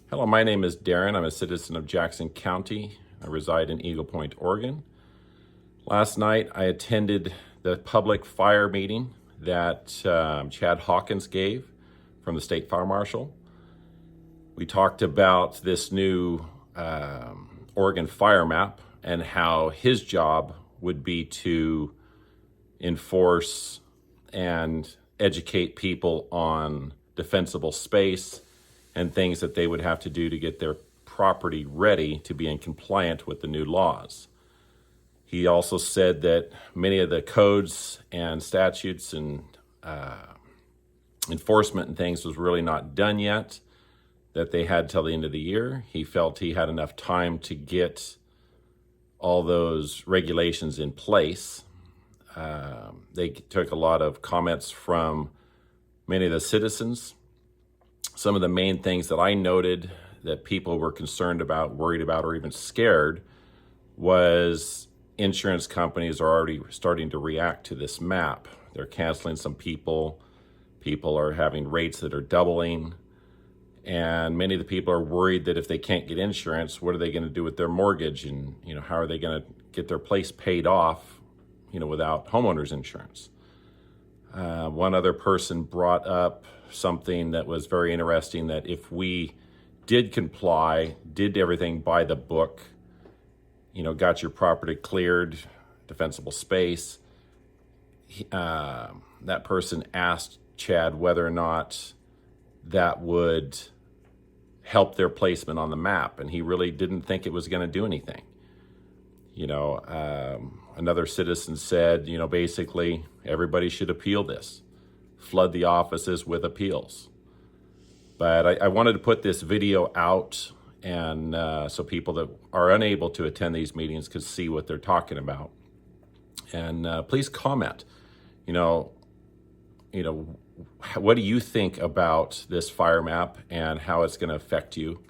Hello, my name is Darren. I'm a citizen of Jackson County. I reside in Eagle Point, Oregon. Last night, I attended the public fire meeting that Chief Hawkins gave from the State Fire Marshal. We talked about this new Oregon fire map and how his job would be to enforce and educate people on defensible space and things that they would have to do to get their property ready to be in compliant with the new laws. He also said that many of the codes and statutes and enforcement and things was really not done yet, that they had till the end of the year. He felt he had enough time to get all those regulations in place. They took a lot of comments from many of the citizens. Some of the main things that I noted that people were concerned about, worried about, or even scared was insurance companies are already starting to react to this map. They're canceling some people. People are having rates that are doubling. And many of the people are worried that if they can't get insurance, what are they going to do with their mortgage? And, how are they going to get their place paid off, without homeowners insurance? One other person brought up something that was very interesting, that if we did comply, did everything by the book, got your property cleared, defensible space, that person asked Chad whether or not that would help their placement on the map, and he really didn't think it was going to do anything. Another citizen said, basically everybody should appeal this, flood the offices with appeals. But I wanted to put this video out, and so people that are unable to attend these meetings could see what they're talking about. And please comment, what do you think about this fire map and how it's going to affect you?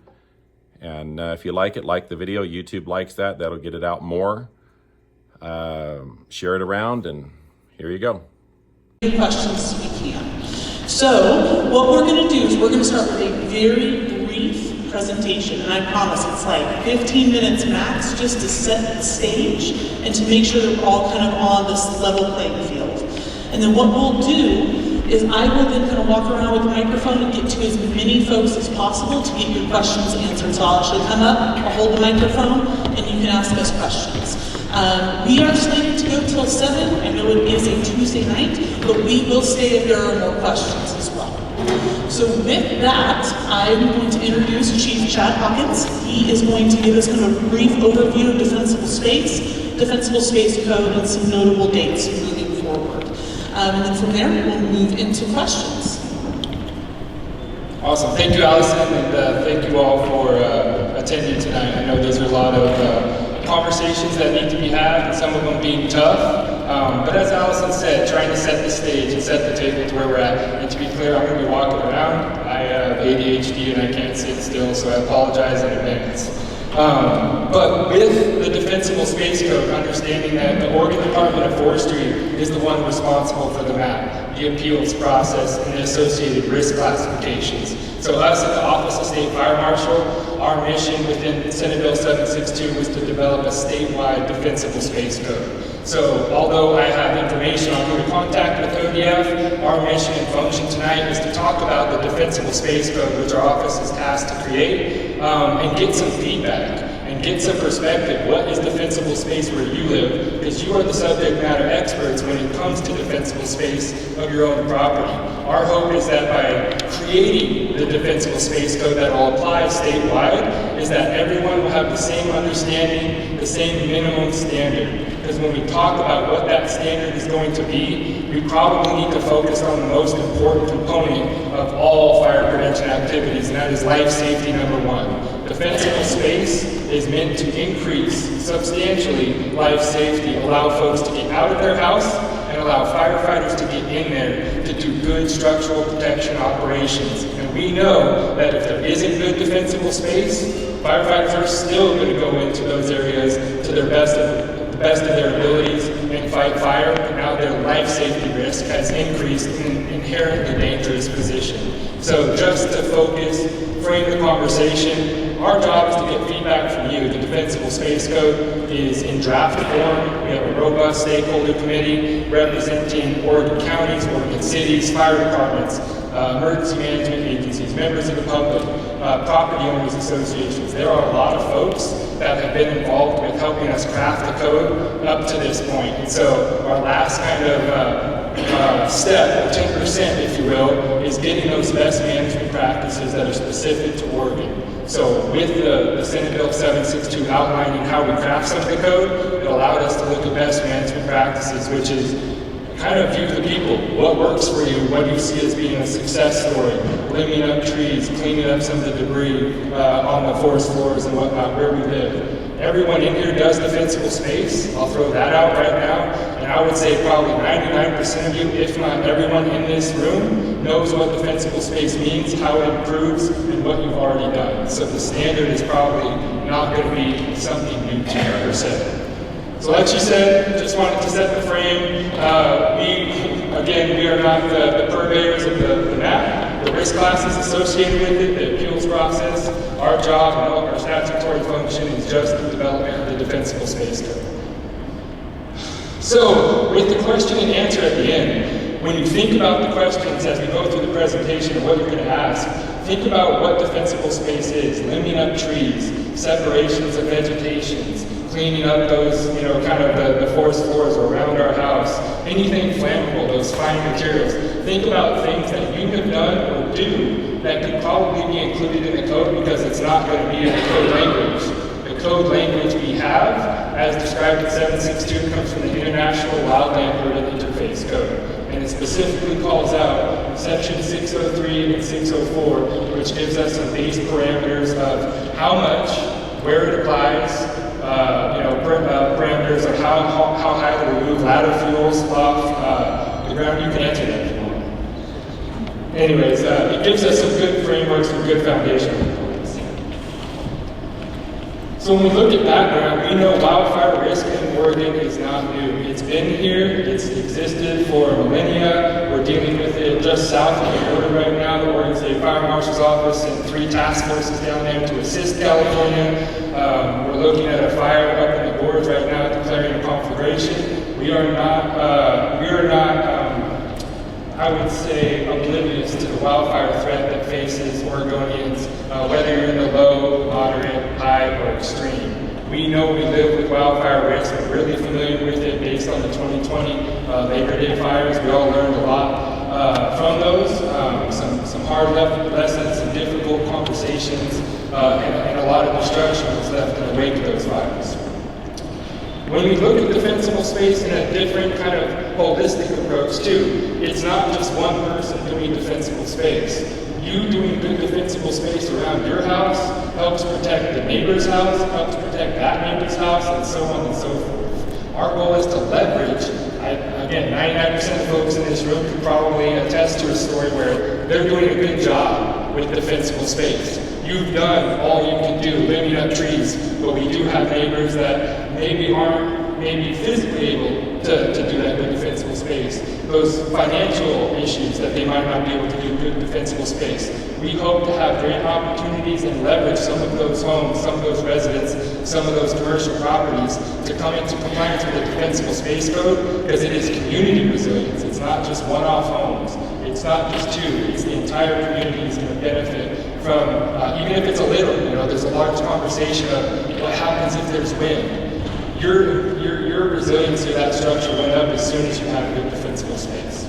And if you like it, like the video. YouTube likes that. That'll get it out more. Share it around, and here you go. Questions we can. So what we're going to do is we're going to start with a very brief presentation, and I promise it's like 15 minutes max, just to set the stage and to make sure that we're all kind of on this level playing field. And then what we'll do is I will then kind of walk around with the microphone and get to as many folks as possible to get your questions answered. So I'll actually come up, I'll hold the microphone, and you can ask us questions. We are slated to go till 7. I know it is a Tuesday night, but we will stay if there are more questions as well. So with that, I'm going to introduce Chief Hawkins. He is going to give us kind of a brief overview of defensible space code, and some notable dates moving forward. And then from there, we'll move into questions. Awesome. Thank you, Allison, and thank you all for attending tonight. I know there's a lot of conversations that need to be had, and some of them being tough. But as Allison said, trying to set the stage and set the table to where we're at. And to be clear, I'm going to be walking around. I have ADHD and I can't sit still, so I apologize in advance. But with the defensible space code, understanding that the Oregon Department of Forestry is the one responsible for the map, the appeals process, and the associated risk classifications. So us at the Office of State Fire Marshal, our mission within Senate Bill 762 was to develop a statewide defensible space code. So although I have information on who to contact with ODF, our mission and function tonight is to talk about the defensible space code, which our office is tasked to create, and get some feedback and get some perspective. What is defensible space where you live? Because you are the subject matter experts when it comes to defensible space of your own property. Our hope is that by creating the defensible space code that will apply statewide, is that everyone will have the same understanding, the same minimum standard. Because when we talk about what that standard is going to be, we probably need to focus on the most important component of all fire prevention activities, and that is life safety number one. Defensible space is meant to increase substantially life safety, allow folks to get out of their house, and allow firefighters to get in there to do good structural protection operations. And we know that if there isn't good defensible space, firefighters are still going to go into those areas to their best the best of their abilities and fight fire, but now their life safety risk has increased in an inherently dangerous position. So just to focus, frame the conversation, our job is to get feedback from you. The Defensible Space Code is in draft form. We have a robust stakeholder committee representing Oregon counties, Oregon cities, fire departments, emergency management agencies, members of the public, property owners associations. There are a lot of folks that have been involved with helping us craft the code up to this point. And so our last kind of step, 10% if you will, is getting those best management practices that are specific to Oregon. So with the Senate Bill 762 outlining how we craft some of the code, it allowed us to look at best management practices, which is kind of view the people. What works for you? What do you see as being a success story? Limbing up trees, cleaning up some of the debris on the forest floors and whatnot, where we live. Everyone in here does defensible space. I'll throw that out right now. And I would say probably 99% of you, if not everyone in this room, knows what defensible space means, how it improves, and what you've already done. So the standard is probably not going to be something new to you per se. So like she said, just wanted to set the frame. We are not the purveyors of the map, the risk classes associated with it, the appeals process. Our job and all of our statutory function is just the development of the defensible space code. So with the question and answer at the end, when you think about the questions as we go through the presentation of what you're going to ask, think about what defensible space is, limbing up trees, separations of vegetations, cleaning up those, kind of the forest floors around our house, anything flammable, those fine materials. Think about things that you have done or do that could probably be included in the code because it's not going to be in the code language. The code language we have, as described in 762, comes from the International Wildland Urban Interface Code. And it specifically calls out section 603 and 604, which gives us some base parameters of how much, where it applies, parameters of how high to remove ladder fuels off the ground. You can answer that if you want. Anyways, it gives us some good frameworks, some good foundation. So when we look at background, we know wildfire risk in Oregon is not new. It's been here, it's existed for millennia. We're dealing with it just south of the border right now. The Oregon State Fire Marshal's office and 3 task forces down there to assist California. We're looking at a fire up in the gorge right now, declaring a conflagration. We are not, I would say, oblivious to the wildfire threat that faces Oregonians, whether you're in the low, moderate, high, or extreme. We know we live with wildfire risk. We're really familiar with it based on the 2020 Labor Day fires. We all learned a lot from those, some hard lessons, some difficult conversations, and a lot of destruction was left in the wake of those fires. When we look at defensible space in a different kind of holistic approach too, it's not just one person doing defensible space. You doing good defensible space around your house helps protect the neighbor's house, helps protect that neighbor's house, and so on and so forth. Our goal is to leverage, again, 99% of folks in this room could probably attest to a story where they're doing a good job with defensible space. You've done all you can do, limbing up trees, but we do have neighbors that maybe aren't physically able to do that good defensible space. Those financial issues that they might not be able to do good defensible space. We hope to have grant opportunities and leverage some of those homes, some of those residents, some of those commercial properties to come into compliance with the defensible space code, because it is community resilience. It's not just one-off homes. It's not just 2. It's the entire community is going to benefit from, even if it's a little, there's a large conversation of what happens if there's wind. Your resiliency of that structure went up as soon as you had a good defensible space.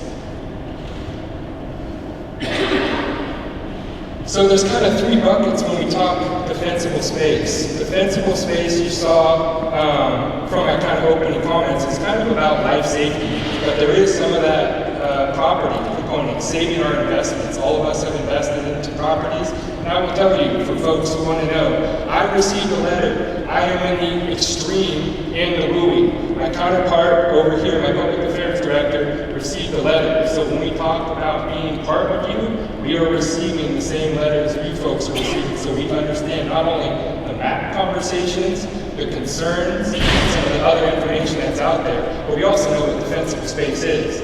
So there's kind of 3 buckets when we talk defensible space. Defensible space, you saw from my kind of opening comments, is kind of about life safety, but there is some of that property component, saving our investments. All of us have invested into properties. And I will tell you, for folks who want to know, I received a letter. I am in the extreme in the buoy. My counterpart over here, my public affairs director, received the letter. So when we talk about being part of you, we are receiving the same letters you folks are receiving. So we understand not only the map conversations, the concerns, and some of the other information that's out there, but we also know what defensible space is.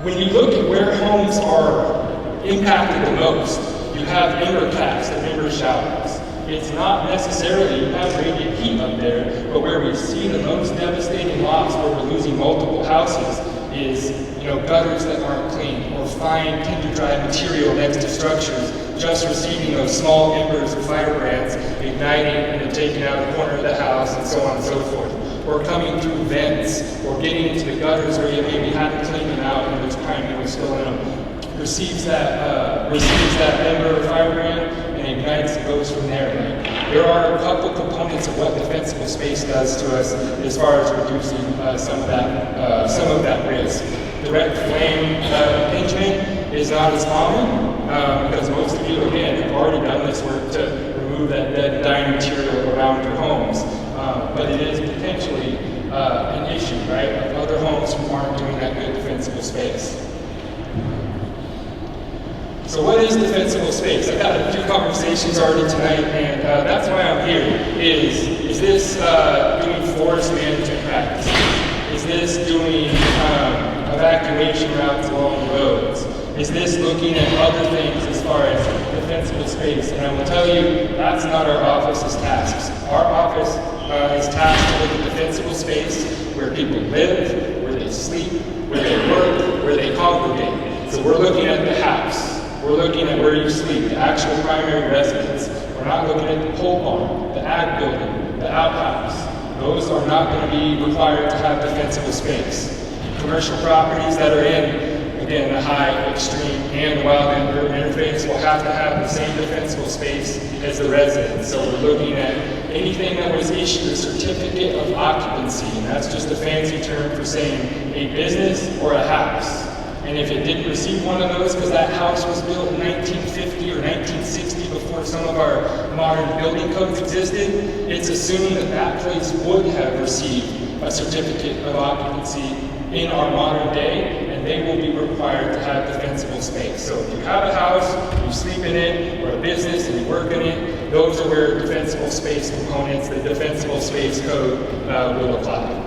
When you look at where homes are impacted the most, you have ember casts and ember showers. It's not necessarily, you have radiant heat up there, but where we see the most devastating loss where we're losing multiple houses is, gutters that aren't clean, or fine tinder dry material next to structures, just receiving those small embers or firebrands, igniting and then taking out a corner of the house, and so on and so forth. Or coming through vents, or getting into the gutters where you maybe haven't cleaned them out and there's pine needles still in them. Receives that ember or firebrand and ignites and goes from there. There are a couple components of what defensible space does to us as far as reducing some of that risk. Direct flame impingement is not as common because most of you, again, have already done this work to remove that dead and dying material around your homes. But it is potentially an issue, right, of other homes who aren't doing that good defensible space. So what is defensible space? I've had a few conversations already tonight, and that's why I'm here. Is this doing forest management practices? Is this doing evacuation routes along the roads? Is this looking at other things as far as defensible space? And I will tell you, that's not our office's tasks. Our office is tasked to look at defensible space where people live, where they sleep, where they work, where they congregate. So we're looking at the house. We're looking at where you sleep, the actual primary residence. We're not looking at the pole barn, the ag building, the outhouse. Those are not going to be required to have defensible space. Commercial properties that are in, again, the high, extreme, and the wildland urban interface will have to have the same defensible space as the residence. So we're looking at anything that was issued a certificate of occupancy, and that's just a fancy term for saying a business or a house. And if it didn't receive one of those because that house was built in 1950 or 1960 before some of our modern building codes existed, it's assuming that that place would have received a certificate of occupancy in our modern day, and they will be required to have defensible space. So if you have a house, you sleep in it, or a business and you work in it, those are where defensible space components, the defensible space code will apply.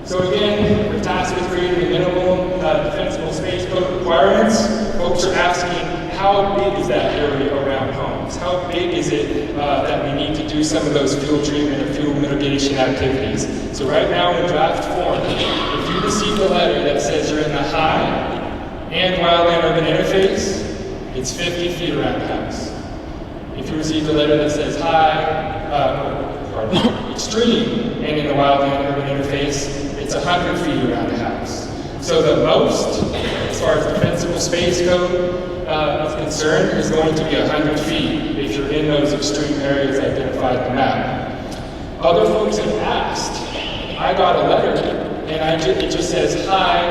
So again, we're tasked with creating the minimum defensible space code requirements. Folks are asking, how big is that area around homes? How big is it that we need to do some of those fuel treatment or fuel mitigation activities? So right now in draft form, if you receive a letter that says you're in the high and wildland urban interface, it's 50 feet around the house. If you receive a letter that says extreme and in the wildland urban interface, it's 100 feet around the house. So the most, as far as defensible space code is concerned, is going to be 100 feet if you're in those extreme areas identified in the map. Other folks have asked. I got a letter, and it just says high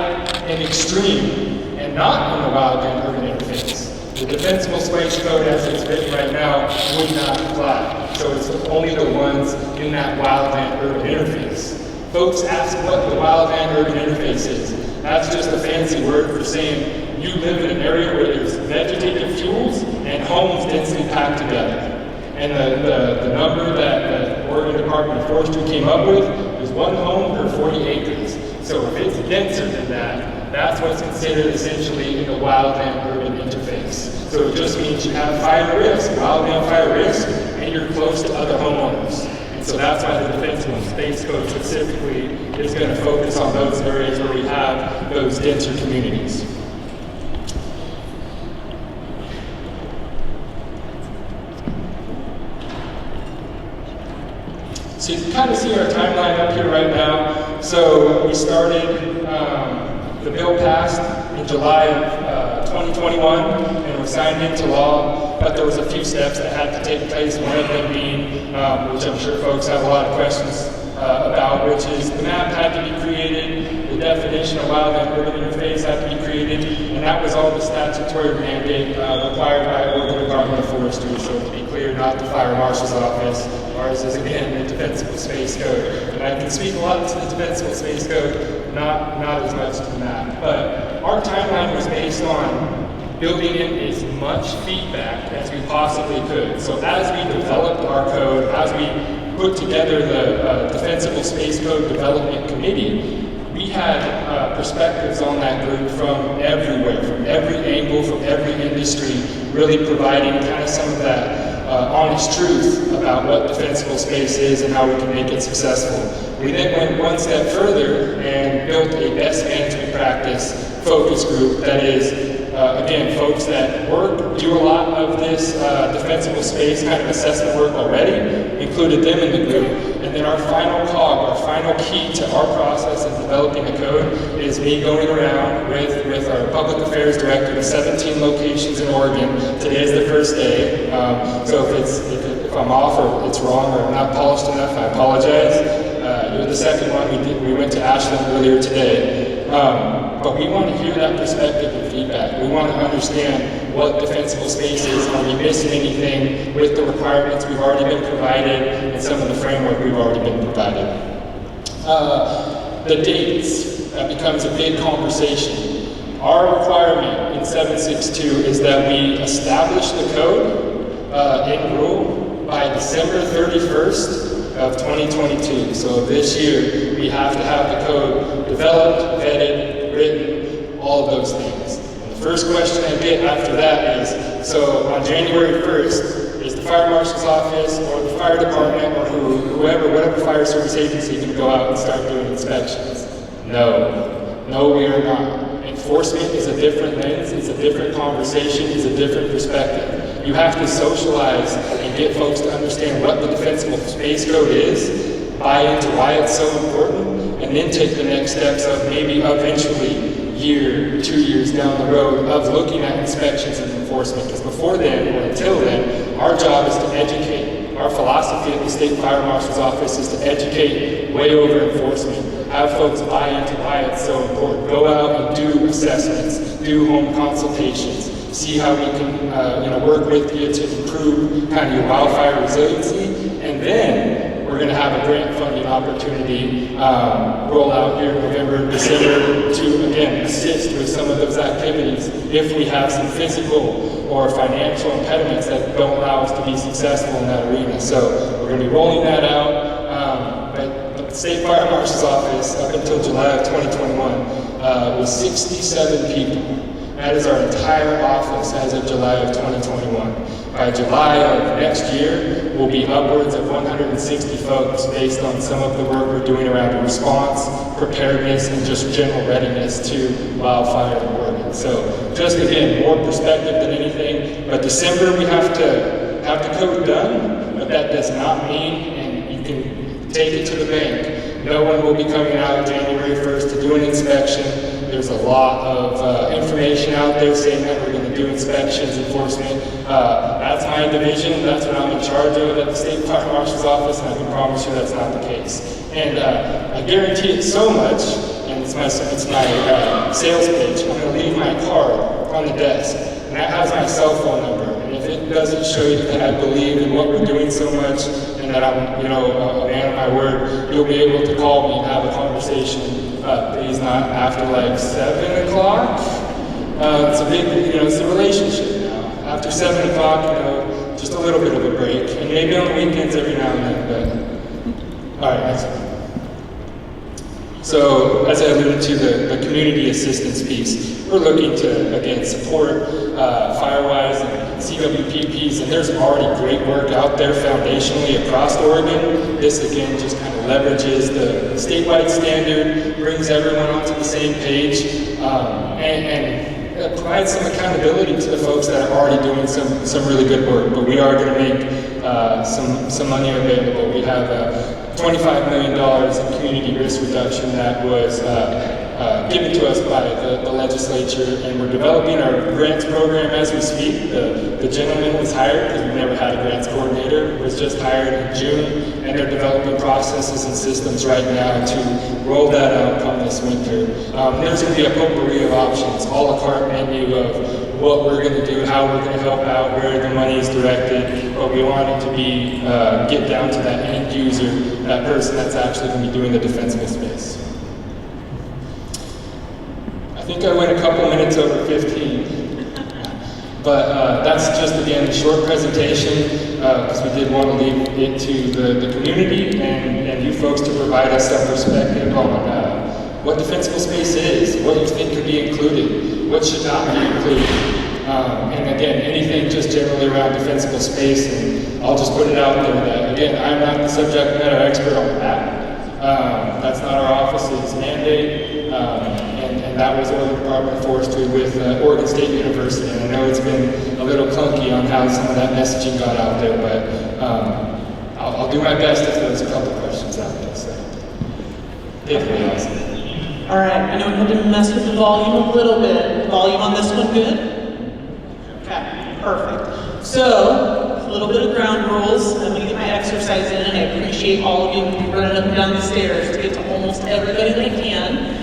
and extreme, and not in the wildland urban interface. The defensible space code as it's written right now would not apply. So it's only the ones in that wildland urban interface. Folks ask what the wildland urban interface is. That's just a fancy word for saying you live in an area where there's vegetative fuels and homes densely packed together. And the number that the Oregon Department of Forestry came up with is one home per 40 acres. So if it's denser than that, that's what's considered essentially in the wildland urban interface. So it just means you have fire risk, wildland fire risk, and you're close to other homeowners. And so that's why the defensible space code specifically is going to focus on those areas where we have those denser communities. So you can kind of see our timeline up here right now. So we started, the bill passed in July of 2021 and was signed into law, but there was a few steps that had to take place, one of them being, which I'm sure folks have a lot of questions about, which is the map had to be created, the definition of wildland urban interface had to be created, created, and that was all the statutory mandate required by Oregon Department of Forestry. So to be clear, not the Fire Marshal's office. Ours is, again, the Defensible Space Code. And I can speak a lot to the Defensible Space Code, not as much to the map. But our timeline was based on building in as much feedback as we possibly could. So as we developed our code, as we put together the Defensible Space Code Development Committee, we had perspectives on that group from everywhere, from every angle, from every industry, really providing kind of some of that honest truth about what defensible space is and how we can make it successful. We then went one step further and built a best management practice focus group that is, again, folks that do a lot of this defensible space kind of assessment work already, included them in the group. And then our final cog, our final key to our process in developing a code is me going around with our public affairs director to 17 locations in Oregon. Today is the first day, so if I'm off or it's wrong or not polished enough, I apologize. You're the second one. We went to Ashland earlier today. But we want to hear that perspective and feedback. We want to understand what defensible space is. Are we missing anything with the requirements we've already been provided and some of the framework we've already been provided? The dates, that becomes a big conversation. Our requirement in 762 is that we establish the code in rule by December 31st of 2022. So this year, we have to have the code developed, vetted, written, all of those things. And the first question I get after that is, so on January 1st, is the Fire Marshal's office or the fire department or whatever fire service agency can go out and start doing inspections? No, we are not. Enforcement is a different lens, it's a different conversation, it's a different perspective. You have to socialize and get folks to understand what the defensible space code is, buy into why it's so important, and then take the next steps of maybe eventually year, 2 years down the road of looking at inspections and enforcement. Because before then, or until then, our job is to educate. Our philosophy at the State Fire Marshal's office is to educate way over enforcement. Have folks buy into why it's so important. Go out and do assessments, do home consultations, see how we can work with you to improve kind of your wildfire resiliency, and then we're going to have a grant funding opportunity roll out here in November, December to, again, assist with some of those activities if we have some physical or financial impediments that don't allow us to be successful in that arena. So we're going to be rolling that out. But the State Fire Marshal's office, up until July of 2021, was 67 people. That is our entire office as of July of 2021. By July of next year, we'll be upwards of 160 folks based on some of the work we're doing around response, preparedness, and just general readiness to wildfire in Oregon. So just again, more perspective than anything, but December we have to have the code done, but that does not mean, and you can take it to the bank, no one will be coming out January 1st to do an inspection. There's a lot of information out there saying that we're going to do inspections, enforcement. That's my division. That's what I'm in charge of at the State Fire Marshal's office, and I can promise you that's not the case. And I guarantee it so much, and it's my sales pitch. I'm going to leave my card on the desk, and that has my cell phone number. And if it doesn't show you that I believe in what we're doing so much, and that I'm, a man of my word, you'll be able to call me and have a conversation. Please not after like 7 o'clock. It's a big, it's a relationship now. After 7 o'clock, just a little bit of a break, and maybe on the weekends every now and then. But all right, next one. So, as I alluded to, the community assistance piece, we're looking to, again, support Firewise and CWPPs, and there's already great work out there foundationally across Oregon. This, again, just kind of leverages the statewide standard, brings everyone onto the same page, and provides some accountability to the folks that are already doing some really good work. But we are going to make some money available. We have $25 million in community risk reduction that was given to us by the legislature, and we're developing our grants program as we speak. The gentleman was hired because we never had a grants coordinator, was just hired in June, and they're developing processes and systems right now to roll that out come this winter. There's going to be a potpourri of options, a la carte menu of what we're going to do, how we're going to help out, where the money is directed, but we want it to be, get down to that end user, that person that's actually going to be doing the defensible space. I think I went a couple minutes over 15, but that's just, again, a short presentation, because we did want to leave it to the community and you folks to provide us some perspective on what defensible space is, what you think could be included, what should not be included. And again, anything just generally around defensible space, and I'll just put it out there that, again, I'm not the subject matter expert on that. That's not our office's mandate, and that was Oregon Department of Forestry with Oregon State University. And I know it's been a little clunky on how some of that messaging got out there, but I'll do my best if there's a couple questions out there. So, take it away, Allison. All right, I know we had to mess with the volume a little bit. Volume on this one good? Okay, perfect. So, a little bit of ground rules. I'm going to get my exercise in, and I appreciate all of you running up and down the stairs to get to almost everybody that I can.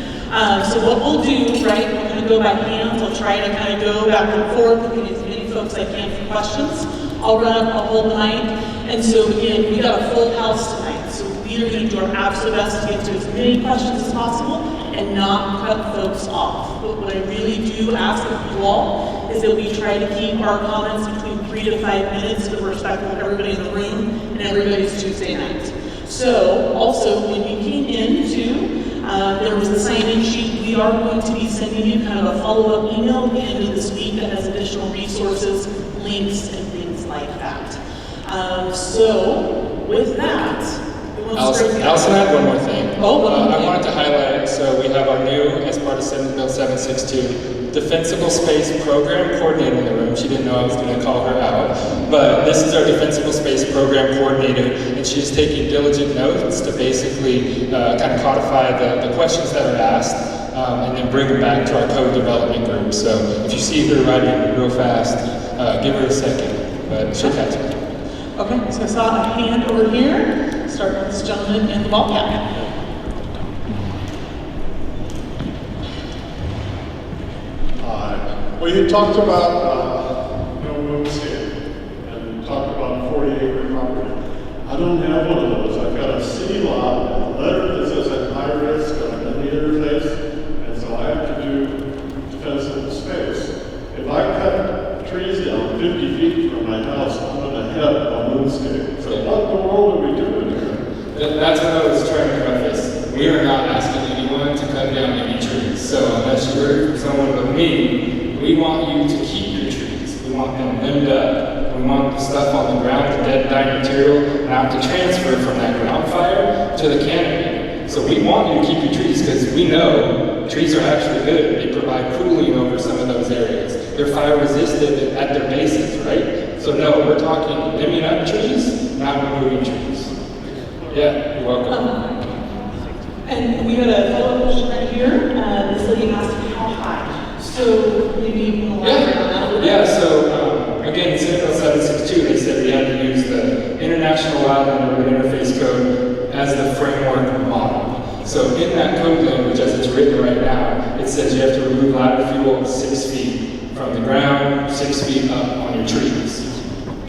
So what we'll do, right, we're going to go by hands. I'll try to kind of go back and forth and get as many folks as I can for questions. I'll run up, I'll hold the mic. And so again, we got a full house tonight. So we are going to do our absolute best to get to as many questions as possible and not cut folks off. But what I really do ask of you all is that we try to keep our comments between 3 to 5 minutes to be respectful of everybody in the room and everybody's Tuesday night. So also when you came into, there was a sign-in sheet. We are going to be sending you kind of a follow-up email at the end of this week that has additional resources, links, and things like that. So with that, Allison had one more thing. Oh, I wanted to highlight, so we have our new, as part of Senate Bill 762, Defensible Space Program Coordinator in the room. She didn't know I was going to call her out. But this is our Defensible Space Program Coordinator, and she's taking diligent notes to basically kind of codify the questions that are asked, and then bring them back to our code development group. So if you see her writing real fast, give her a second, but she'll catch it. Okay, so I saw a hand over here. Start with this gentleman in the ball cap. Well, you talked about no homestead and talked about 40-acre property. I don't have one of those. I've got a city lot and a letter that says I'm high risk on the interface, and so I have to do defensible space. If I cut trees down 50 feet from my house, I'm going to have a moonscape. So what in the world are we doing here? That's what I was trying to preface. We are not asking anyone to cut down any trees. So unless you heard from someone but me, we want you to keep your trees. We want them limbed up. We want the stuff on the ground, the dead dying material, not to transfer from that ground fire to the canopy. So we want you to keep your trees because we know trees are actually good. They provide cooling over some of those areas. They're fire resistant at their bases, right? So no, we're talking limbing up trees, not removing trees. Yeah, you're welcome. And we had a follow-up question right here. This lady asked how high. So maybe you can elaborate on that a little bit. Yeah, so again, Senate Bill 762, they said we had to use the International Wildland Urban Interface Code as the framework model. So in that code language, as it's written right now, it says you have to remove ladder fuel 6 feet from the ground, 6 feet up on your trees.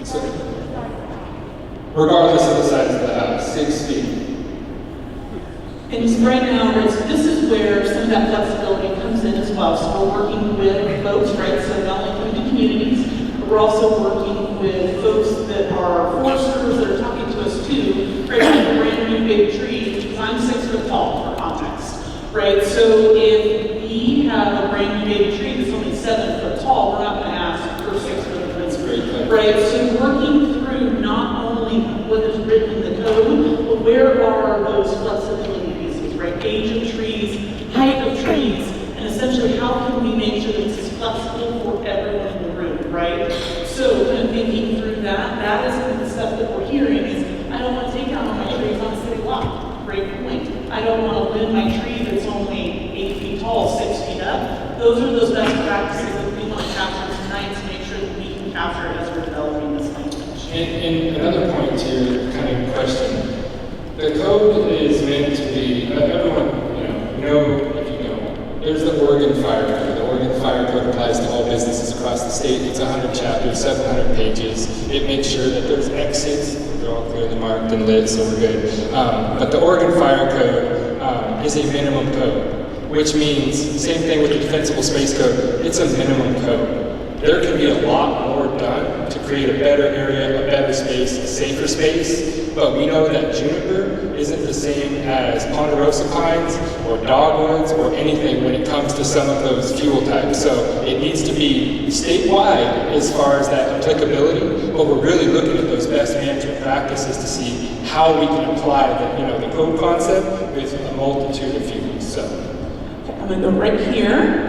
So, regardless of the size of the house, 6 feet. And right now, this is where some of that flexibility comes in as well. So we're working with folks, right? So not only community communities, but we're also working with folks that are foresters that are talking to us too. Right, like a brand new big tree, which is I'm 6 foot tall for context, right? So if we have a brand new baby tree that's only 7 foot tall, we're not going to ask for 6 foot. That's great. Right. So working through not only what is written in the code, but where are those flexibility pieces, right? Age of trees, height of trees, and essentially how can we make sure that this is flexible for everyone in the room, right? So kind of thinking through that is kind of the stuff that we're hearing is, I don't want to take down all my trees on a city lot. Great point. I don't want to limb my tree that's only 8 feet those are those best practices that we want to capture tonight to make sure that we can capture it as we're developing this language. And another point to your kind of question, the code is meant to be, everyone, if you know, there's the Oregon Fire Code. The Oregon Fire Code applies to all businesses across the state. It's 100 chapters, 700 pages. It makes sure that there's exits. They're all clearly marked and lit, so we're good. But the Oregon Fire Code is a minimum code, which means, same thing with the Defensible Space Code, it's a minimum code. There can be a lot more done to create a better area, a better space, a safer space, but we know that juniper isn't the same as ponderosa pines or dogwoods or anything when it comes to some of those fuel types. So it needs to be statewide as far as that applicability, but we're really looking at those best management practices to see how we can apply the code concept with a multitude of fuels. So I'm going to go right here.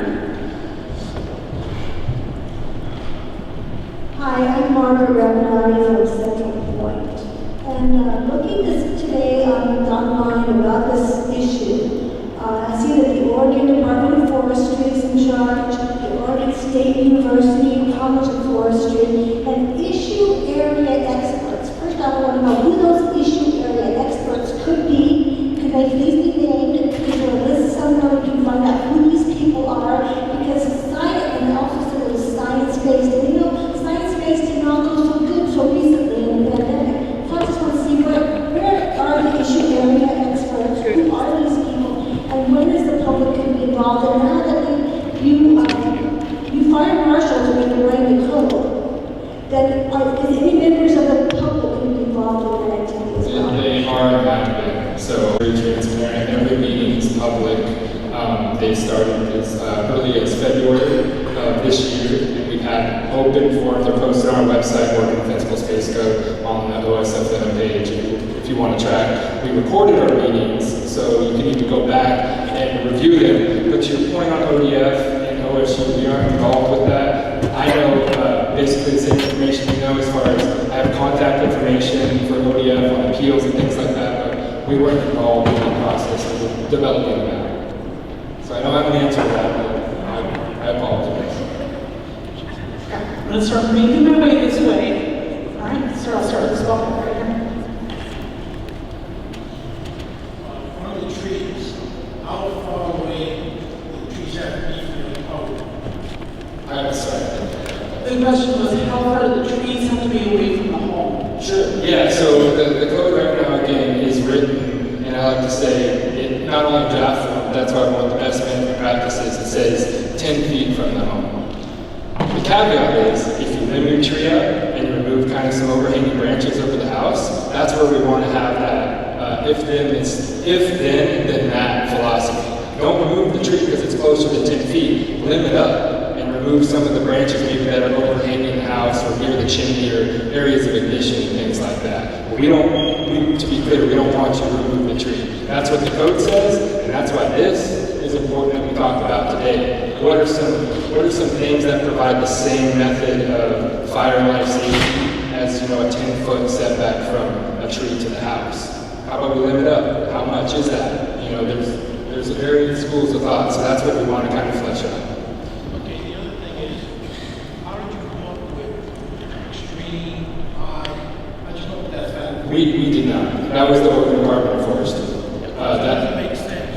Hi, I'm Margaret Ravenari from Central Point. And looking today online about this issue, I see that the Oregon Department of Forestry is in charge, the Oregon State University College of Forestry, and issue area experts. First, I want to know who those issue area experts could be. Could they please be named? Is there a list somewhere we can find out who these people are? Because science, and also said it was science-based, and science-based did not go so good so recently in the pandemic. So I just want to see where are the issue area experts? Who are these people? And when is the public going to be involved? And now that you fire Marshal to make write the code, then is any members of the public going to be involved in that activity as well? they are happening, so very transparent. Every meeting is public. They started as early as February of this year, and we've had open forums. They're posted on our website, Oregon Defensible Space Code, on the OSFM page if you want to track. We recorded our meetings, so you can even go back and review them. But to your point on ODF and OSU, we aren't involved with that. I know basically the same information you know as far as I have contact information for ODF on appeals and things like that, but we weren't involved in the process of developing that. So I don't have an answer to that, but I apologize. I'm going to start making my way this way. All right, so I'll start with this ball right here. One of the trees, how far away the trees have to be from the code? I'm sorry. The question was, how far do the trees have to be away from the home? Sure. Yeah, so the code right now, again, is written, and I like to say, it not only draft form, that's why one of the best management practices, it says 10 feet from the home. The caveat is, if you limb your tree up and you remove kind of some overhanging branches over the house, that's where we want to have that if then that philosophy. Don't remove the tree because it's closer to 10 feet. Limb it up and remove some of the branches maybe that are overhanging the house or near the chimney or areas of ignition and things like that. To be clear, we don't want you to remove the tree. That's what the code says, and that's why this is important that we talk about today. What are some things that provide the same method of fire and life safety as a 10-foot setback from a tree to the house? How about we limit up? How much is that? There's varying schools of thought, so that's what we want to kind of flesh out. Okay, the other thing is, how did you come up with extreme high? I just hope that's that. We did not. That was the Oregon Department of Forestry. That makes sense.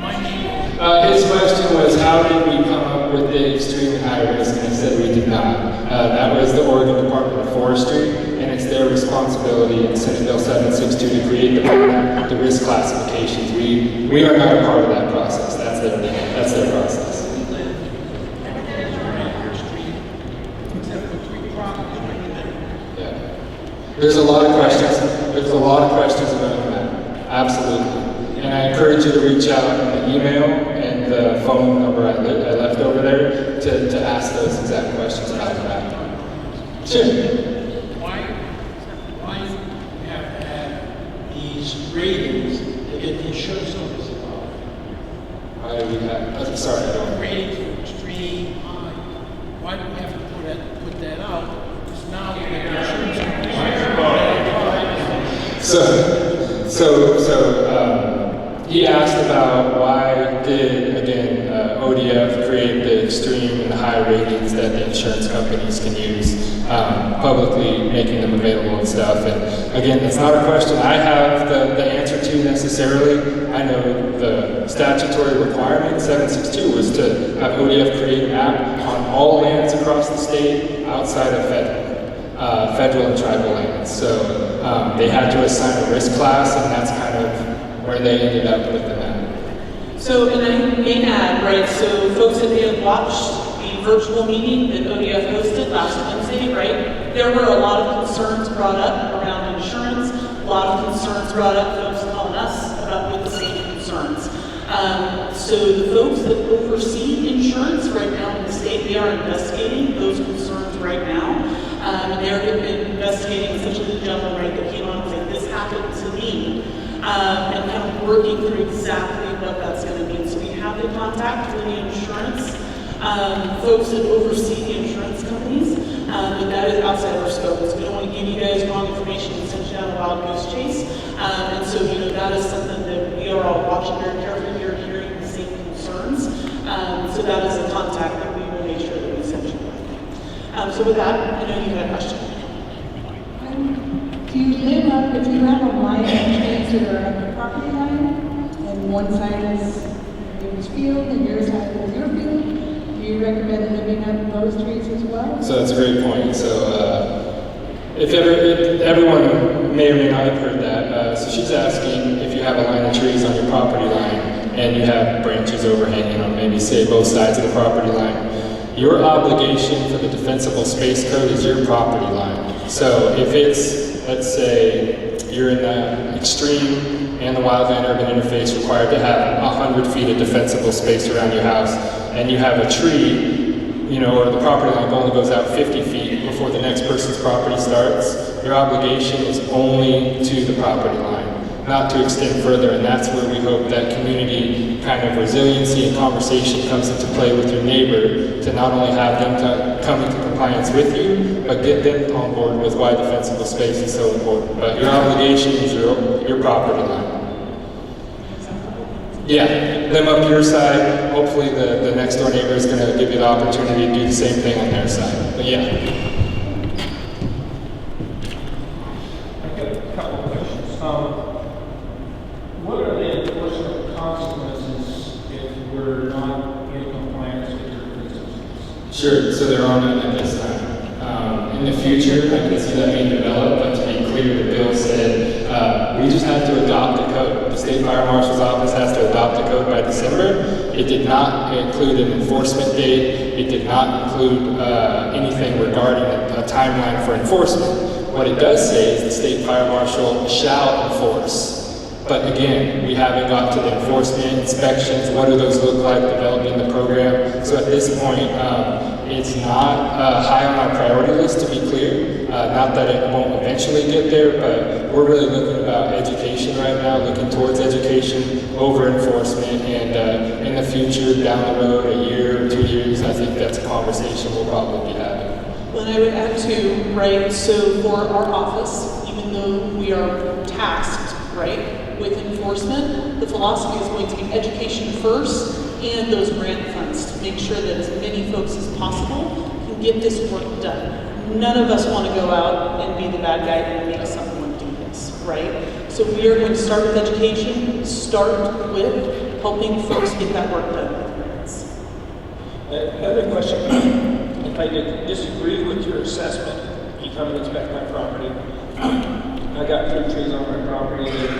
My neighbor. His question was, how did we come up with the extreme high risk? And I said we did not. That was the Oregon Department of Forestry, and it's their responsibility in Senate Bill 762 to create the risk classifications. We are not a part of that process. That's their process. Yeah. There's a lot of questions. There's a lot of questions about that. Absolutely. And I encourage you to reach out in the email and the phone number I left over there to ask those exact questions about that. Sure. Why do you have to have these ratings to get the insurance companies involved? Why do we have? I'm sorry, I don't. Ratings are extreme high. Why do we have to put that out? Because now we get the insurance companies. So he asked about why did, again, ODF create the extreme and the high ratings that the insurance companies can use, publicly making them available and stuff. And again, it's not a question I have the answer to necessarily. I know the statutory requirement, 762, was to have ODF create a map on all lands across the state outside of federal and tribal lands. So they had to assign a risk class, and that's kind of where they ended up with the map. So, and I may add, right, so folks that may have watched the virtual meeting that ODF hosted last Wednesday, right, there were a lot of concerns brought up around insurance, a lot of concerns brought up, folks calling us about with the same concerns. So the folks that oversee insurance right now in the state, they are investigating those concerns right now. They're investigating essentially the gentleman, right, that came on and said, this happened to me. And kind of working through exactly what that's going to mean. So we have the contact for the insurance folks that oversee the insurance companies, but that is outside our scope. So we don't want to give you guys wrong information and send you down a wild goose chase. And so, you know, that is something that we are all watching very carefully. We are hearing the same concerns. So that is a contact that we will make sure that we send you. So with that, I know you had a question. Do you live up, if you have a line of trees that are at the property line, and one side is neighbor's field and your side is your field, do you recommend living up those trees as well? So that's a great point. So if everyone may or may not have heard that, so she's asking if you have a line of trees on your property line and you have branches overhanging on maybe say both sides of the property line, your obligation for the defensible space code is your property line. So if it's, let's say you're in the extreme and the wildland-urban interface required to have 100 feet of defensible space around your house, and you have a tree, you know, or the property line only goes out 50 feet before the next person's property starts, your obligation is only to the property line, not to extend further. And that's where we hope that community kind of resiliency and conversation comes into play with your neighbor, to not only have them come into compliance with you, but get them on board with why defensible space is so important. But your obligation is your property line. Yeah, them up your side. Hopefully the next door neighbor is going to give you the opportunity to do the same thing on their side. But yeah. I've got a couple of questions. What are the enforcement consequences if we're not in compliance with your principles? Sure, so they're on it at this time. In the future, I can see that being developed, but to be clear, the bill said we just have to adopt the code. The State Fire Marshal's Office has to adopt the code by December. It did not include an enforcement date. It did not include anything regarding a timeline for enforcement. What it does say is the State Fire Marshal shall enforce. But again, we haven't got to the enforcement, inspections, what do those look like, developing the program. So at this point, it's not high on our priority list, to be clear. Not that it won't eventually get there, but we're really looking about education right now, looking towards education over enforcement. And in the future, down the road, a year or 2 years, I think that's a conversation we'll probably be having. Well, and I would add too, right, so for our office, even though we are tasked, right, with enforcement, the philosophy is going to be education first and those grant funds to make sure that as many folks as possible can get this work done. None of us want to go out and be the bad guy and make someone do this, right? So we are going to start with education, start with helping folks get that work done with grants. Another question. If I disagree with your assessment, you come and inspect my property. I got 3 trees on my property that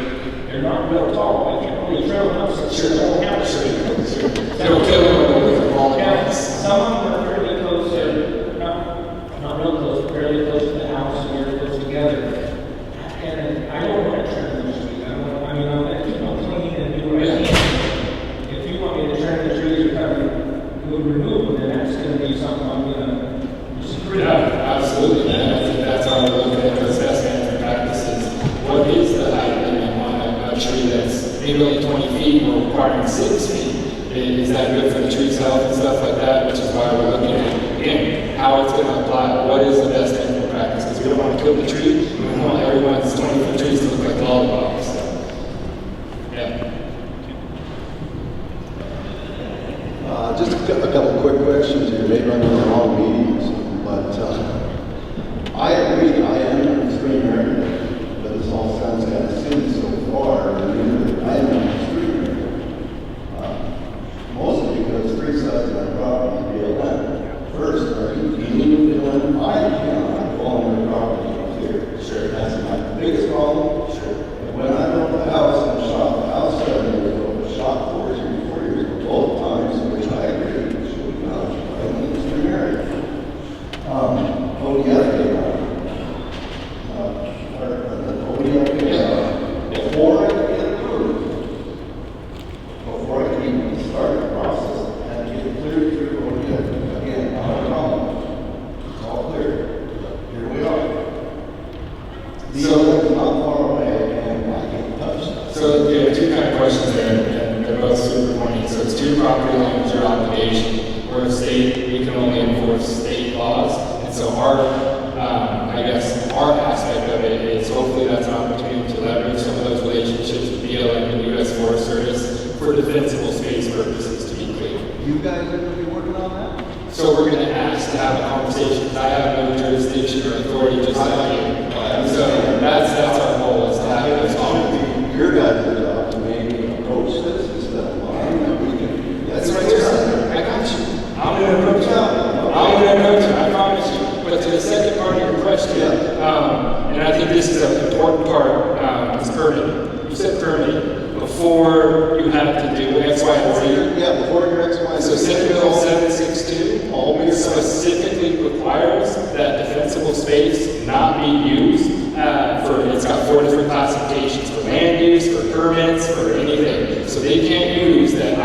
they're not real tall. I can only trail them up so the whole house. It'll kill them with all the lights. Some of them are fairly close to, not real close, but fairly close to the house, and we're close together. And I don't want to trim those trees. I'm going to keep on cleaning and do what I can. If you want me to trim the trees or remove them, then that's going to be something I'm going to disagree with. Yeah, absolutely. And I think that's how we're looking at those best management practices. What is the height limit on a tree that's maybe only 20 feet or requiring 6 feet? Is that good for the tree's health and stuff like that? Which is why we're looking at, again, how it's going to apply. What is the best management practice? Because we don't want to kill the tree. We don't want everyone's 20-foot trees to look like lollipops. So, yeah. a couple quick questions here, maybe I'm in the wrong meetings, but I agree, I am an extreme area, but this all sounds kind of silly so far. I mean, I am an extreme area. Mostly because 3 sides of my property is BLM. First, are you dealing with BLM? I cannot go on my property and clear. Sure, that's my biggest problem. Sure. When I built the house and shot the house 7 years ago, shot 4 years ago, both times, which I agree should be done. I'm in the extreme area. Before I get approved, before I can even start the process, I have to get cleared through ODF. Again, not a problem. It's all clear. Here we are. The other is not far away, and I can touch that. So you have 2 kind of questions there, and they're both super pointy. So it's 2 property lines, your obligation. We're a state, we can only enforce state laws. And so our aspect of it is hopefully that's an opportunity to leverage some of those relationships with BLM and the U.S. Forest Service for defensible space purposes, to be clear. You guys are going to be working on that? So we're going to ask to have a conversation. I have no jurisdiction or authority just like you. So that's our goal, is to have those conversations. Your guys' job to maybe approach this instead of mine, that we can. That's what you're saying. I got you. I'm going to approach you. I promise you. But to the second part of your question, and I think this is an important part, is permitting. You said permitting before you have to do X, Y, and Z. Yeah, before your X, Y, and Z. So Senate Bill 762 specifically requires that defensible space not be used it's got 4 different classifications for land use, for permits, for anything. So they can't use that.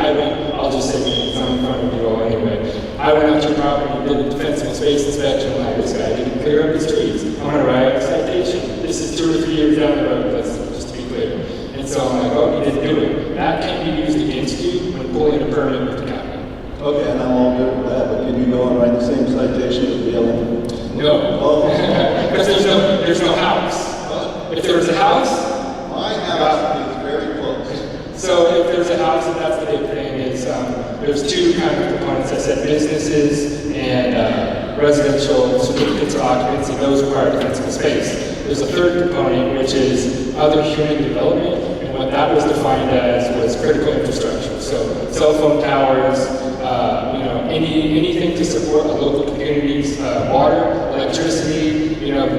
I'll just say it's not in front of you all anyway. I went out to your property and did a defensible space inspection, and this guy didn't clear up his trees. I'm going to write a citation. This is 2 or 3 years down the road, just to be clear. And so I'm like, oh, you didn't do it. That can't be used against you when pulling a permit with the county. Okay, and I'm all good with that, but can you go and write the same citation as BLM? No. Oh. Because there's no house. If there was a house, my house is very close. So if there's a house, and that's the big thing, is there's 2 kind of components. I said businesses and residential certificates of occupancy. Those require defensible space. There's a 3rd component, which is other human development, and what that was defined as was critical infrastructure. So cell phone towers, anything to support a local community's water, electricity,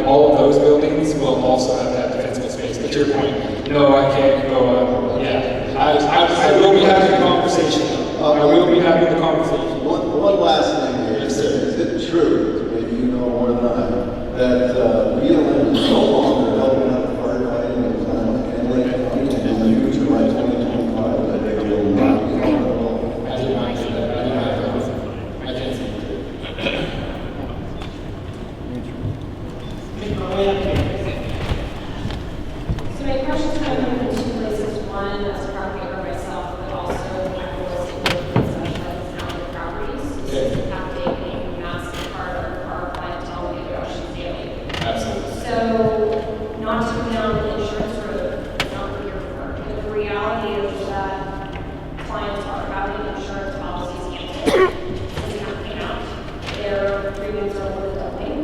all of those buildings will also have that defensible space. But to your point, no, I can't go on. Yeah, I will be having a conversation. I will be having the conversation. One last thing here. Yes, sir. Is it true, maybe you know more than I, that BLM is no longer helping out the firefighting in Lake County, and in the future by 2025 that they will not be helping at all? I did not say that. I did not know. I can't say that. So my question's kind of coming from 2 places. One, as a property owner myself, but also my real estate business specializes in outdoor properties. So you have to take a massive part of our clientele and questions daily. Absolutely. So not to go down the insurance road, it's not what you're for. But the reality is that clients are having insurance policies canceled. They can't pay out. Their premiums are over doubling.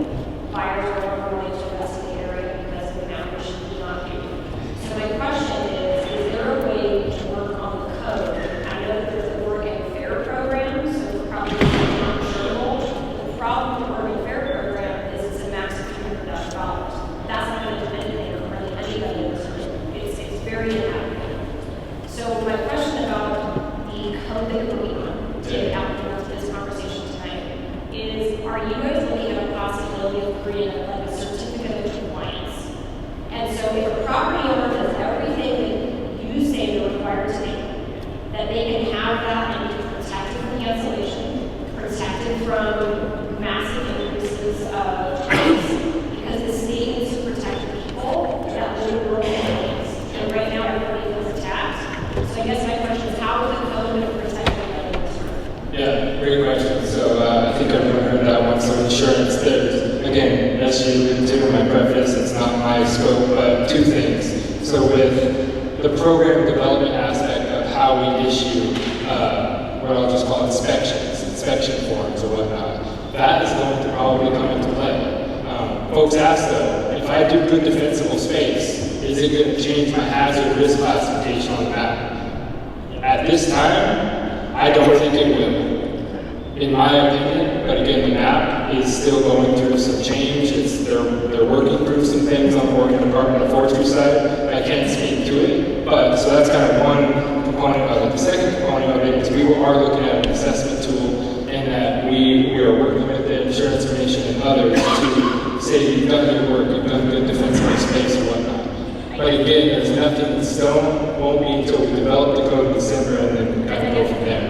Buyers are more willing to investigate area because the amount which do not do. So my question is there a way to work on the code? I know that there's the Oregon Fair program, so it's probably not insurable. The problem with the Oregon Fair program is it's a max of $200,000. That's not going to do anything for anybody in this room. It's very inadequate. So my question about the code that you're working on, to get out into this conversation tonight, is are you guys looking at a possibility of creating like a certificate of compliance? And so if a property owner does everything that you say they're required to do, that they can have that and be protected from cancellation, protected from massive increases of rates, because the state needs to protect the people that live in rural areas. And right now everybody feels attacked. So I guess my question is how is the code going to protect everybody in this room? Yeah, great question. So I think everyone heard that one. So insurance, again, as you alluded to in my preface, it's not my scope, but 2 things. So with the program development aspect of how we issue what I'll just call inspections. inspection forms or whatnot. That is going to probably come into play. Folks ask though, if I do good defensible space, is it going to change my hazard risk classification on the map? At this time, I don't think it will, in my opinion. But again, the map is still going through some change. They're working through some things on the Oregon Department of Forestry side. I can't speak to it, but so that's kind of one component of it. The second component of it is we are looking at an assessment tool, and that we are working with the insurance commission and others to say you've done good work, you've done good defensible space or whatnot. But again, there's nothing in stone. Won't be until we develop the code in December and then kind of go from there.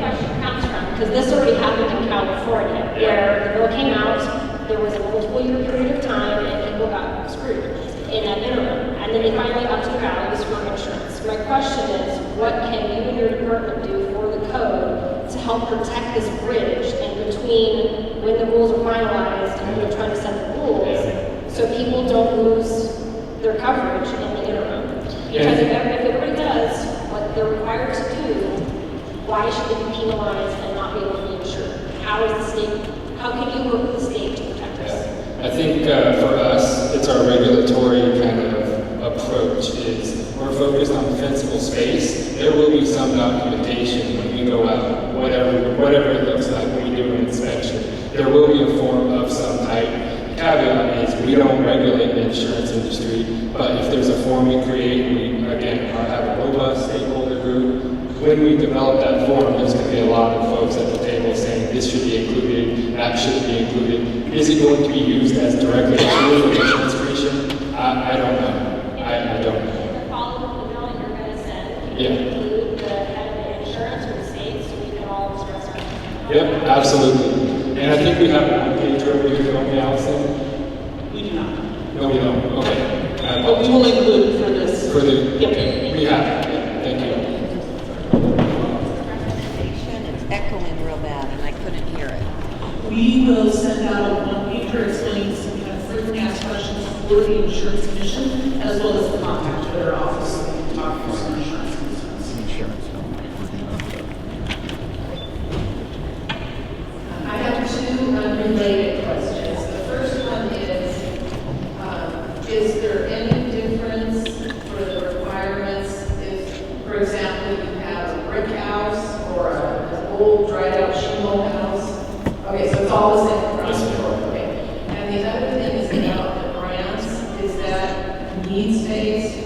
Because this already happened in California, where the bill came out, there was a multiple year period of time, and people got screwed in that interim. And then they finally upped the values for insurance. My question is, what can you and your department do for the code to help protect this bridge in between when the rules are finalized and when they're trying to set the rules, so people don't lose their coverage in the interim? Because if everybody does what they're required to do, why should they be penalized and not be able to be insured? How can you work with the state to protect us? I think for us, it's our regulatory kind of approach is we're focused on defensible space. There will be some documentation when we go out, whatever it looks like when we do an inspection. There will be a form of some type. The caveat is we don't regulate the insurance industry, but if there's a form we create, we again have a robust stakeholder group. When we develop that form, there's going to be a lot of folks at the table saying this should be included, that should be included. Is it going to be used as directly a tool for insurance creation? I don't know. I don't know. In the follow-up email you're going to send, include the head of the insurance or the state so we can all express our opinion. Yep, absolutely. And I think we have a one-page over here, don't we, Allison? We do not. No, we don't. Okay. But we will include for this. For the, Yep. we have it. Yeah, thank you. It's echoing real bad and I couldn't hear it. We will send out a one-pager explaining some kind of frequently asked questions for the insurance commission, as well as the contact for their office so they can talk for some insurance concerns. I have two unrelated questions. The first one is there any difference for the requirements if, for example, you have a brick house or an old dried out shingle house? Okay, so it's all the same across the board. Okay. And the other thing is about the grants, is that needs-based. You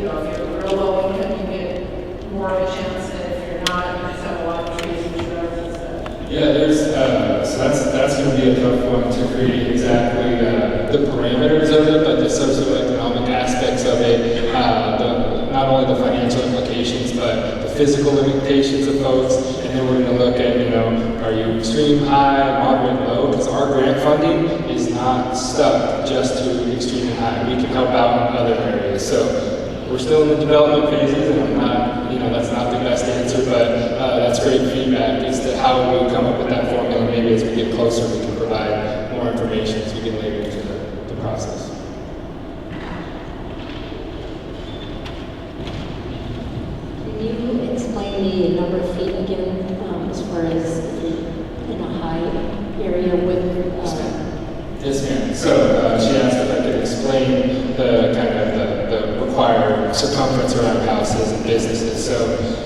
know, if you're real low income, you get more of a chance than if you're not, you just have a lot of trees and shrubs and stuff. Yeah, there's so that's going to be a tough one to create exactly the parameters of it, but the socioeconomic aspects of it, not only the financial implications, but the physical limitations of folks. And then we're going to look at, are you extreme high, moderate, low? Because our grant funding is not stuck just to extreme high. We can help out in other areas. So we're still in the development phases, and I'm not, that's not the best answer, but that's great feedback as to how we come up with that formula. Maybe as we get closer, we can provide more information as we get later into the process. Can you explain the number of feet again, as far as in a high area with? Yes, ma'am. So she asked if I could explain the kind of the required circumference around houses and businesses. So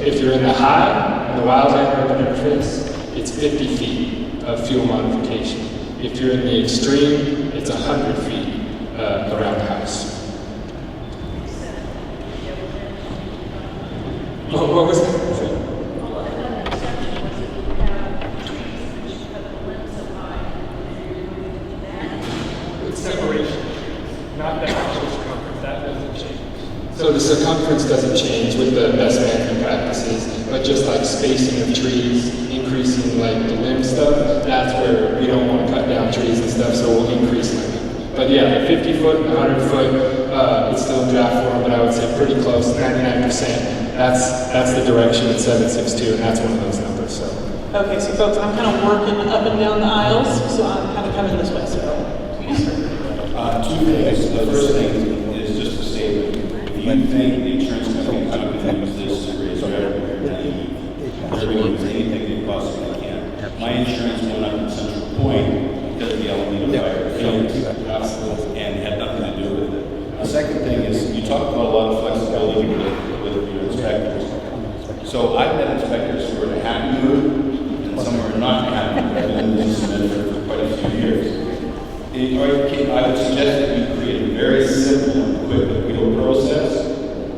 if you're in the high, in the wildland urban entrance, it's 50 feet of fuel modification. If you're in the extreme, it's 100 feet around the house. Oh, what was that? Separation, not the actual circumference, that doesn't change. So the circumference doesn't change with the best management practices, but just like spacing of trees, increasing like the limb stuff, that's where we don't want to cut down trees and stuff, so we'll increase limb. But yeah, the 50 foot and 100 foot, it's still in draft form, but I would say pretty close, 99%. That's the direction at 762, and that's one of those numbers. So. Okay, so folks, I'm kind of working up and down the aisles, so I'm kind of coming this way. So. Two things. The first thing is just a statement. If you think the insurance company could use this to raise revenue, they're going to use anything they possibly can. my insurance went up in Central Point because of the Alameda fire. Absolutely. And had nothing to do with it. The second thing is, you talk about a lot of flexibility with your inspectors. So I've had inspectors who are in a happy mood, and some are not happy mood. I've been in this for quite a few years. I would suggest that you create a very simple and quick appeal process,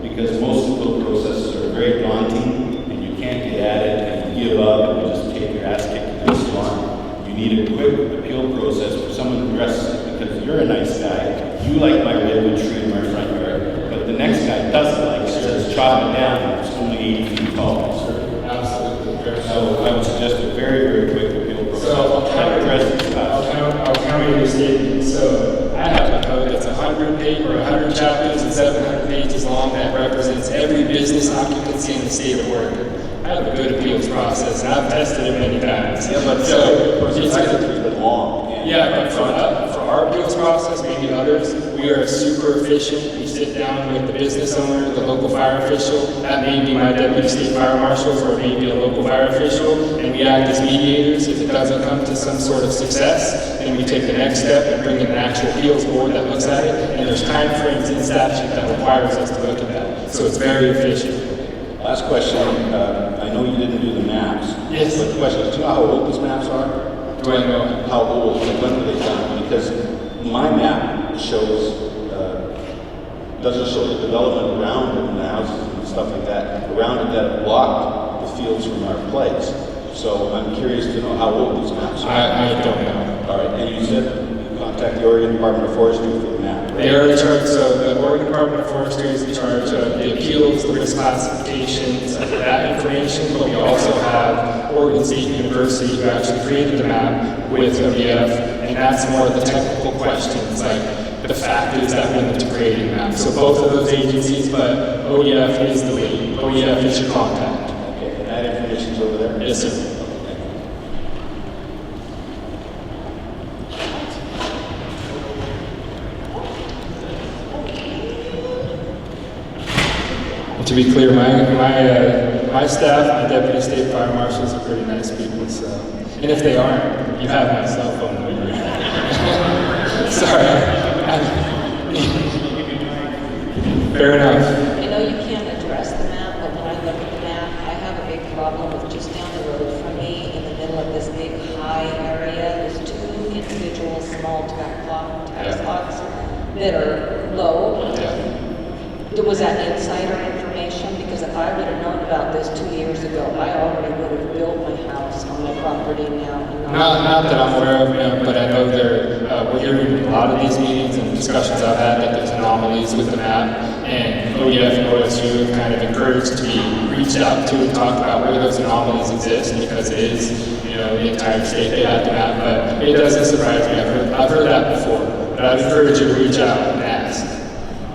because most appeal processes are very daunting, and you can't get at it and give up and just take your ass kicked and so on. You need a quick appeal process for someone who addresses it, because you're a nice guy. You like my redwood tree in my front yard, but the next guy doesn't like it, says chop it down, and it's only 80 feet tall. Absolutely. So I would suggest a very, very quick appeal process. So I'll counter your statement. So I have a code that's 100 pages or 100 chapters and 700 pages long that represents every business occupancy in the state of Oregon. I have a good appeals process, and I've tested it many times. Yeah, but so it's actually long. Yeah, but for our appeals process, maybe others, we are super efficient. We sit down with the business owner, the local fire official. That may be my deputy state fire marshals, or maybe a local fire official, and we act as mediators. If it doesn't come to some sort of success, then we take the next step and bring in an actual appeals board that looks at it. And there's time frames in statute that requires us to look at that. So it's very efficient. Last question. I know you didn't do the maps. Yes. But the question is, do you know how old these maps are? Do I know how old? Like, when were they done? Because my map shows, doesn't show the development around it and the houses and stuff like that, around it that blocked the fields from our place. So I'm curious to know how old these maps are. I don't know. All right. And you said you contact the Oregon Department of Forestry for the map, right? They are in charge, so the Oregon Department of Forestry is in charge of the appeals, the risk classifications, that information, but we also have Oregon State University who actually created the map with ODF, and that's more of the technical questions, like the factors that went into creating the map. So both of those agencies, but ODF is the lead. ODF is your contact. Okay, and that information's over there? Yes, sir. To be clear, my staff, my deputy state fire marshals are pretty nice people, so. And if they aren't, you have my cell phone number. Sorry. Fair enough. I know you can't address the map, but when I look at the map, I have a big problem with just down the road from me, in the middle of this big high area, there's two individual small tax lots that are low. Yeah. Was that insider information? Because if I would have known about this 2 years ago, I already would have built my house on my property now. Not that I'm aware of, but I know we're hearing a lot of these meetings and discussions I've had that there's anomalies with the map, and ODF and OSU have kind of encouraged to be reached out to and talk about where those anomalies exist, because it is, the entire state they have the map, but it doesn't surprise me. I've heard that before, but I'd encourage you to reach out and ask.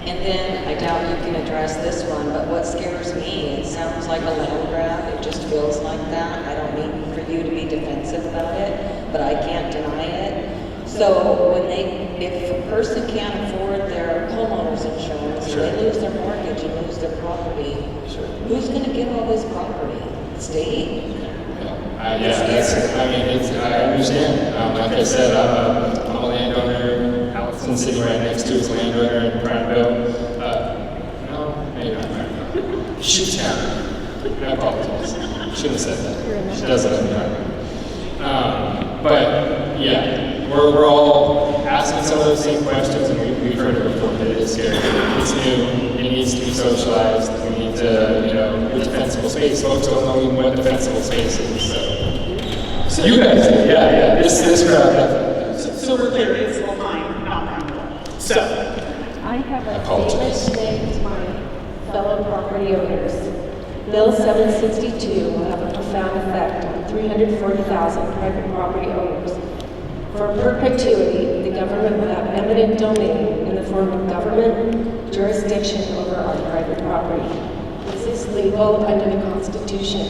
And then, I doubt you can address this one, but what scares me, it sounds like a land grab, it just feels like that. I don't mean for you to be defensive about it, but I can't deny it. So if a person can't afford their homeowner's insurance, Sure. and they lose their mortgage and lose their property, who's gonna get all this property? The state? I understand. Like I said, I'm a landowner. Allison's sitting right next to his landowner in Prineville. No, maybe not Prineville. Shoetown. I apologize. Shouldn't have said that. She does live in Prineville. But yeah, we're all asking some of those same questions, and we've heard it before. That it is scary. It's new. It needs to be socialized. We need to, with defensible space. Folks don't know even what defensible space is. So you guys, yeah. This crowd definitely. So we're clear, it's Lime, not Prineville. So I have a statement to make to my fellow property owners. Bill 762 will have a profound effect on 340,000 private property owners. For perpetuity, the government will have eminent domain in the form of government jurisdiction over our private property. This is legal under the Constitution.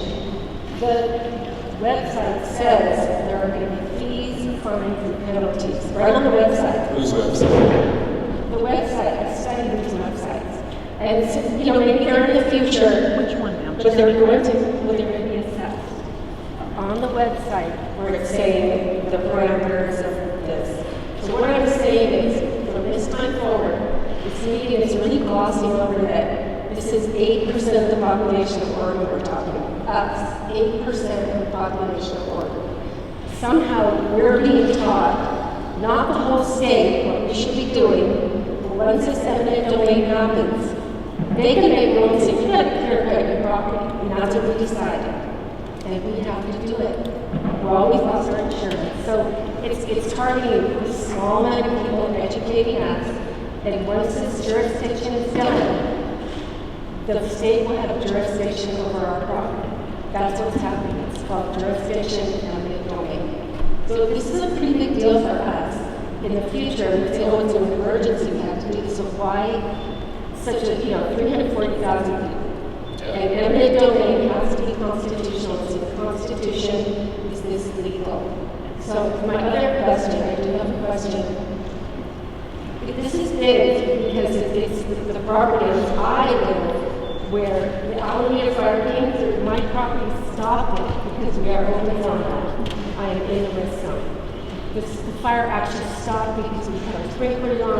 The website says there are going to be fees, fines, and penalties. Right on the website. Whose website? The website. I studied these websites. And it's, maybe they're in the future. Which one now? But they're going to be assessed. On the website, where it's saying the parameters of this. So what I'm saying is, from this time forward, this media is really glossing over that this is 8% of the population of Oregon we're talking about. Us, 8% of the population of Oregon. Somehow we're being taught, not the whole state, what we should be doing, but once this eminent domain happens, they can make rules and say, you gotta clear cut your property, and that's what we decided. And we have to do it. We're always lost our insurance. So it's targeting a small amount of people and educating us. And once this jurisdiction is done, the state will have jurisdiction over our property. That's what's happening. It's called jurisdiction and eminent domain. So this is a pretty big deal for us. In the future, we say, oh, it's an emergency, we have to do this. So why such a, 340,000 people? And eminent domain has to be constitutional. It's in the Constitution. Is this legal? So my other question, I do have a question. This is big because it's the property that I live, where the Alameda fire came through. My property stopped it because we are open farmland. I am in the risk zone. The fire actually stopped because we had our sprinklers on.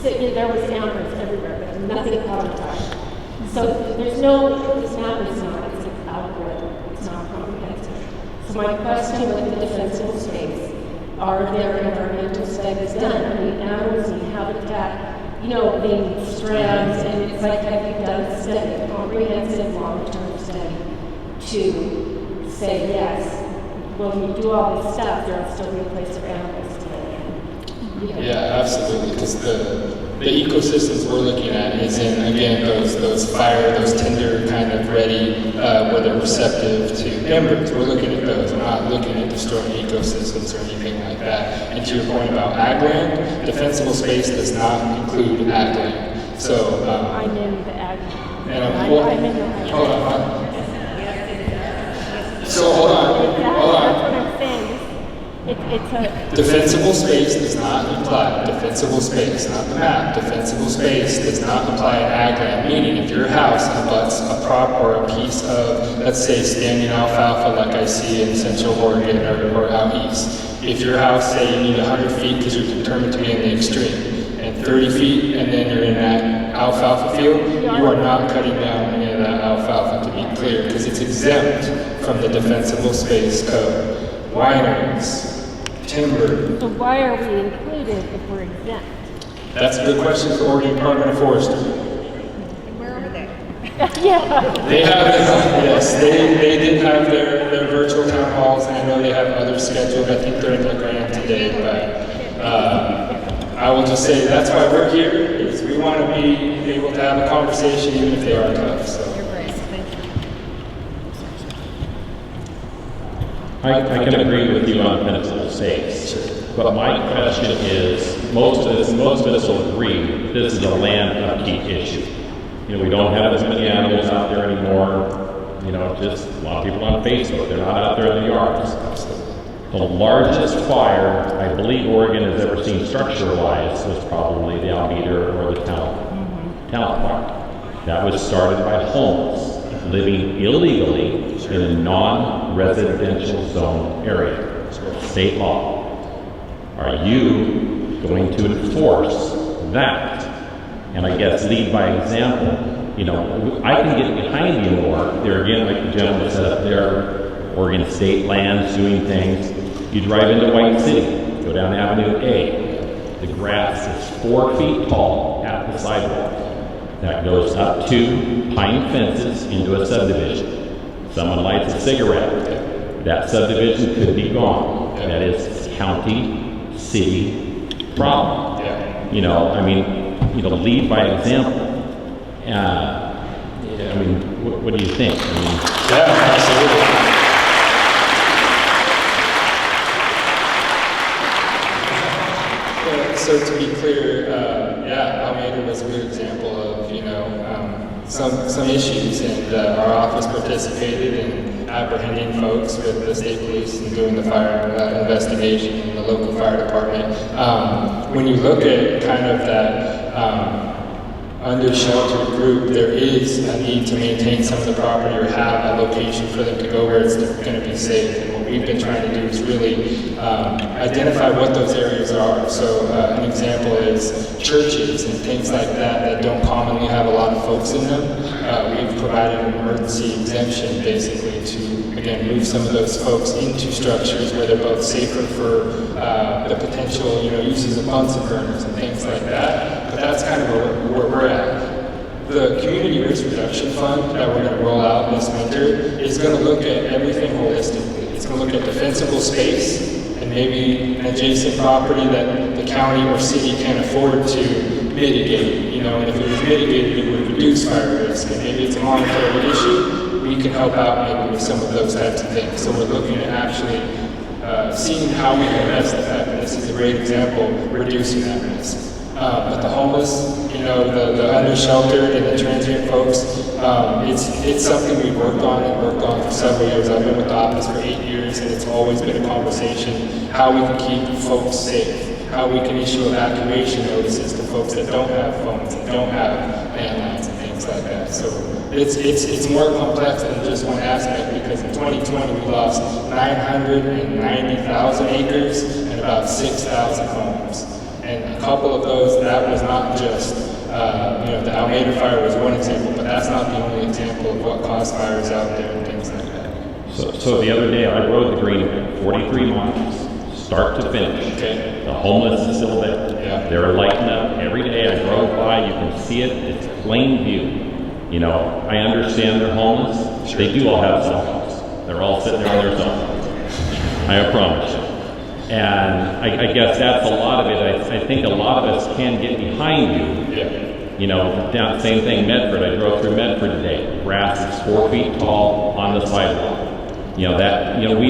There was embers everywhere, but nothing caught on fire. So there's no, this map is not, it's an algorithm, it's not comprehensive. So my question with the defensible space, are there environmental studies done? I mean, animals need habitat, the strands, and it's like, have you done a study, a comprehensive long-term study to say, yes, when we do all this stuff, there'll still be a place for animals to live. Yeah, absolutely, because the ecosystems we're looking at is in, again, those tinder kind of ready, where they're receptive to embers. We're looking at those. We're not looking at destroying ecosystems or anything like that. And to your point about ag land, defensible space does not include ag land. So I'm in the ag land. And I'm in the ag hold on. So hold on. That's what I'm saying. It's a defensible space does not imply defensible space, not the map. Defensible space does not imply an ag land, meaning if your house abuts a prop or a piece of, let's say, standing alfalfa like I see in Central Oregon or out east. If your house, say you need 100 feet because you're determined to be in the extreme, and 30 feet and then you're in that alfalfa field, you are not cutting down any of that alfalfa, to be clear, because it's exempt from the defensible space code. Wineries, timber. So why are we included if we're exempt? That's a good question for Oregon Department of Forestry. Where are they? Yeah. They have, yes, they did have their virtual town halls, and I know they have others scheduled. I think they're in the grant today, but I will just say that's why we're here, is we want to be able to have a conversation even if they are tough. So. I can agree with you on defensible space, but my question is, most of us will agree this is a land upkeep issue. We don't have as many animals out there anymore. Just a lot of people on Facebook, they're not out there in the yards. The largest fire I believe Oregon has ever seen structure-wise was probably the Alameda or the town fire. That was started by homeless living illegally in a non-residential zone area. State law. Are you going to enforce that? And I guess lead by example. I can get behind you more. There again, like the gentleman said up there, Oregon state land doing things. You drive into White City, go down Avenue A. The grass is 4 feet tall at the sidewalk. That goes up to pine fences into a subdivision. Someone lights a cigarette. That subdivision could be gone. That is county, city problem. Lead by example. What do you think? Yeah, absolutely. So to be clear, Alameda was a good example of, some issues, and our office participated in apprehending folks with the state police and doing the fire investigation in the local fire department. When you look at kind of that under-sheltered group, there is a need to maintain some of the property or have a location for them to go where it's going to be safe. And what what we've been trying to do is really identify what those areas are. So an example is churches and things like that don't commonly have a lot of folks in them. We've provided an emergency exemption basically to, again, move some of those folks into structures where they're both safer for the potential, uses of Bunsen burners and things like that. But that's kind of where we're at. The Community Risk Reduction Fund that we're going to roll out this winter is going to look at everything holistically. It's going to look at defensible space and maybe an adjacent property that the county or city can afford to mitigate. And if it was mitigated, it would reduce fire risk. And maybe it's a monetary issue. We can help out maybe with some of those types of things. So we're looking at actually seeing how we can best affect, and this is a great example, reducing that risk. But the homeless, the under-sheltered and the transient folks, it's something we've worked on for several years. I've been with the office for 8 years, and it's always been a conversation how we can keep folks safe, how we can issue evacuation notices to folks that don't have phones and don't have landlines and things like that. So it's more complex than just one aspect, because in 2020 we lost 990,000 acres and about 6,000 homes. And a couple of those, that was not just, the Almeida fire was one example, but that's not the only example of what caused fires out there and things like that. So the other day I rode the Green 43 miles, start to finish. Okay. The homeless is still there. Yeah. They're lighting up every day. I drove by, you can see it, it's plain view. I understand they're homeless. Sure. They do all have cell phones. They're all sitting there on their cell phones. I promise you. And I guess that's a lot of it. I think a lot of us can get behind you. Yeah. Same thing, Medford. I drove through Medford today. The grass is 4 feet tall on the sidewalk. We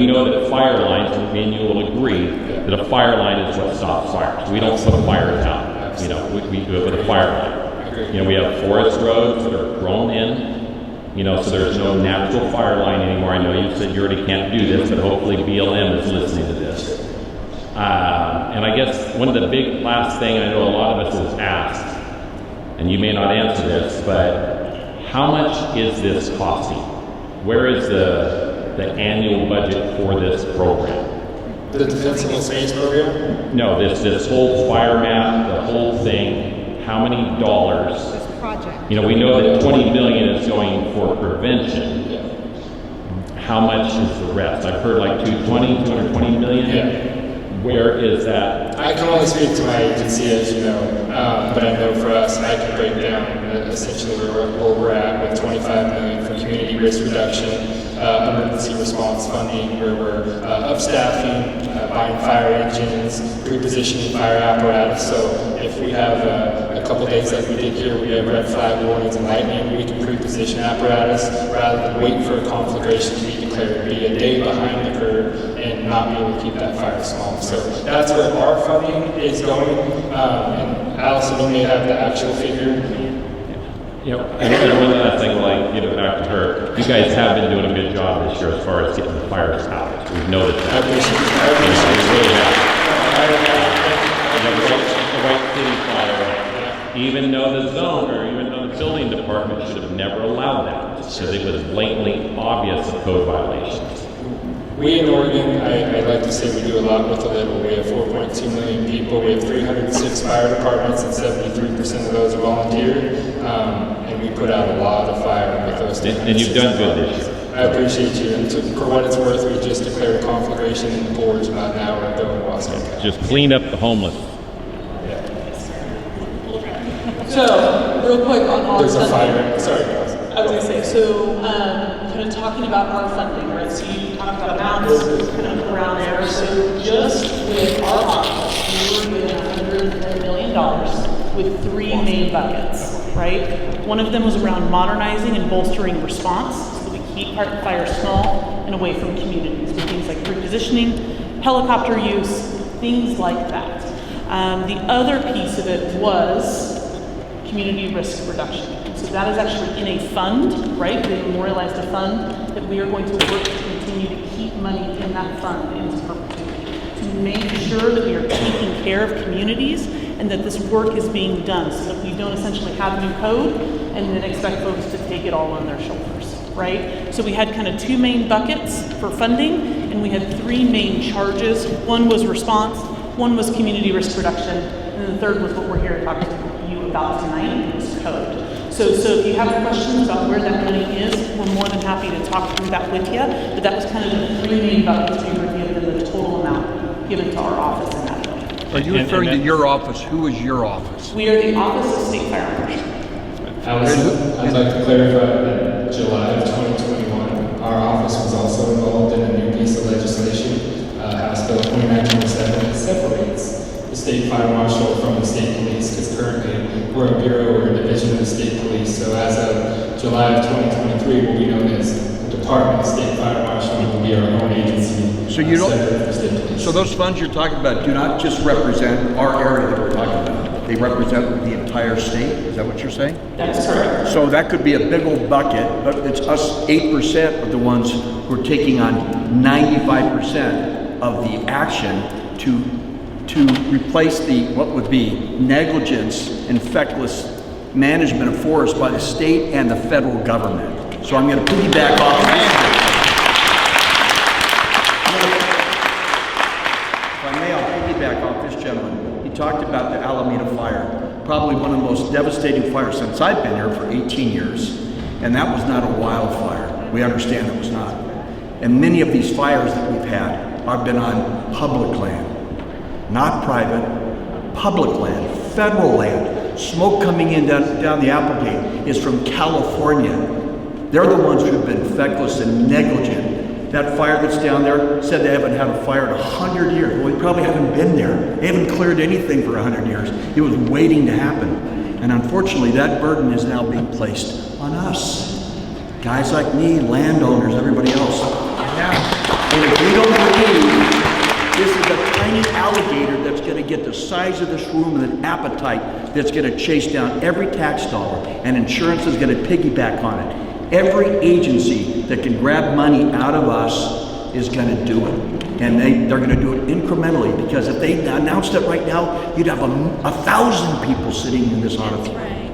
know that fire lines, and you will agree, that a fire line is what stops fires. We don't put fires out. We do it with a fire line. We have forest roads that are grown in. So there's no natural fire line anymore. I know you said you already can't do this, but hopefully BLM is listening to this. And I guess one of the big last thing I know a lot of us has asked, and you may not answer this, but how much is this costing? Where is the annual budget for this program? The defensible space program? No, this whole fire map, the whole thing. How many dollars? This project. We know that 20 million is going for prevention. Yeah. How much is the rest? I've heard like 220 million. Yeah. Where is that? I can only speak to my agency, as you know, but I know for us, I can break down essentially where we're at with 25 million for community risk reduction, emergency response funding, where we're upstaffing, buying fire engines, repositioning fire apparatus. So if we have a couple days like we did here, we have red flag warnings and lightning, we can pre-position apparatus rather than wait for a conflagration to be declared, be a day behind the curve and not be able to keep that fire small. So that's where our funding is going. And Allison, you may have the actual figure. And one last thing, I'll give it back to her. You guys have been doing a good job this year as far as getting the fires out. We've noticed that. I appreciate it. You really have. The White City fire, even though the zone or even though the building department should have never allowed that, because it was blatantly obvious of code violations. We in Oregon, I like to say we do a lot with a little. We have 4.2 million people. We have 306 fire departments, and 73% of those are volunteer. And we put out a lot of fire with those. And you've done good this year. I appreciate you. And for what it's worth, we just declared a conflagration in the gorge about an hour ago in Washington. Just clean up the homeless. So, real quick on our There's a funding. fire. Sorry, guys. I was going to say, so kind of talking about our funding, right? So you talked about amounts kind of around there. So just with our office, we were given $110 million with 3 main buckets, right? One of them was around modernizing and bolstering response, so that we keep fires small and away from communities, with things like repositioning, helicopter use, things like that. The other piece of it was community risk reduction. So that is actually in a fund, right? We memorialized a fund that we are going to work to continue to keep money in that fund into perpetuity, to make sure that we are taking care of communities and that this work is being done, so that we don't essentially have a new code and then expect folks to take it all on their shoulders, right? So we had kind of 2 main buckets for funding, and we had 3 main charges. One was response, one was community risk reduction, and then the third was what we're here talking to you about tonight, was code. So if you have questions about where that money is, we're more than happy to talk through that with you, but that was kind of the 3 main buckets we reviewed and the total amount given to our office in that bill. Are you referring to your office? Who is your office? We are the Office of State Fire Marshal. I'd like to clarify that July of 2021, our office was also involved in a new piece of legislation, House Bill 2927, that separates the state fire marshal from the state police, because currently we're a bureau or a division of the state police. So as of July of 2023, we'll be known as the Department of State Fire Marshal, and will be our own agency. So you don't. So those funds you're talking about do not just represent our area that we're talking about. They represent the entire state. Is that what you're saying? That's correct. So that could be a big old bucket, but it's us 8% of the ones who are taking on 95% of the action to replace the what would be negligence and feckless management of forests by the state and the federal government. So I'm going to piggyback off of this. If I may, I'll piggyback off this gentleman. He talked about the Alameda fire, probably one of the most devastating fires since I've been here for 18 years, and that was not a wildfire. We understand it was not. And many of these fires that we've had have been on public land. Not private, public land, federal land. Smoke coming in down the Applegate is from California. They're the ones who've been feckless and negligent. That fire that's down there said they haven't had a fire in 100 years. Well, we probably haven't been there. They haven't cleared anything for 100 years. It was waiting to happen. And unfortunately, that burden is now being placed on us. Guys like me, landowners, everybody else. And if we don't believe this is a tiny alligator that's going to get the size of this room and an appetite that's going to chase down every tax dollar, and insurance is going to piggyback on it. Every agency that can grab money out of us is going to do it. And they're going to do it incrementally, because if they announced it right now, you'd have 1,000 people sitting in this auditorium.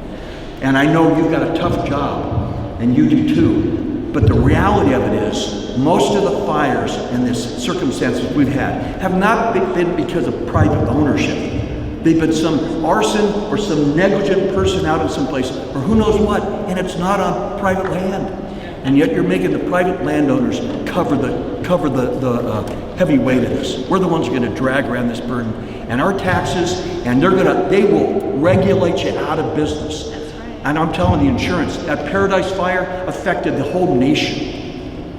And I know you've got a tough job, and you do too. But the reality of it is, most of the fires in this circumstances we've had have not been because of private ownership. They've been some arson or some negligent person out in some place, or who knows what, and it's not on private land. And yet you're making the private landowners cover the heavy weight of this. We're the ones who are going to drag around this burden, and our taxes, and they will regulate you out of business. And I'm telling the insurance, that Paradise Fire affected the whole nation.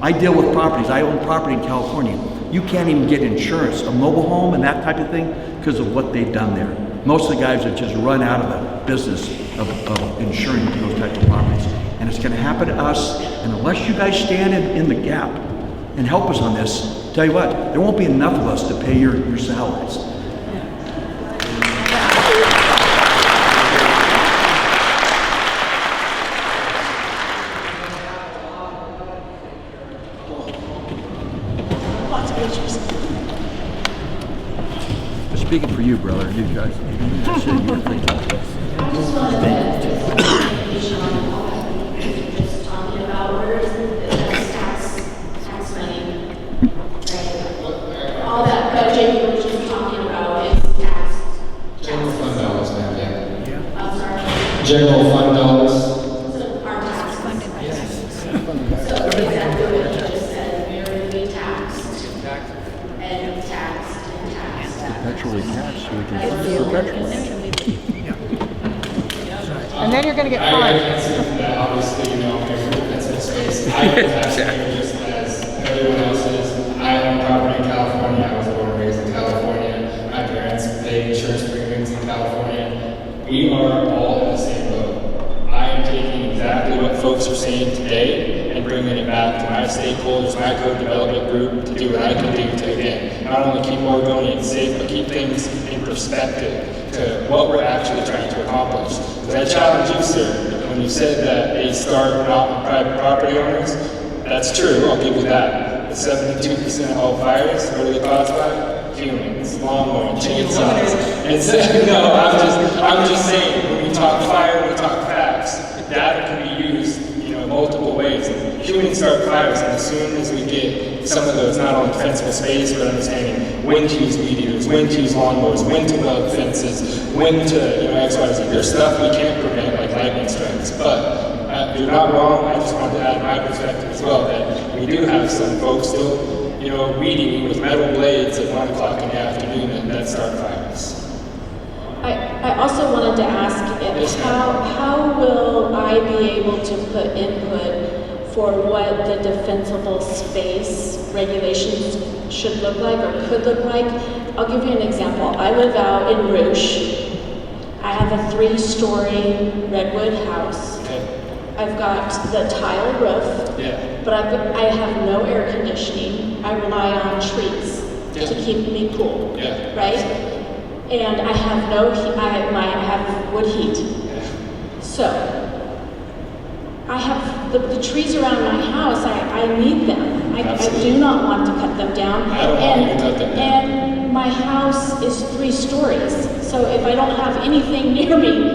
I deal with properties. I own property in California. You can't even get insurance, a mobile home and that type of thing, because of what they've done there. Most of the guys have just run out of the business of insuring those type of properties. And it's going to happen to us. And unless you guys stand in the gap and help us on this, tell you what, there won't be enough of us to pay your salaries. Speaking for you, brother, you guys. I just wanted to clarification on all that we were just talking about. Where is the tax money? Right? All that budget you were just talking about is tax. General fund dollars, ma'am, yeah. I'm sorry. General fund dollars. So our tax funded. Yes. So exactly what you just said, we're going to be taxed. And taxed and taxed. Perpetually taxed, so we can perpetually. And then you're going to get I fined. can't speak to that, obviously, I'm here for defensive space. I am taxpayer just as everyone else is. I own property in California. I was born and raised in California. My parents pay insurance premiums in California. We are all in the same boat. I am taking exactly what folks are saying today and bringing it back to my stakeholders, my code development group, to do what I can do to, again, not only keep Oregonians safe, but keep things in perspective to what we're actually trying to accomplish. Because I challenge you, sir, when you said that they start not with private property owners, that's true, I'll give you that. But 72% of all fires, what are they caused by? Humans, lawnmowing, chainsaws. And so, no, I'm just saying, when we talk fire, we talk facts. Data can be used, multiple ways. human start fires, and as soon as we get some of those, not only defensible space, but understanding when to use weed eaters, when to use lawnmowers, when to weld fences, when to, X, Y, Z. There's stuff we can't prevent, like lightning strikes, but you're not wrong. I just wanted to add my perspective as well, that we do have some folks still, weed eating with metal blades at 1 o'clock in the afternoon that start fires. I also wanted to ask how will I be able to put input for what the defensible space regulations should look like or could look like? I'll give you an example. I live out in Rouge. I have a 3-story redwood house. Okay. I've got the tile roof, but I have no air conditioning. I rely on trees to keep me cool, right? And I have no heat, I have wood heat. So, I have the trees around my house, I need them. I do not want to cut them down. I don't want you to cut them down. And my house is 3 stories. So if I don't have anything near me,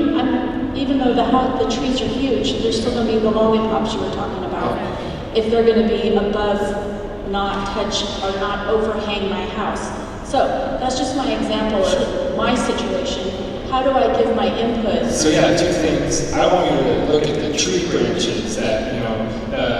even though the trees are huge, there's still gonna be the lollipops you were talking about. If they're gonna be above, not touch, or not overhang my house. So that's just my example of my situation. How do I give my input? So 2 things. I want you to look at the tree branches that,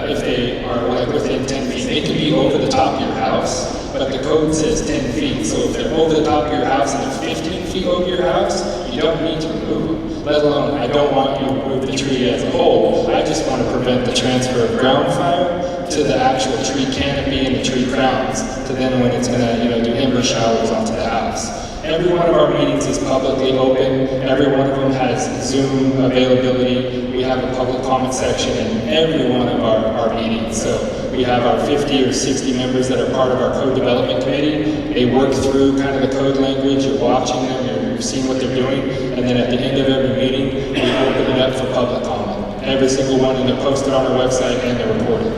if they are like within 10 feet, they can be over the top of your house, but the code says 10 feet. So if they're over the top of your house and they're 15 feet over your house, you don't need to remove them. Let alone, I don't want you to remove the tree as a whole. I just want to prevent the transfer of ground fire to the actual tree canopy and the tree crowns, to then when it's going to, do ember showers onto the house. Every one of our meetings is publicly open. Every one of them has Zoom availability. We have a public comment section in every one of our meetings. So we have our 50 or 60 members that are part of our code development committee. They work through kind of the code language. You're watching them, you're seeing what they're doing. And then at the end of every meeting, we open it up for public comment. Every single one, and they're posted on our website and they're recorded.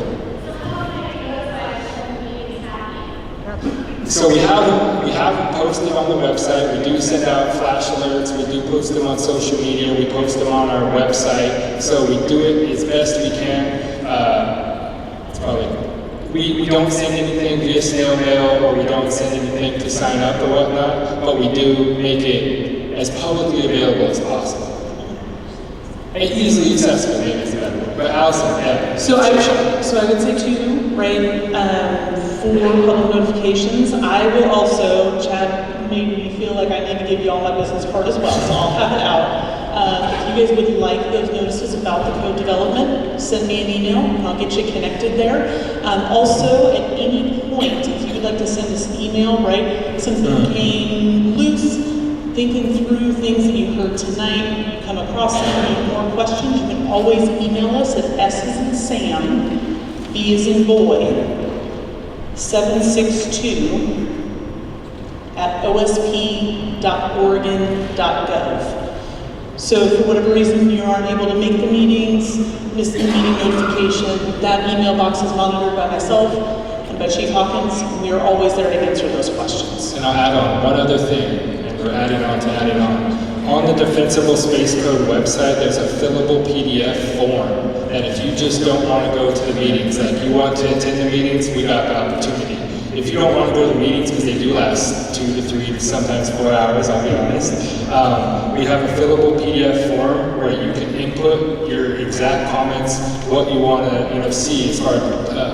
So we have them posted on the website. We do send out flash alerts. We do post them on social media. We post them on our website. So we do it as best we can. It's probably, we don't send anything via snail mail, or we don't send anything to sign up or whatnot, but we do make it as publicly available as possible. And easily accessible, maybe is the better word. But Allison, So I would say too, right, for public notifications, I will also, Chad made me feel like I need to give you all my business card as well, so I'll have it out. If you guys would like those notices about the code development, send me an email, and I'll get you connected there. Also, at any point, if you would like to send us an email, right, something came loose, thinking through things that you heard tonight, you come across them, you have more questions, you can always email us at S as in Sam, B as in boy, 762 at osp.oregon.gov. So if for whatever reason you aren't able to make the meetings, miss the meeting notification, that email box is monitored by myself and by Chief Hawkins. We are always there to answer those questions. And I'll add on one other thing. We're adding on. On the Defensible Space Code website, there's a fillable PDF form that if you just don't want to go to the meetings, like you want to attend the meetings, we got the opportunity. If you don't want to go to the meetings, because they do last 2 to 3, sometimes 4 hours, I'll be honest, we have a fillable PDF form where you can input your exact comments, what you want to see as far as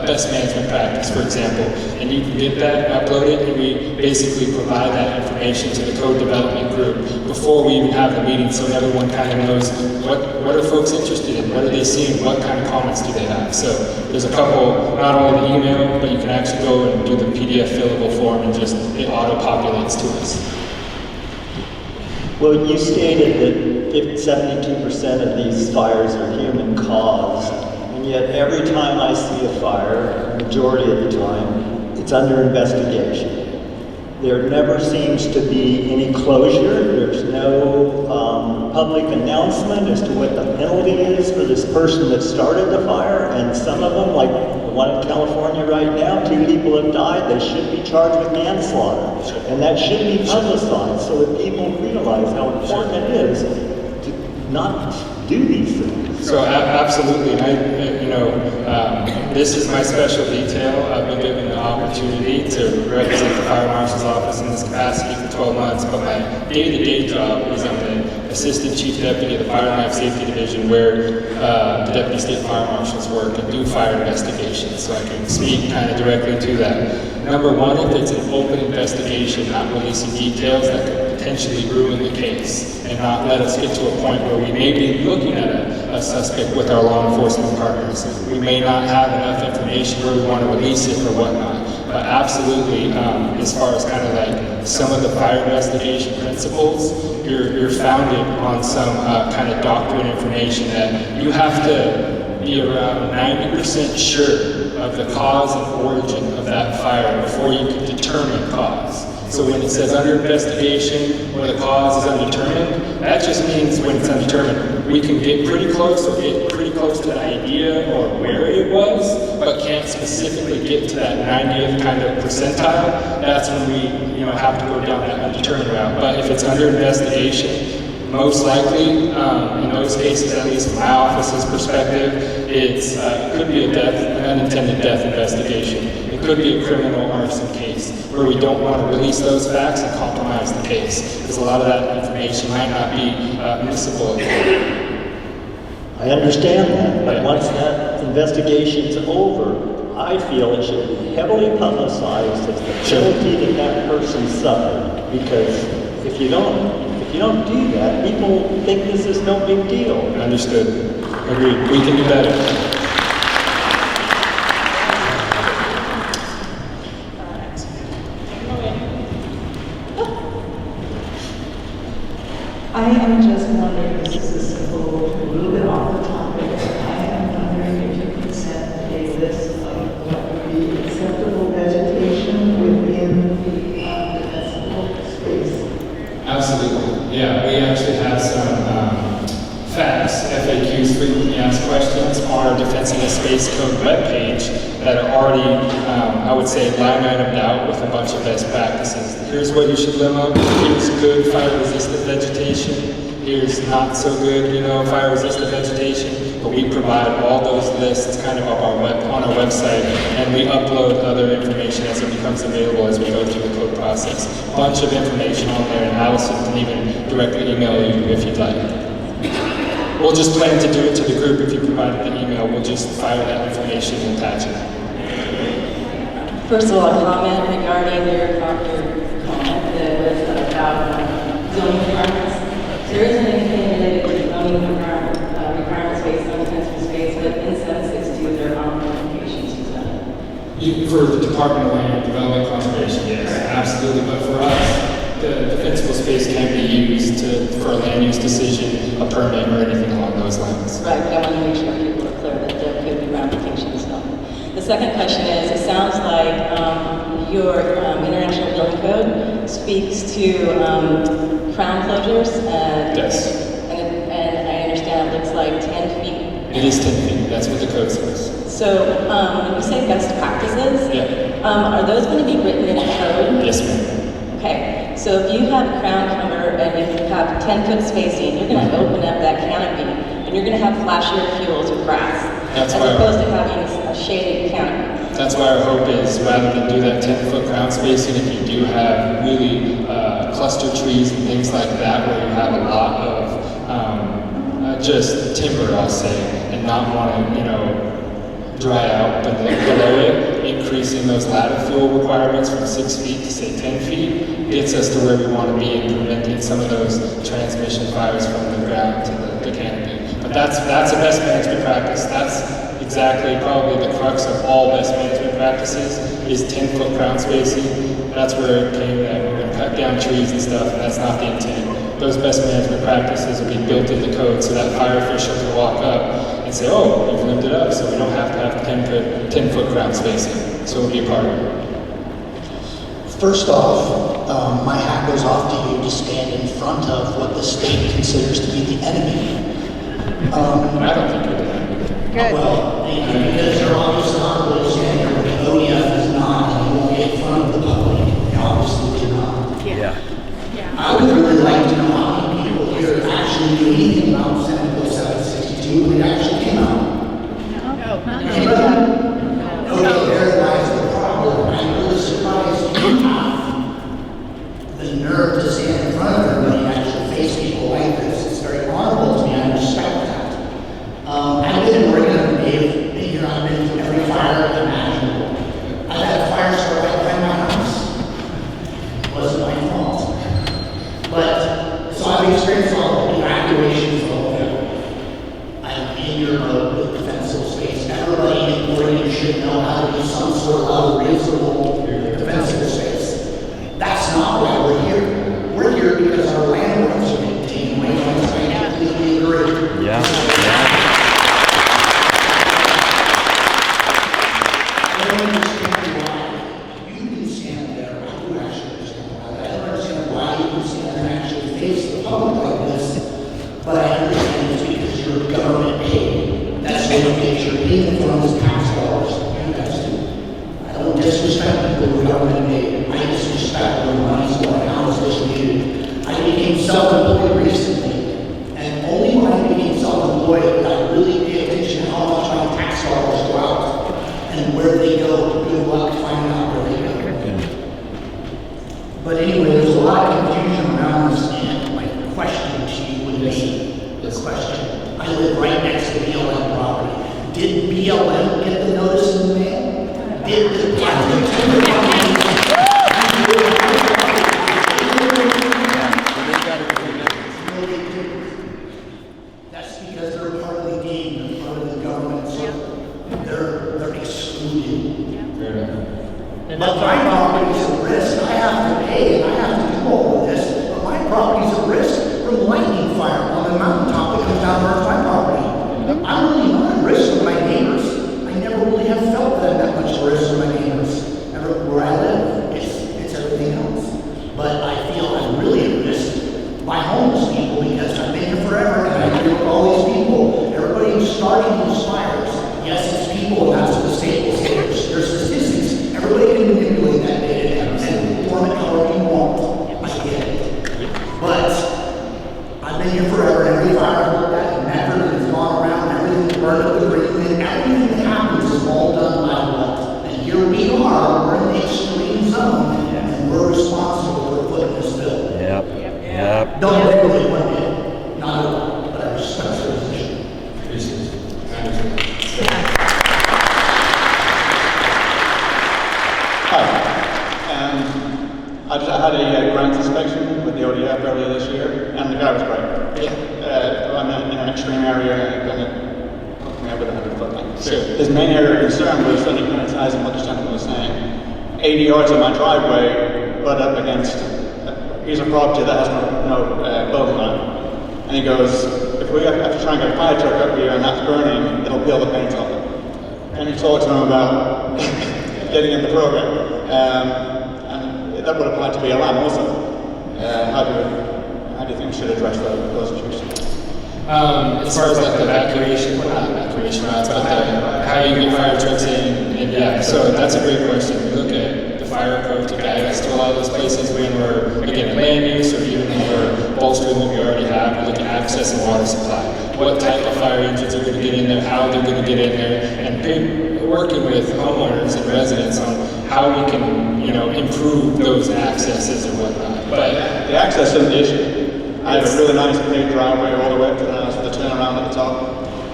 best management practice, for example, and you can get that, upload it, and we basically provide that information to the code development group before we even have the meeting, so everyone kind of knows what are folks interested in, what are they seeing, what kind of comments do they have. So there's a couple, not only the email, but you can actually go and do the PDF fillable form and just it auto-populates to us. Well, you stated that 72% of these fires are human caused, and yet every time I see a fire, majority of the time, it's under investigation. There never seems to be any closure. There's no public announcement as to what the penalty is for this person that started the fire, and some of them, like the one in California right now, 2 people have died. They should be charged with manslaughter, and that should be publicized so that people realize how important it is to not do these things. So absolutely, and this is my special detail. I've been given the opportunity to represent the Fire Marshal's office in this capacity for 12 months, but my day-to-day job is I'm the Assistant Chief Deputy of the Fire and Life Safety Division, where the Deputy State Fire Marshals work and do fire investigations, so I can speak kind of directly to that. Number one, if it's an open investigation, not releasing details that could potentially ruin the case and not let us get to a point where we may be looking at a suspect with our law enforcement partners. We may not have enough information where we want to release it or whatnot. But absolutely, as far as kind of like some of the fire investigation principles, you're founded on some kind of doctrine information that you have to be around 90% sure of the cause and origin of that fire before you can determine cause. So when it says under investigation or the cause is undetermined, that just means when it's undetermined, we can get pretty close or get pretty close to the idea or where it was, but can't specifically get to that 90th kind of percentile. That's when we have to go down that undetermined route. But if it's under investigation, most likely, in those cases, at least from my office's perspective, it could be an unintended death investigation. It could be a criminal arson case where we don't want to release those facts and compromise the case, because a lot of that information might not be admissible. I understand that, but once that investigation's over, I feel it should be heavily publicized as the penalty that that person suffered, because if you don't do that, people think this is no big deal. Understood. Agreed. We can do better. I am just wondering, this is a simple, a little bit off the topic, but I am wondering if you could send a list of what would be acceptable vegetation within the defensible space. Absolutely. Yeah, we actually have some facts, FAQs, frequently asked questions, on our Defensible Space Code webpage that are already, I would say, line itemed out with a bunch of best practices. Here's what you should limb up. Here's good fire-resistant vegetation. Here's not so good, fire-resistant vegetation. But we provide all those lists kind of on our website, and we upload other information as it becomes available as we go through the code process. A bunch of information on there, and Allison can even directly email you if you'd like. We'll just plan to do it to the group. If you provided the email, we'll just fire that information and attach it. First of all, a comment regarding your comment that was about zoning requirements. There isn't anything related to zoning requirements based on defensible space, but in 762 there are modifications to that. For the Department of Land Development Conservation, yes, absolutely. But for us, the defensible space can be used for a land use decision, a permit, or anything along those lines. Right, but I want to make sure people are clear that there could be ramifications. The second question is, it sounds like your International Building Code speaks to crown closures. Yes. And I understand it looks like 10 feet. It is 10 feet, that's what the code says. So when you say best practices, are those going to be written in the code? Yes, ma'am. Okay, so if you have a crown cover and you have 10-foot spacing, you're going to open up that canopy and you're going to have flashier fuels or grass, as opposed to having a shaded canopy. That's why our hope is, rather than do that 10-foot crown spacing, if you do have really cluster trees and things like that, where you have a lot of just timber, I'll say, and not want to, dry out below it, increasing those ladder fuel requirements from 6 feet to say 10 feet gets us to where we want to be and preventing some of those transmission fires from the ground to the canopy. But that's a best management practice. That's exactly probably the crux of all best management practices is 10-foot crown spacing. That's where it came that we're going to cut down trees and stuff, and that's not the intent. Those best management practices will be built in the code so that fire official can walk up and say, oh, you've limbed it up, so we don't have to have 10-foot crown spacing. So it'll be a part of it. First off, my hat goes off to you to stand in front of what the state considers to be the enemy. I don't think you're the enemy. Good. Well, because you're obviously not really standing where the OEF is not, and you won't get in front of the public. You obviously cannot. I would really like to know how many people here actually do anything about Senate Bill 762. see when it actually came out? Okay, there lies the problem. I'm really surprised you have the nerve to stand in front of everybody and actually face people like this. It's very honorable to me. I respect that. I've been in Oregon, Dave, been here, I've been to every fire imaginable. I've had a fire start right by my house. It wasn't my fault. But, so I've experienced all the evacuations, all of it. I'm in your mode with defensible space. Everybody in Oregon should know how to do some sort of reasonable defensible space. That's not why we're here. We're here because our landlords are maintaining wavelengths. I completely agree. Yeah. I don't understand why you can stand there. I do actually understand why. I don't understand why you can stand there and actually face the public like this. But I understand it's because you're government paid. That's what it is. You're paying from those tax dollars. You guys do. I don't disrespect people who are government paid. I disrespect where money's going. How is this needed? I became self-employed recently. And only when I became self-employed did I really pay attention to how much my tax dollars go out. And where they go. Good luck finding out where they go. But anyway, there's a lot of confusion around this, and my question to you would be this question. I live right next to BLM property. Did BLM get the notice in the mail? Did the That's because they're part of the game, they're part of the government, so they're excluded. But my property is at risk. I have to pay and I have to do all of this. But my property is at risk from lightning fire on the mountaintop that comes down around my property. I'm really not at risk for my neighbors. I never really have felt that much risk for my neighbors. Where I live, it's everything else. But I feel I'm really at risk by homeless people because I've been here forever and I deal with all these people. Everybody who's starting these fires, yes, it's people, and that's what the state will say. There's statistics. Everybody can manipulate that data and form it however you want. I get it. But I've been here forever, and every fire I've looked at in Medford has gone around, everything's burned up the green, everything that happens is all done by what? And here we are, we're in the extreme zone, and we're responsible for putting this bill. Yep. Don't really want it, not at all, but I respect the position. I just had a grant inspection with the ODF earlier this year, and the guy was great. I'm in an extreme area, and it hooked me up with a 100-foot line. His main area of concern was, and he kind of ties in what the gentleman was saying, 80 yards of my driveway butt up against a piece of property that has no building line. And he goes, if we have to try and get a fire truck up here and that's burning, it'll peel the paint off it. And he talked to him about getting in the program. And that would apply to BLM also. How do you think we should address those issues? As far as like the evacuation, well, not evacuation routes, but how you get fire trucks in, and yeah, so that's a great question. We look at the fire approach to guide us to a lot of those places when we're, again, in land use, or even when we're bolstering what we already have. We look at access and water supply. What type of fire engines are going to get in there, how they're going to get in there, and working with homeowners and residents on how we can, improve those accesses and whatnot. But the access isn't the issue. I have a really nice paved driveway all the way up to the house with a turnaround at the top.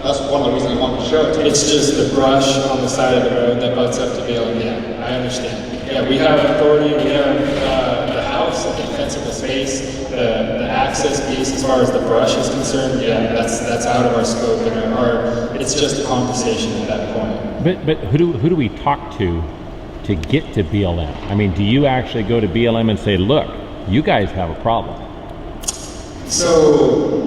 That's one of the reasons I wanted to show it to you. It's just the brush on the side of the road that butts up to BLM. Yeah, I understand. Yeah, we have authority. We have the house, the defensible space, the access piece as far as the brush is concerned. Yeah, that's out of our scope, and it's just a conversation at that point. But who do we talk to get to BLM? I mean, do you actually go to BLM and say, look, you guys have a problem? So,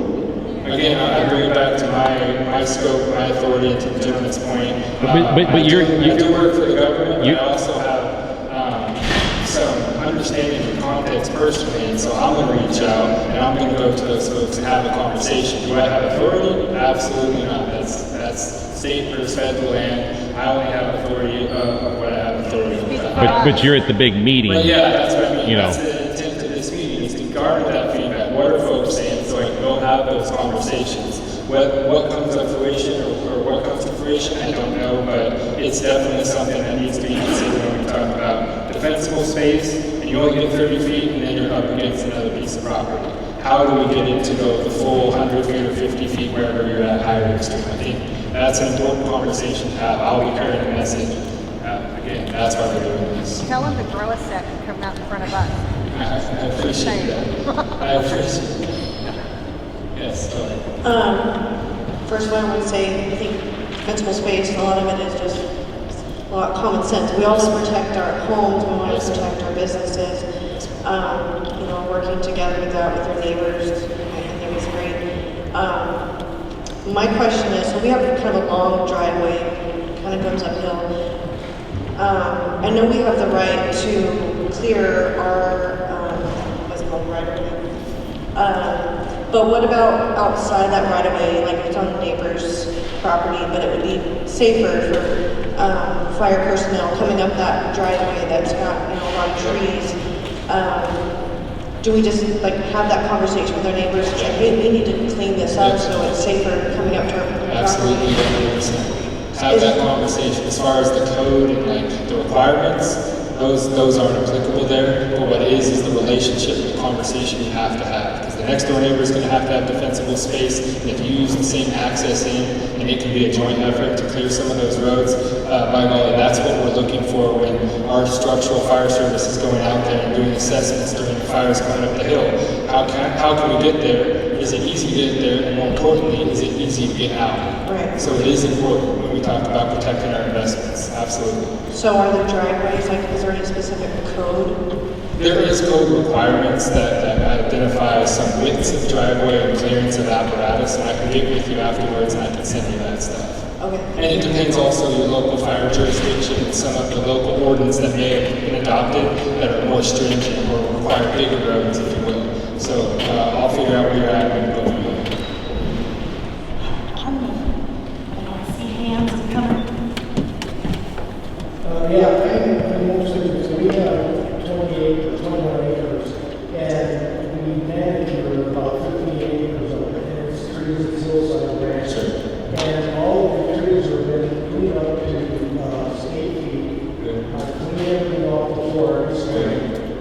again, I bring it back to my scope, my authority, and to the gentleman's point. But you do work for the government, but I also have some understanding of context personally, and so I'm going to reach out, and I'm going to go to those folks and have a conversation. Do I have authority? Absolutely not. That's state versus federal land. I only have authority of what I have authority over. But you're at the big meeting. But yeah, that's what I mean. You know. That's the intent of this meeting, is to garner that feedback. What are folks saying? So I can go have those conversations. What comes to fruition or what comes to fruition, I don't know, but it's definitely something that needs to be considered when we talk about defensible space, and you only get 30 feet, and then you're up against another piece of property. How do we get it to go the full 100 feet or 50 feet wherever you're at high risk? I think that's an important conversation to have. I'll be carrying a message. Again, that's why we're doing this. Tell them to grow a set and come out in front of us. I appreciate that. I appreciate that. Yes, go ahead. First one, I would say, I think defensible space, a lot of it is just a lot of common sense. We always protect our homes, we want to protect our businesses. You know, working together with that, with our neighbors, I think is great. My question is, so we have kind of a long driveway, kind of goes uphill. I know we have the right to clear our, what's it called, right of way. But what about outside that right of way, like it's on the neighbor's property, but it would be safer for fire personnel coming up that driveway that's got, you know, a lot of trees. Do we just like have that conversation with our neighbors and say, hey, we need to clean this up so it's safer coming up to our property? Absolutely, 100%. Have that conversation. As far as the code and like the requirements, those aren't applicable there. But what is the relationship and the conversation you have to have. Because the next door neighbor is going to have defensible space, and if you use the same access in, and it can be a joint effort to clear some of those roads, by golly, that's what we're looking for when our structural fire service is going out there and doing assessments during the fires coming up the hill. How can we get there? Is it easy to get there? And more importantly, is it easy to get out? Right. So it is important when we talk about protecting our investments. Absolutely. So are there driveways, like is there any specific code? There is code requirements that identify some widths of driveway and clearance of apparatus, and I can get with you afterwards and I can send you that stuff. Okay. And it depends also your local fire jurisdiction and some of the local ordinance that may have been adopted that are more stringent or require bigger roads, if you will. So I'll figure out where you're at and go from there. I see hands coming. I'm mostly, so we have 21 acres, and we manage about 15 acres of it, and it's trees at hillside ranch. And all of the trees have been cleaned up to 8 feet. Clean everything off the floor every spring.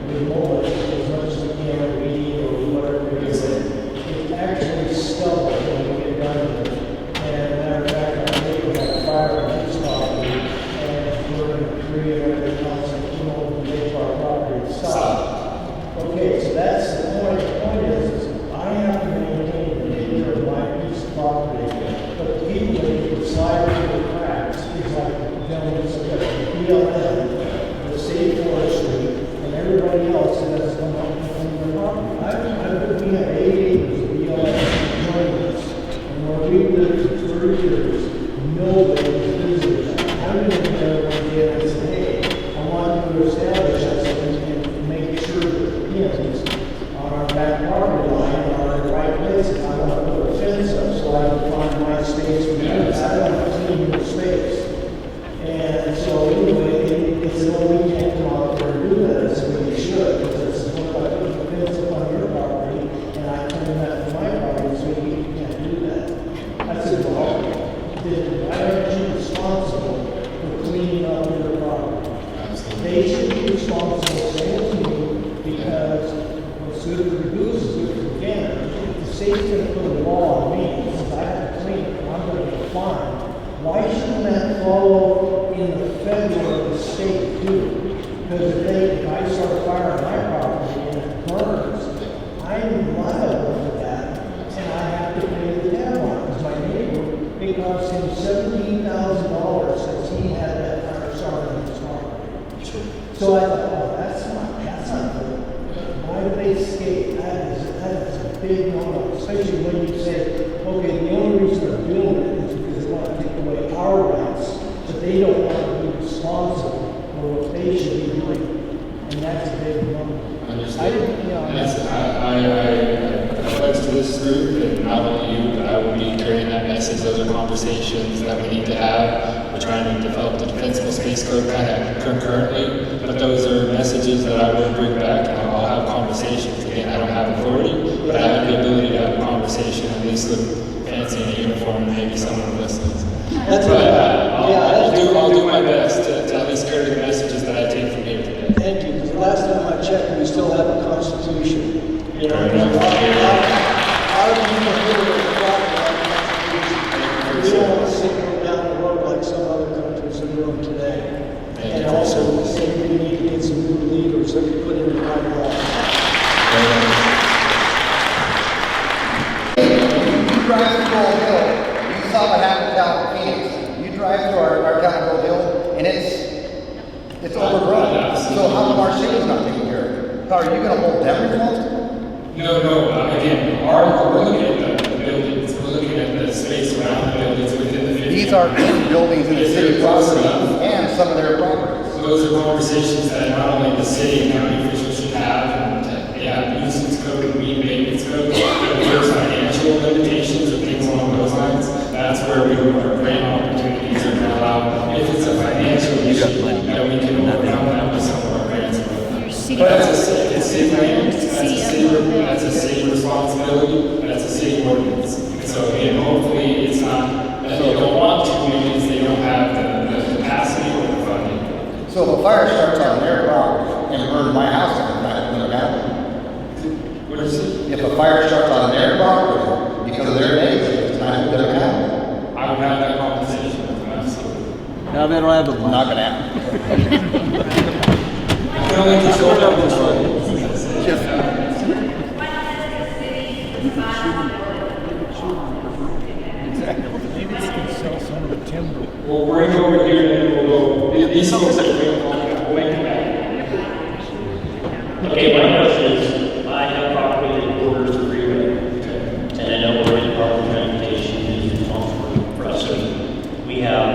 We mow it as much as we can, weed or whatever it is. It's actually stubble when we get done with it. And matter of fact, our neighbor had a fire on his property, and we're in a tree and everything else, and came over and made our property stop. Okay, so that's the point. The point is I have to maintain the nature of my piece of property. But the people that slide through the cracks is like the gentleman said, the BLM, the state forestry, and everybody else that has come up from their property. We have 8 acres of BLM joining us, and where we lived for 30 years, nobody was visiting that. I didn't even know one day and said, hey, I want to establish us and make sure that the pins on our back property line are in the right places. I want to put a fence up so I can find my space for use. I don't have to clean the space. And so anyway, they said, well, we can't come out there and do that. I said, well, you should, because it's what I put the fence up on your property, and I claim that for my property, so you can't do that. I said, well, then why aren't you responsible for cleaning up your property? They should be responsible, same as me, because what's good for the goose is good for the gander. If the state's going to put a law on me, since I have to clean it, I'm going to get fined. Why shouldn't that follow in the federal or the state too? Because if I start a fire on my property and it burns, I'm liable for that, and I have to pay the tab on it. Because my neighbor, it cost him $17,000 since he had that fire started on his property. So I thought, oh, that's not good. Why do they escape? That is a big no-no, especially when you say, okay, the only reason they're doing it is because they want to take away our rights, but they don't want to be responsible for what they should be doing. And that's a big no-no. I didn't, I pledge to this group, and not only you, but I will be carrying that message. Those are conversations that we need to have. We're trying to develop the defensible space code kind of concurrently, but those are messages that I will bring back, and I'll have conversations. Again, I don't have authority, but I have the ability to have a conversation, at least look fancy in a uniform, and maybe someone listens. I'll do my best to at least carry the messages that I take from here today. Thank you, because the last time I checked, we still have a constitution. You know, our people here are we don't want to sit down the road like some other countries are doing today. And also, we say we need to get some new leaders that can put in the right law. You drive through Gold Hill, you saw what happened down in Phoenix. You drive through our town of Gold Hill, and it's overgrown. So how come our city's not taking care of it? How are you going to hold them responsible? No, again, we're looking at the buildings, we're looking at the space around the buildings within the 50. These are in buildings in the city property and some of their properties. Those are conversations that not only the city and county officials should have, and nuisance code and weed maintenance code, but if there's financial limitations or things along those lines, that's where we are grant opportunities are going to allow. If it's a financial issue, we can overcome that with some of our grants. But that's a city land, that's a city responsibility, that's a city ordinance. So again, hopefully it's not that they don't want to, maybe it's they don't have the capacity or the funding. So if a fire starts on their property and burns my house, it's not going to happen. What is it? If a fire starts on their property because of their neighbors, it's not going to happen. I would have that conversation with them, absolutely. Now they don't have the not going to happen. We only control that control. Maybe they can sell some of the timber. We'll bring over here and then we'll go. These things are real. We'll make them back. Okay, my question is, I have property that borders the freeway. And I know Oregon Department of Transportation is responsible for us. So we have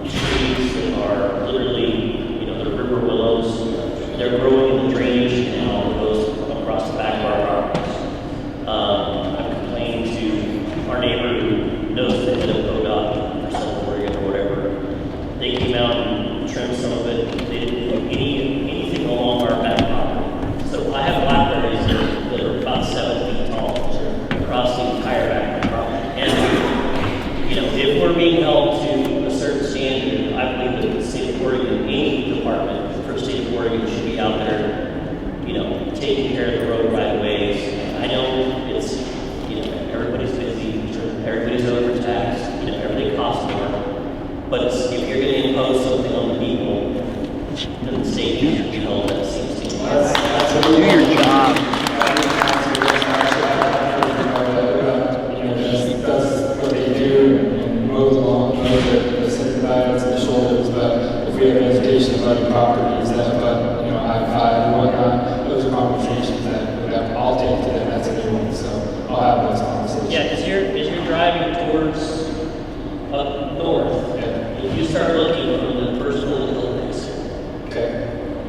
trees that are literally, the river willows. They're growing in the drainage canal that goes across the back of our properties. I've complained to our neighbor who knows the head of ODOT or Southern Oregon or whatever. They came out and trimmed some of it. They didn't do anything along our back property. So I have blackberries that are about 7 feet tall across the entire back of my property. And if we're being held to a certain standard, I believe that the state of Oregon, any department for the state of Oregon should be out there, taking care of the road right of ways. I know it's, everybody's busy, everybody's overtaxed, everything costs more. But if you're going to impose something on the people, then the state should be held, that seems to me. Do your job. That's what they do and mows along the center lines and the shoulders, but if we have vegetation abutting properties that abut, I-5 and whatnot, those are conversations that I'll take to them, that's a new one, so I'll have those conversations. Yeah, as you're driving towards up north, if you start looking from the first little hill next,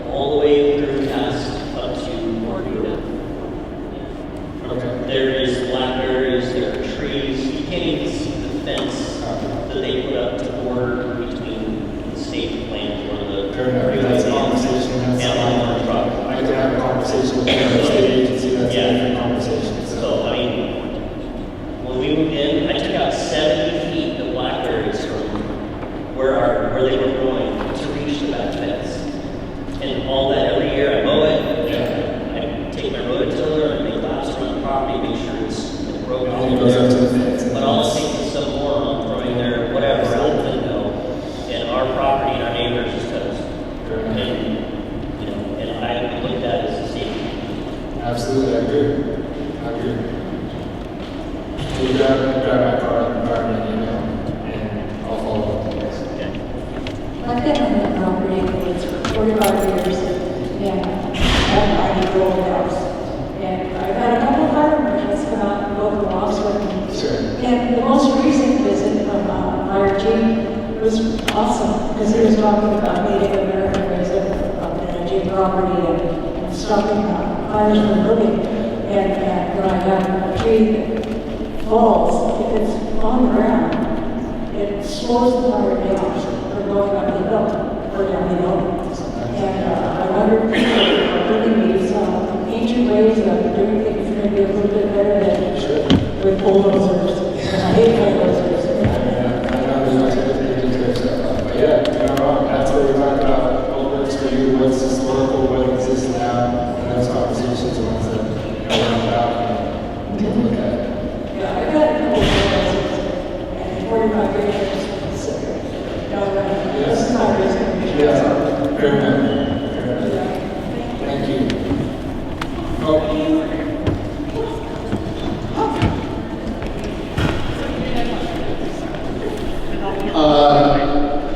all the way through past up to Oregon. There is blackberries, there are trees. You can't even see the fence that they put up to border between the state land or the that's a conversation. I can have a conversation with the state agency. That's a different conversation. So, when we moved in, I took out 70 feet of blackberries from where they were growing to reach the back fence. And all that every year I mow it. I take my rototiller and make laps around the property, make sure it's broken. But I'll see some moron throwing their whatever out the window, and our property and our neighbors is toast. And I look at that as a safety. Absolutely, I agree. So you grab my car, and I'll follow up. I've been on that property for 45 years, and I need to old house. And I've had a couple of fire marshals come out and go for walks with me. And the most recent visit from Fire Chief was awesome, because he was talking about Native American residents of managing property and stopping fires from moving. And when I have a tree that falls, if it's on the ground, it slows the fire down from going up the hill or down the hill. And I wondered if there really needs future ways of doing things going to be a little bit better than with bulldozers. I hate bulldozers. But yeah, you're not wrong. That's what we're talking about. What works for you, what's historical, what exists now, and those conversations are ones that we're about and take a look at. Yeah, I got a couple of bulldozers and 45 acres. Yes. Yeah, fair enough. Thank you.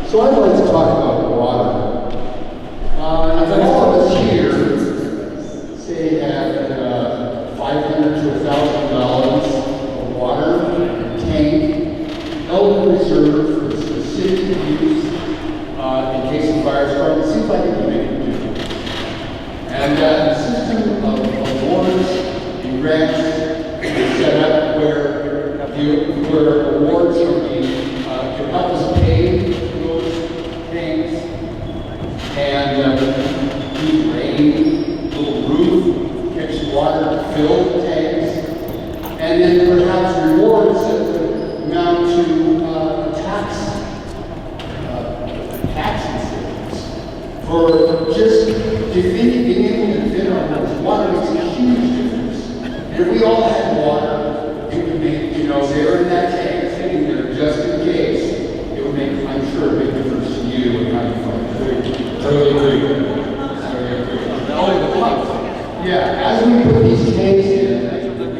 So I'd like to talk about water. All of us here, say, have $500 to $1,000 of water tank held in reserve for specific use in case of fire starts. It seems like it would make a difference. And the system of awards and grants is set up where awards can help us pay those tanks and do rain, little roof, catch water, fill the tanks, and then perhaps rewards that would amount to tax incentives for just being able to defend our homes. Water makes a huge difference. And if we all had water, it would make, there in that tank sitting there just in case, it would make, I'm sure, a big difference to you and how you fight. Totally agree. Yeah, as we put these tanks in,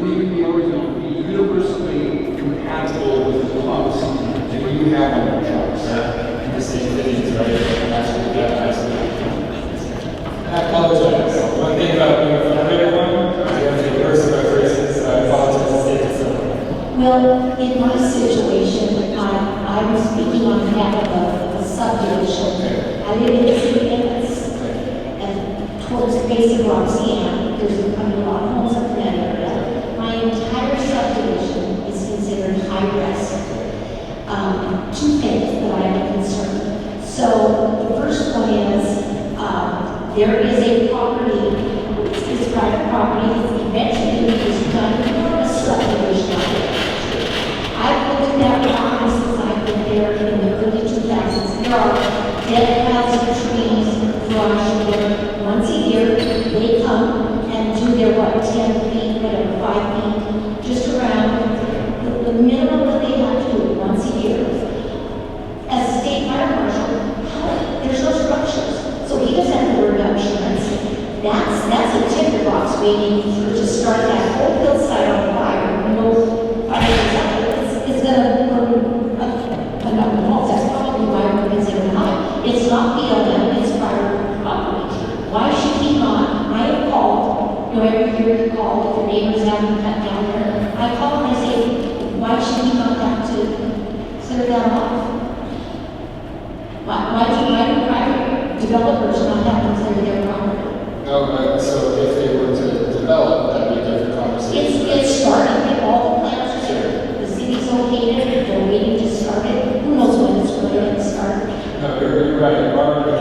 we need to be able to be universally compatible with the pumps that you have on your trucks. The same things, right? Absolutely. I apologize. One thing about being in front of everyone, I have to reverse references, so I apologize to say this. Well, in my situation, I was speaking on behalf of a subdivision. I live in the city limits, and towards the base of Roxanne, there's a lot of homes up in that area. My entire subdivision is considered high risk. Two things that I am concerned. So the first one is there is a property, it's private property, that eventually is done for a subdivision out there. I've looked at that property since I've been there in the early 2000s. There are dead piles of trees, brush there. Once a year, they come and do their 10 feet, whatever, 5 feet, just around the minimum that they have to do once a year. As a state fire marshal, there's no structures. So he doesn't have to worry about insurance. That's a tinderbox waiting to start that whole hillside on fire. No fire is going to burn a number of homes. That's probably why we're considering high. It's not BLM, it's private property. Why should he not? I have called, every year you call if the neighbors haven't cut down there. I call and I say, why should he not have to clear that off? Why do private developers not have to clear their property? No, so if they were to develop, that would be a different conversation. It's starting, all the plans are there. The city's okayed it, they're waiting to start it. Who knows when it's going to start? No, you're right.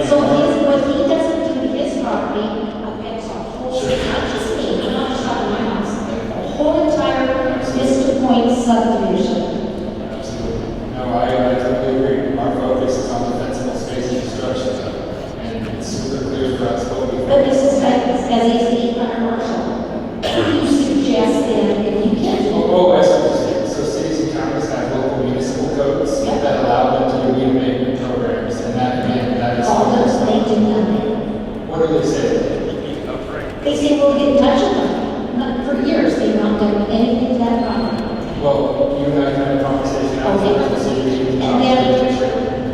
So what he doesn't do to his property affects our whole, not just me, I'm not just talking my house, the whole entire Vista Point subdivision. Absolutely. No, I totally agree. Our focus is on defensible space and destruction. And it's super clear for us what we But this is like, as a state fire marshal, you suggest that if you can't do so cities and counties have local municipal codes that allow them to do weed abatement programs, and that again, that is all those things in them. What do they say? They say we'll get in touch with them. Not for years, they've not done anything to that property. Well, you and I had a conversation outside the city. And then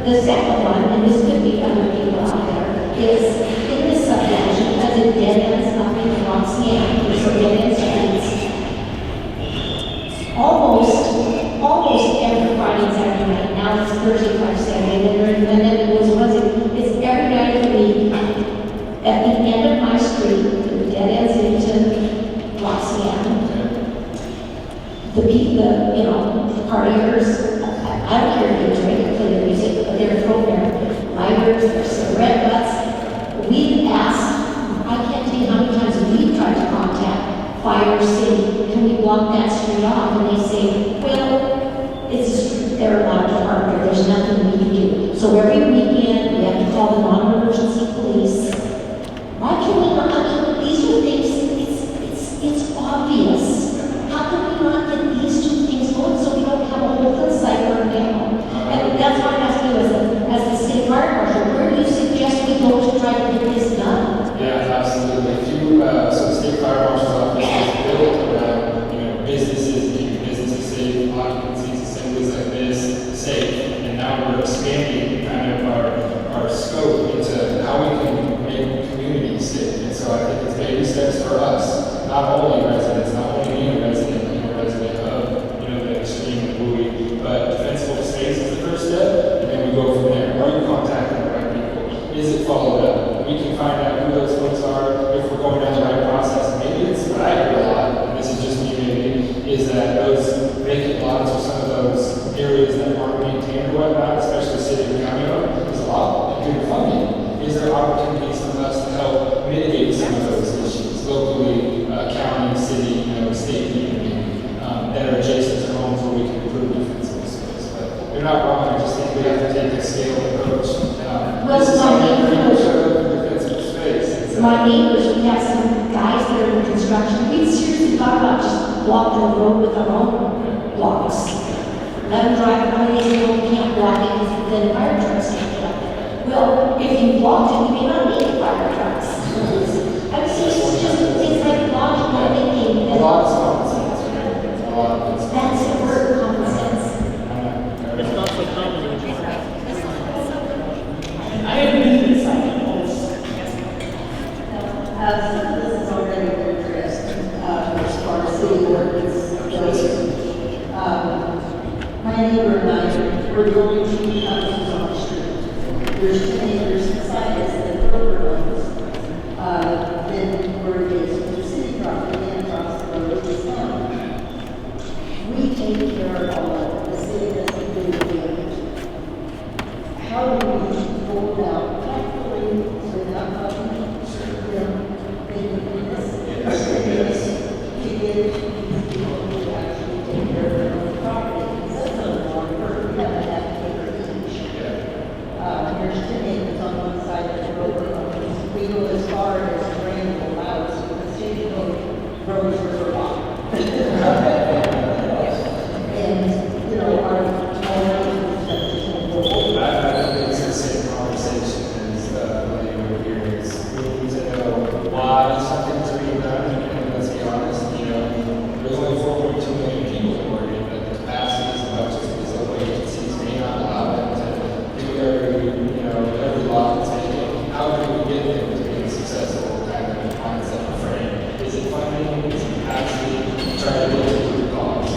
the second one, and this could be other people out there, is in this subdivision, because it dead ends up in Roxanne, there's a dead end streets. Almost every Friday and Saturday night, now it's Thursday, Friday, Saturday, and then it was it's every night of the week. At the end of my street, the dead ends into Roxanne. The partiers, I don't care if they drink or play the music, but they're throwing their lighters, their cigarette butts. We've asked, I can't tell you how many times we've tried to contact fire saying, can we block that street off? And they say, well, it's a street, they're allowed to park there, there's nothing we can do. So every weekend, we have to call the non-emergency police. Why can we not, I mean, these are things, it's obvious. How can we not get these two things going so we don't have a whole site burned down? And that's why I'm asking you as the state fire marshal, where do you suggest we go to try to get this done? Yeah, absolutely. So the state fire marshal's office is built around, businesses, keeping businesses safe, occupancies, assemblies like this safe. And now we're expanding kind of our scope into how we can make communities safe. And so I think it's baby steps for us, not only residents, not only being a resident, of, the extreme buoy, but defensible space is the first step, and then we go from there. Are you contacting the right people? Is it followed up? We can find out who those folks are if we're going down the right process. Maybe it's what I hear a lot, and this is just me maybe, is that those vacant lots or some of those areas that aren't maintained or whatnot, especially city and county owned, there's a lot of good funding. Is there opportunities for us to help mitigate some of those issues locally, county, city, state, that are adjacent to homes where we can improve defensible space? But you're not wrong. I just think we have to take a scaled approach. My neighbors, we have some guys that are in construction. We seriously thought about just blocking the road with our own blocks. Let them drive by, they say, we can't block it because then fire trucks can't get up there. Well, if you blocked it, you may not need fire trucks. I mean, it's just things like logical thinking. A lot of common sense. A lot of it's that's the word, common sense. It's not so common. I agree with this. Some of this is already been addressed as far as city ordinance goes. My neighbor and I were the only two houses on the street. There's 10 acres beside us that Kroger owns. Then we're adjacent to city property and across the road is town. We take care of all of it. The city doesn't do the damage. How do we go about practically without having there's 10 acres on one side of the road. We go as far as rain allows, so the city roads are blocked. And, our I think it's the same conversation as what you were hearing. We need to know why something's being done, and let's be honest, there's only 4.2 million people in Oregon, but the capacity is much as local agencies may not allow them to do every law that's taken. How do we get them to be successful kind of mindset frame? Is it funding? Is it capacity? Try to get to the root cause.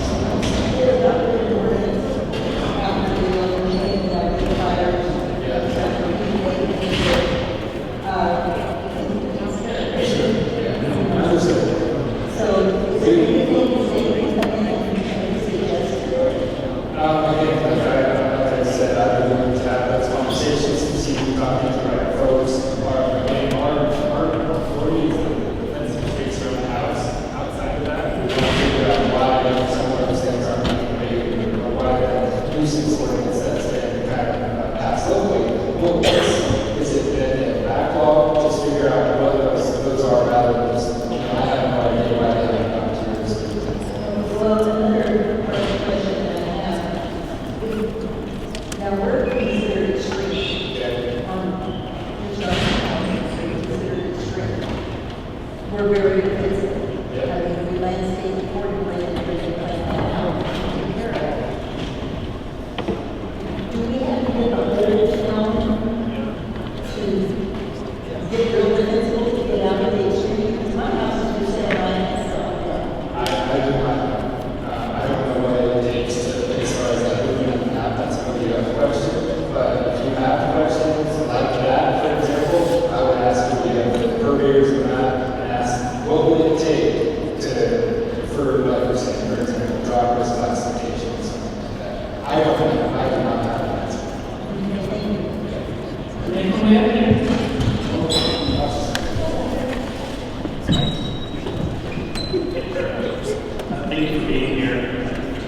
Thank you for being here.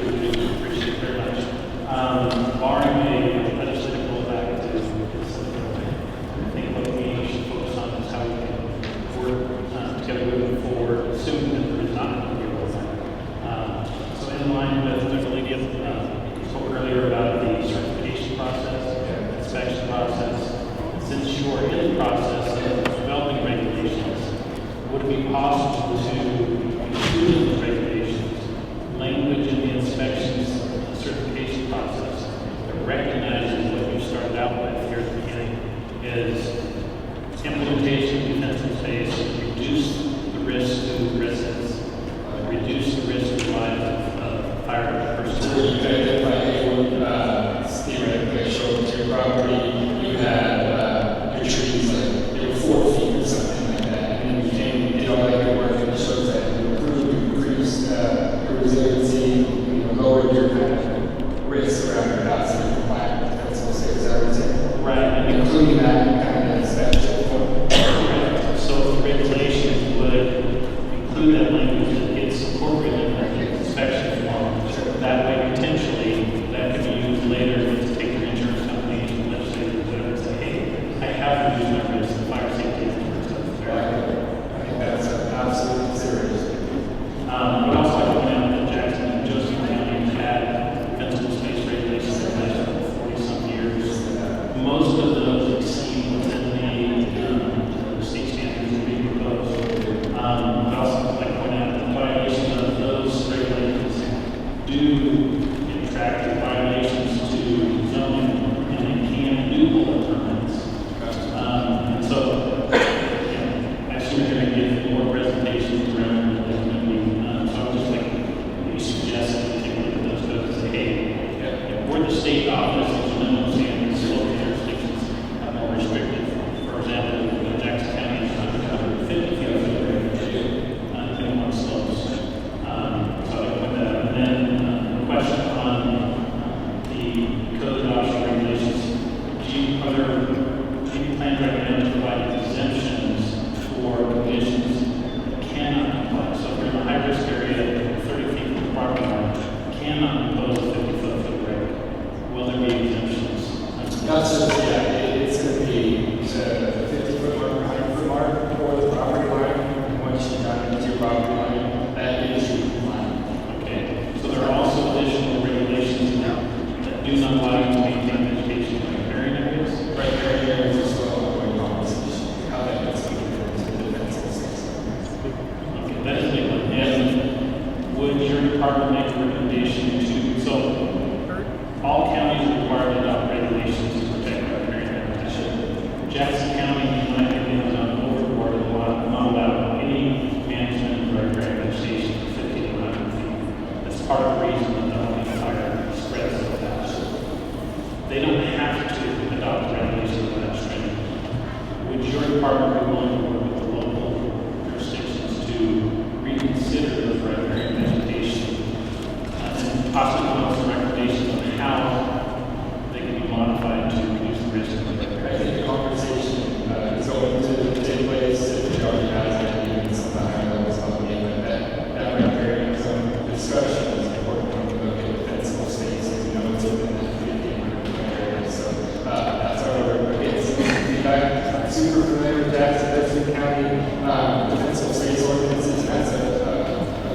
We appreciate it very much. Barring a legislative rollback to I think what we should focus on is how we can work together moving forward, assuming that there is not going to be a rollback. So in line with Dr. Lydia spoke earlier about the certification process, inspection process, since you are in the process of developing regulations, would it be possible to include in the regulations language in the inspections and certification process that recognizes what you started out with here at the beginning is implementation of defensive space, reduce the risk to residents, reduce the risk of life of fire personnel. You could identify anyone, theoretically, show up to your property, you had your trees, like, they were 4 feet or something like that, and then you came and did all that good work, and it shows that you improved, increased your resiliency, lowered your kind of risk around your house and your climate. That's what it is, everything. Right, and including that kind of inspection. So the regulations would include that language that gets incorporated in the inspection form. That way, potentially, that could be used later to take your insurance company and legislators and say, hey, I have to use my risk of fire safety insurance. I think that's an absolute consideration. But also, I point out that Jackson and Joseph County had defensible space regulations in place for 40-some years. Most of those exceed within the state standards that we propose. But also, like I point out, the violations of those regulations do attract violations to zoning, and they can do bullet permits. And so, I assume you're going to give more presentations around what they're going to be. So I would just like you suggest that we take a look at those codes and say, hey, we're the state office of minimum standards, local jurisdictions are more restrictive. For example, Jackson County is 150 feet of depending on slopes. So I put that up. And then a question on the code adoption regulations. Are there any plans right now to provide exemptions for conditions that cannot comply? So if you're in a high-risk area, 30 feet from the property line, cannot impose a 50-foot break. Will there be exemptions? It's going to be a 50-foot mark, 100-foot mark for the property line. And once you've gotten into your property line, that is your line. Okay. So there are also additional regulations now that do not allow you to maintain vegetation in riparian areas. Riparian areas are still ongoing conversation. How that gets into the defensible space. Okay, that is a big one. And would your department make a recommendation to, so all counties are required to adopt regulations to protect riparian habitat. Jackson County, in my opinion, has gone overboard and not allowed any management of riparian vegetation for 50 to 100 feet. That's part of the reason that the only fire spreads so fast. They don't have to adopt regulations of that strength. Would your department be willing to work with the local jurisdictions to reconsider those riparian vegetation and possibly come up with recommendations on how they can be modified to reduce the risk of riparian? I think the conversation is going to take place if it already has been even some of the higher levels of the game, but that riparian zone discussion is important when we look at defensible space, as you know, it's within that 50 area. So that's our against feedback. I'm super familiar with Jackson County defensible space ordinances. That's a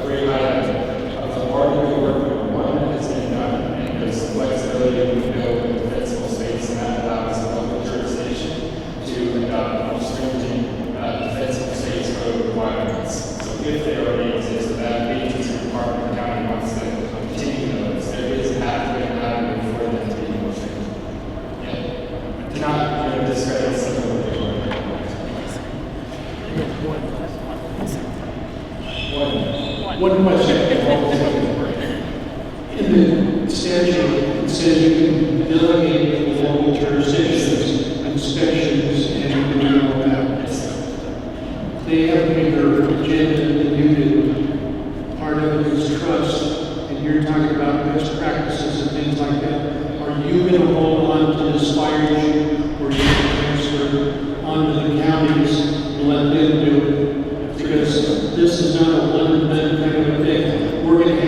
great highlight of the part of the work number one that has been done, and there's some flexibility when we go with defensible space, and that allows the local jurisdiction to adopt more stringent defensible space code requirements. So if they already exist, that agency or department or county wants to continue those, there is a pathway and avenue for them to be more stringent. Yeah. To not discredit some of what they're doing. One question. In the statute, it says you can delegate to local jurisdictions inspections and criminal matters. They have a bigger agenda than you do. Part of it is trust, and you're talking about best practices and things like that. Are you going to hold on to this fire issue, or are you going to transfer onto the counties and let them do it? Because this is not a one-and-done kind of a thing. We're going to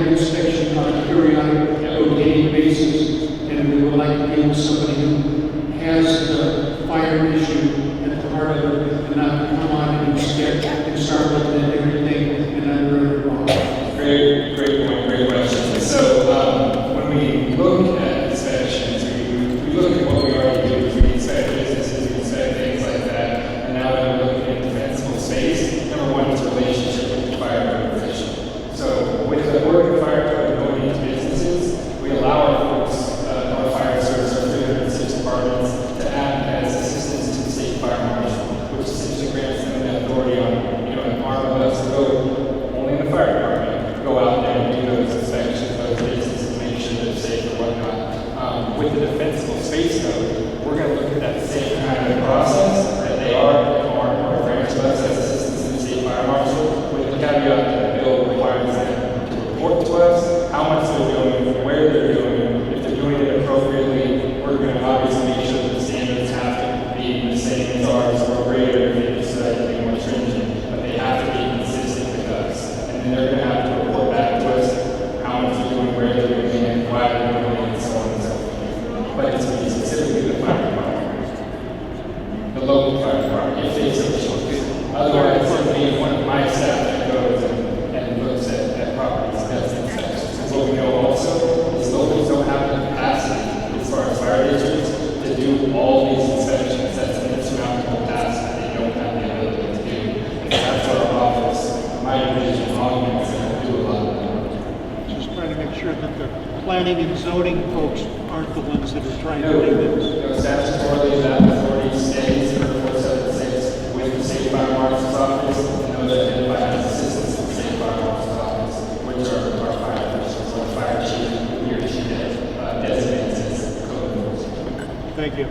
planning and zoning folks aren't the ones that are trying to do this. No, statutorily, that authority stays, or reports that it stays with the state fire marshal's office, and those identified as assistants in the state fire marshal's office, which are our fire officials, or fire chief, he or she designates as code enforcement. Thank you.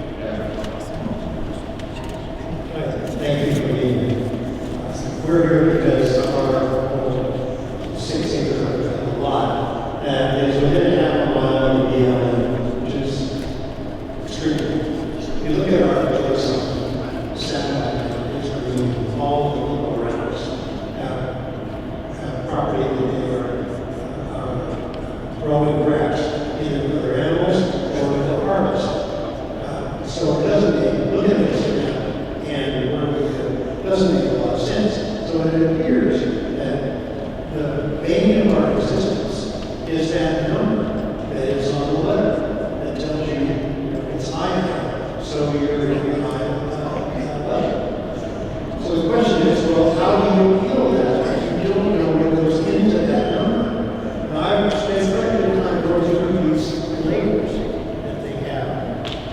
Thank you for being here. We're here because our 6 acre lot is within half a mile of the BLM, which is extremely. If you look at our choice on satellite, it's green, all the people around us have property that they are growing grass, either with their animals or with their harvest. So it doesn't make, look at this and it doesn't make a lot of sense. So it appears that the bane of our existence is that number that is on the letter that tells you it's high enough, so you're really high on that level. So the question is, well, how do you appeal that if you don't know what goes into that number? Now, I've spent quite a bit of time going through these labels that they have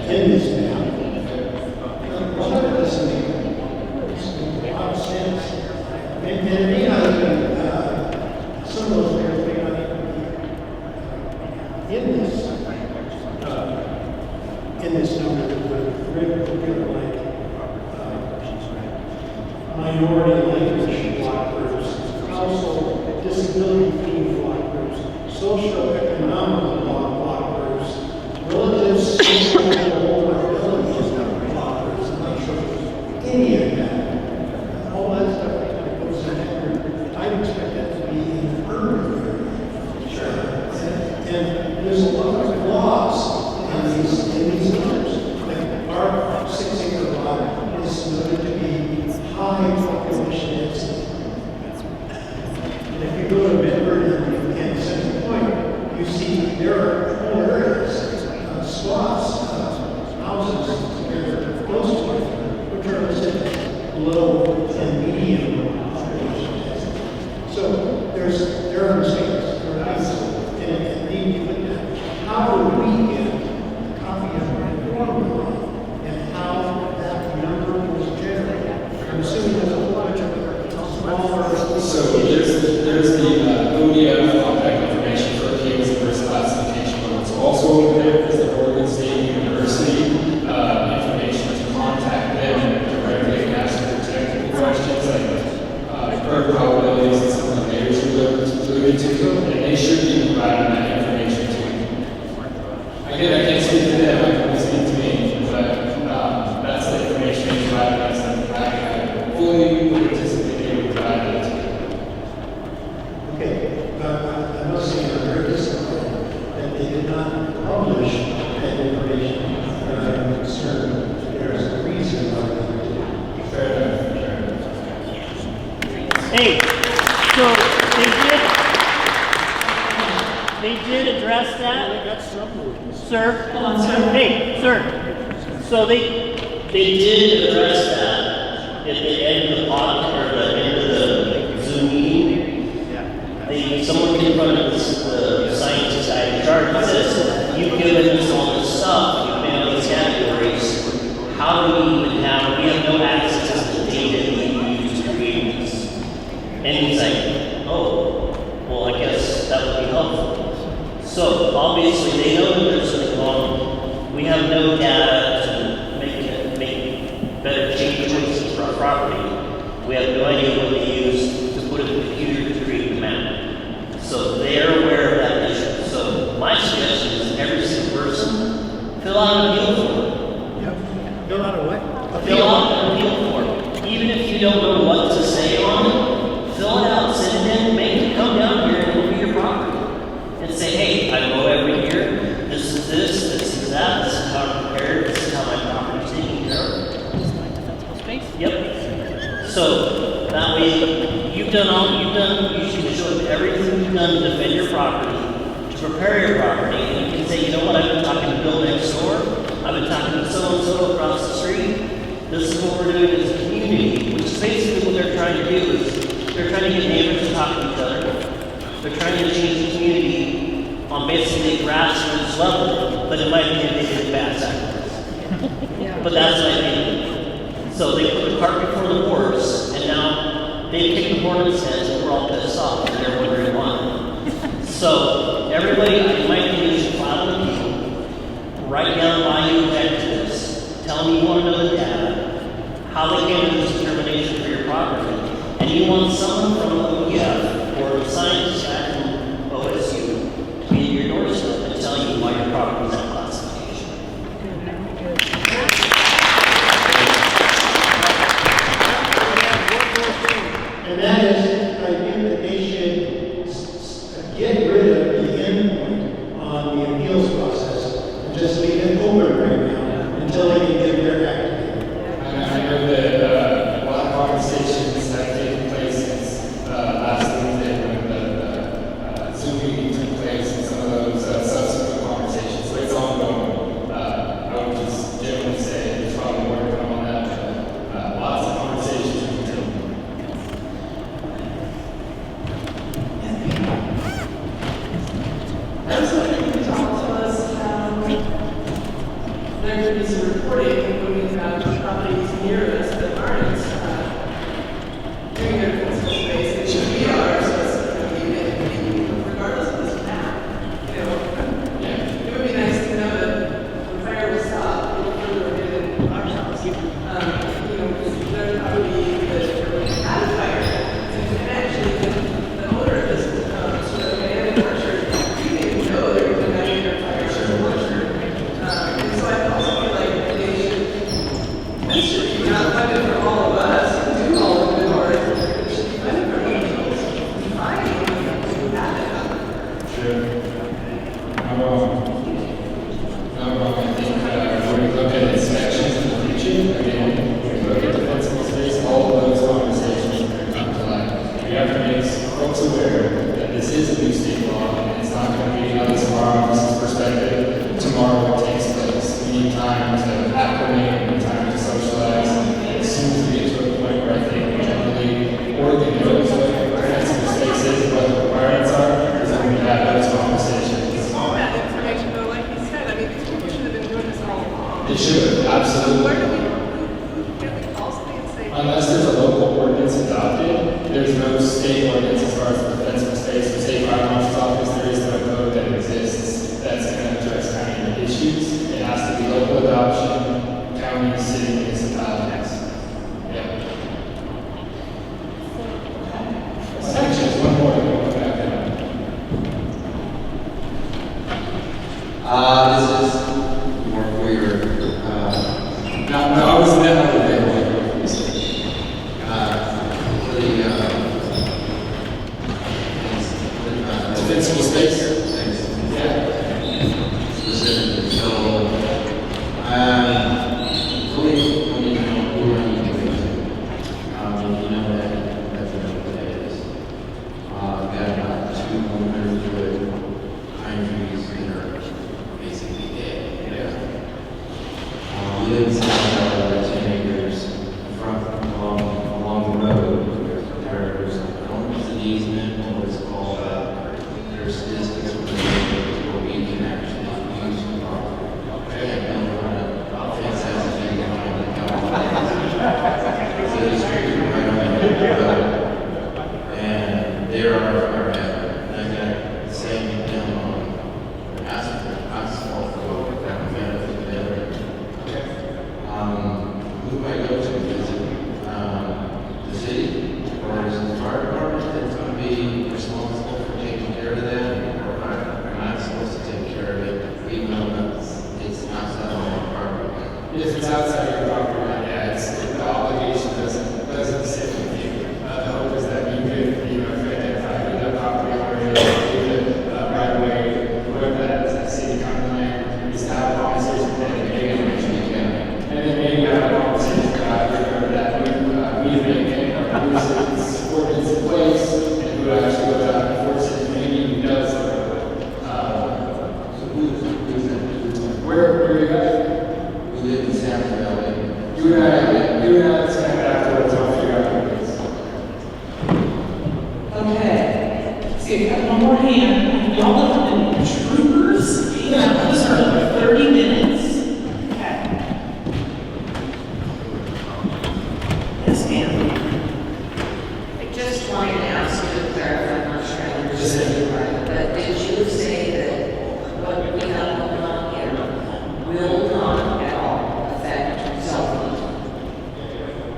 in this map. A lot of it doesn't make a lot of sense. And it may not even, some of those layers may not even be in this number that we're like minority language block groups, household disability fee block groups, socioeconomic block groups, relative social vulnerability block groups. I'm not sure any of that. All that stuff that goes in there, I'd expect that to be in urban area. Sure. And there's a lot of laws in these numbers. Like our 6 acre lot is noted to be high population density. And if you go to Medford and Central Point, you see there are whole areas, squats, houses, they're close to it, which are listed low and medium population density. So there are mistakes, there are isolated, and it need to be looked at. How do we get a copy of the formula and how that number was generated? I'm assuming there's a whole bunch of smaller. So there's the ODF contact information for appeals and risk classification, but what's also over there is the Oregon State University information to contact them directly and ask them technical questions like bird probabilities and some of the layers we alluded to, and they should be providing that information to you. Again, I can't speak to them, I can speak to me, but that's the information they provide us, and I fully anticipate they would provide it to you. Okay, I must say I'm very disappointed that they did not publish that information. I'm concerned there's a reason why they did. Fair enough. Hey, so they did address that. They got some. Sir? Hold on, sir. Hey, sir. So they did address that at the end of the podcast, or the end of the Zoom meeting. Someone confronted the scientist guy in charge and says, you've given us all this stuff, you've made all these categories, how do we even have, we have no access to the data we use to create this. And he's like, oh, well, I guess that would be helpful. So obviously they know that there's something wrong. We have no data to make better change choices for our property. We have no idea what they use to put in the computer to create the map. So they're aware of that issue. So my suggestion is every single person fill out an appeal form. Yep. Fill out a what? Fill out an appeal form. Even if you don't know what to say on it, fill it out, send it in, make it come down here and look at your property. And say, hey, I mow every year, this is that, this is how I'm prepared, this is how my property's taken care of. Is my defensible space? Yep. So that way you should show everything you've done to defend your property, to prepare your property, and you can say, you know what, I've been talking to Bill next door, I've been talking to so-and-so across the street, this is what we're doing as a community, which is basically what they're trying to do is they're trying to get neighbors to talk to each other. They're trying to change the community on basically grassroots level, but it might be a big bad sacrifice. But that's what I mean. So they put the cart before the horse, and now they kick the hornet's heads, and we're all pissed off, and they're wondering why. So everybody, in my opinion, should file an appeal, write down why you object to this, tell them you want to know the data, how they came to this determination for your property, and you want someone from OEF or the scientist at OSU to be at your doorstep and tell you why your property is that classification. And that is, I think that they should get rid of the endpoint on the appeals process and just leave it open right now until they can get their act together. I know that a lot of conversations have taken place since last Wednesday when the Zoom meeting took place and some of those subsequent conversations. So it's ongoing. I would just generally say there's probably more to come on that, but lots of conversations are continuing. I was wondering if you could talk to us how there could be some reporting when we've got properties near us that aren't doing their physical space, it should be ours, regardless of this map. You know, it would be nice to know that the fire will stop a little further away than our house. You know, because there's probably the had a fire, and actually the owner of this sort of abandoned orchard, he didn't even know there was an abandoned fire in the orchard. And so I also feel like this should be not funded for all of us to do all of the work. It should be funded for individuals to find who have it. Sure. I'm wrong. I think when we look at inspections in the future, again, when we look at defensible space, all of those conversations are come to light. We have to make folks aware that this is a new state law, and it's not going to be how this tomorrow, this is perspective, tomorrow it takes place. We need time to acclimate, we need time to socialize, and as soon as we get to a point where I think generally Oregon knows what defensible space is and what the requirements are, is when we have those conversations. All that information, though, like you said, I mean, these people should have been doing this all along. They should, absolutely. Where do we, can we call somebody and say? Unless there's a local ordinance adopted, there's no state ordinance as far as the defensible space. The state fire marshal's office, there is no code that exists that's going to address county issues. It has to be local adoption, county, city, municipalities. Yeah. Actually, there's one more that we'll go back down. This is more for your, No, I was never there. Defensible space. Yeah. Specifically, so, only know who are you with? You know that's what it is. Got about 200 foot pine trees that are basically dead. Yeah. Live inside 10 acres along the road. There's, I don't know if it's an easement or what it's called, there's distance where we can actually use the property. Okay, and we're gonna fence has a thing behind the county. So the street right on the road. And there are I got the same down on asphalt road that benefit them. Who do I go to? Is it the city or is it the fire department that's going to be responsible for taking care of that? Or am I supposed to take care of it even though it's outside of my property? If it's outside your property line, yeah, the obligation doesn't sit with you. The hope is that you could, identify who that property owner is, right away, whoever that is, that city county land, is to have a conversation with them, and then maybe have a conversation about whoever that we make whose ordinance in place, and who actually goes out and enforces it, maybe who does. So who's that? Where are you guys? We live in San Valley. You and I discussed afterwards, I'll figure out who it is. Okay. See, I have one more hand, y'all have been troopers. Yeah, let's start with 30 minutes. Okay. Yes, ma'am. I just wanted to ask you to clarify, I'm not sure I understood you right, but did you say that what we have going on here will not at all affect zoning?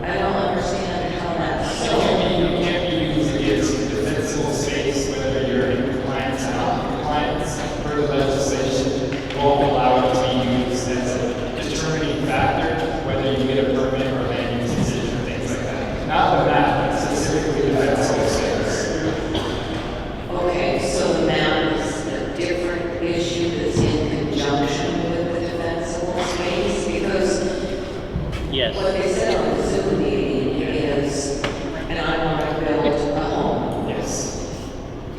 I don't understand how that's so. You can't use against defensible space, whether you're in compliance or not in compliance. Per the legislation, won't allow it to be used as a determining factor, whether you get a permit or land use decision or things like that. Not the map, but specifically defensible space. Okay, so the map is a different issue that's in conjunction with the defensible space? Because Yes. what they said on the Zoom meeting is, and I want to build a home. Yes.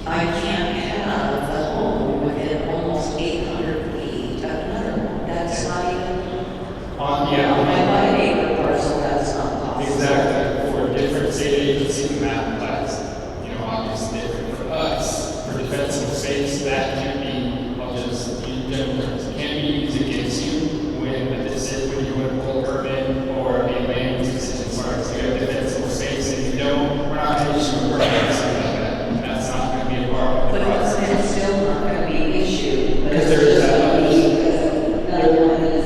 I can't have a home within almost 800 feet of another one. That's not even, Yeah. on my neighbor parcel, that's not possible. Exactly. For different state agency map plats, obviously different for us. For defensible space, that can be, I'll just use general terms, can be used against you when you want to pull a permit or a land use decision as far as you have defensible space. If you don't, we're not going to issue a permit or something like that. That's not going to be a part of the But process. it's still not going to be issued. Because there is that other issue. Another one is.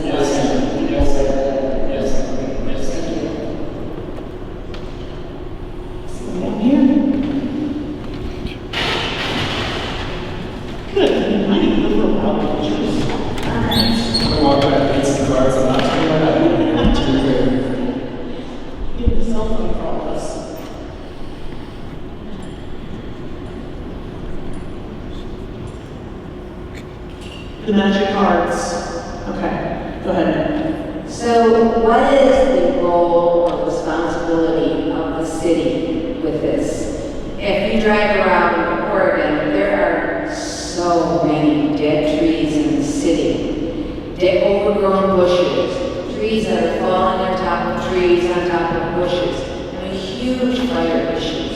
Good. I need to go for a while. I walk back, eat some cards, I'm not talking about Give me a cell phone for all of us. The magic cards. Okay, go ahead. So what is the role or responsibility of the city with this? If you drive around Oregon, there are so many dead trees in the city. Dead overgrown bushes, trees that are falling on top of trees, on top of bushes. I mean, huge fire issues.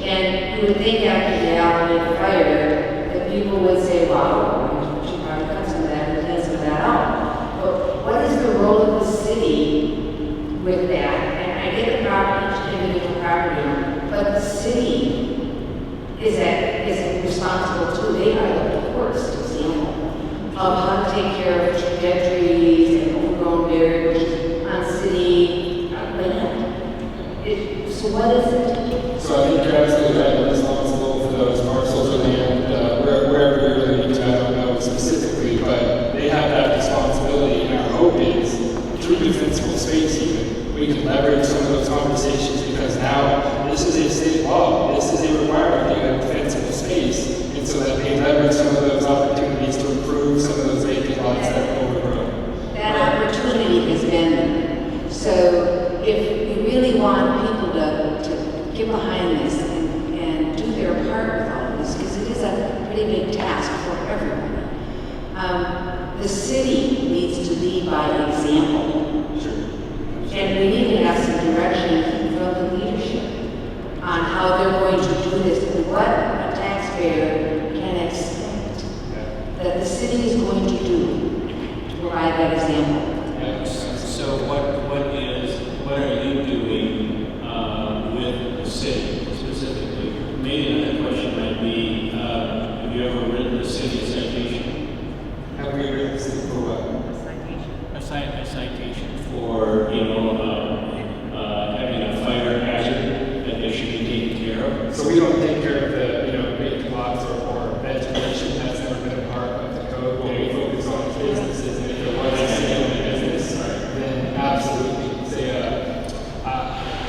And you would think after the Alameda fire that people would say, wow, we should probably cut some of that and clean some of that out. But what is the role of the city with that? And I get the property, each individual property owner, but the city is responsible too. They are the worst example of how to take care of dead trees and overgrown barriers on city land. So what is it? So I think you're absolutely right. We're responsible for those parcels of land, wherever you're living to, I don't know specifically, but they have that responsibility. And our hope is, through defensible space even, we can leverage some of those conversations because now this is a state law. This is a requirement to have defensible space. And so that they leverage some of those opportunities to improve some of those vacant lots that are overgrown. That opportunity has been there. So if we really want people to get behind this and do their part with all of this, because it is a pretty big task for everyone, the city needs to lead by example. And we need to have some direction from the leadership on how they're going to do this and what a taxpayer can expect that the city is going to do to provide that example. So what are you doing with the city specifically? Maybe another question might be, have you ever written the city a citation? Have we written the city for what? A citation for, having a fire hazard that they should be taken care of. So we don't take care of the, vacant lots or vegetation. That's never been a part of the code. What we focus on is businesses, and if there was a city business, then absolutely. Say,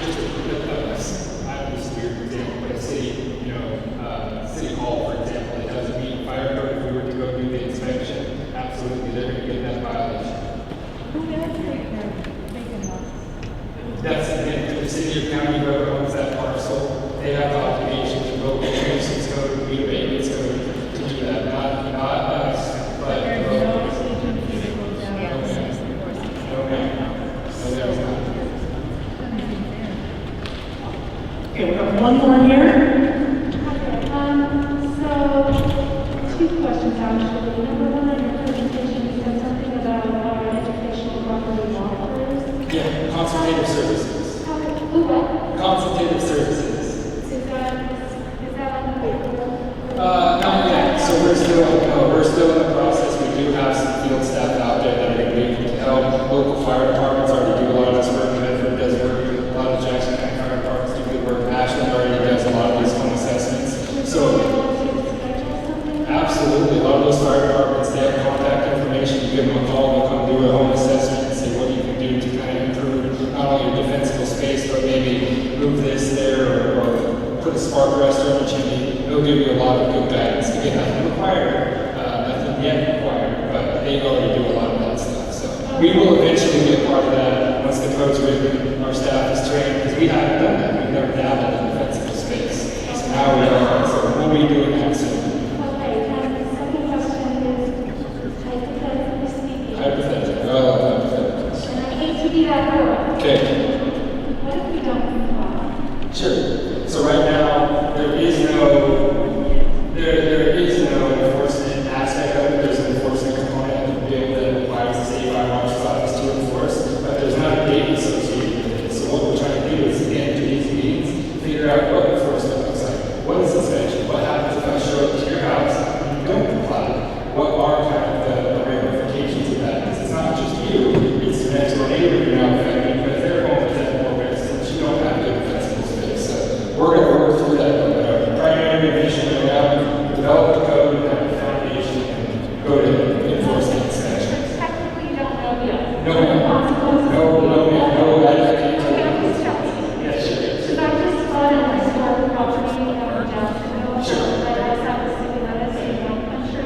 just to put I this weird example, but a city, city hall, for example, that doesn't meet fire code. If we were to go do the inspection, absolutely, they're going to get that violation. That's the city or county whoever owns that parcel. They have the obligation to vote the nuisance code, the abatements code to do that. Not us, but the road. Okay, we have one more here. So two questions actually. Number one, in your presentation, you said something about educational property law firms. Yeah, consultative services. What? Consultative services. Is that on the paper? Not yet. So we're still in the process. We do have some field staff out there that are going to be able to help. Local fire departments already do a lot of this work. Medford does work. A lot of Jackson County fire departments do good work. Ashland already does a lot of these home assessments. So absolutely, a lot of those fire departments, they have contact information. You give them a call, they'll come do a home assessment and say what you can do to kind of improve not only your defensible space, but maybe move this there or put a spark arrestor on the chimney. They'll give you a lot of good guidance. Again, nothing required, nothing yet required, but they already do a lot of that stuff. So we will eventually be a part of that once the code's written, our staff is trained, because we haven't done that. We've never dabbled in defensible space. So now we are, so we'll be doing that soon. Okay, and the second question is, hypothetically speaking. Hypothetical. Oh, hypothetical. And I hate to be that girl. Okay. What if we don't comply? Sure. So right now, there is no enforcement aspect of it. There's an enforcement component of the bill that requires the state fire marshal's office to enforce, but there's not a date associated with it. So what we're trying to do is, again, to these meetings, figure out what enforcement looks like. What is suspension? What happens if I show up to your house and you don't comply? What are kind of the ramifications of that? Because it's not just you, it's the next door neighbor you're now affecting, because they're home with that program since you don't have good defensible space. So we're going to work through that. But our primary mission right now is develop the code and have a foundation and go to enforce the inspection. Technically, you don't know yet. No, I can't tell you. Yes, sure. Because I just bought an historic property in Jacksonville. Sure. That I have to see that it's in my country.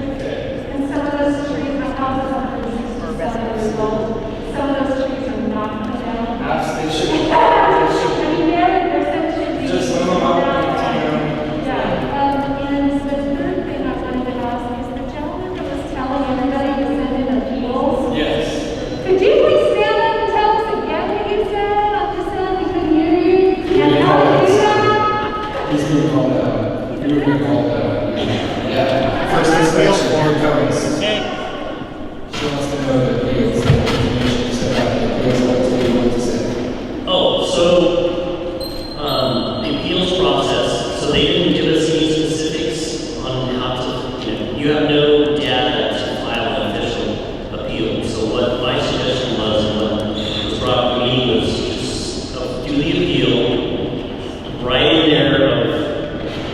And some of those trees, my house is 167 years old. Some of those trees are not cut down. Absolutely. I mean, they're essentially. Just let them out. Yeah. And the third thing I wanted to ask is the gentleman that was telling everybody to send in appeals. Yes. Could you please stand up and tell us again what you said? I'm just saying we couldn't hear you. And how to do that? He's being called out. You were being called out. Yeah. First inspection, here it comes. Okay. She wants to know the appeals and information said about the appeals. What do you want to say? Oh, so the appeals process, so they didn't give us any specifics on how to, you have no data to file an official appeal. So what my suggestion was, and what was brought up to me was just do the appeal, write in there of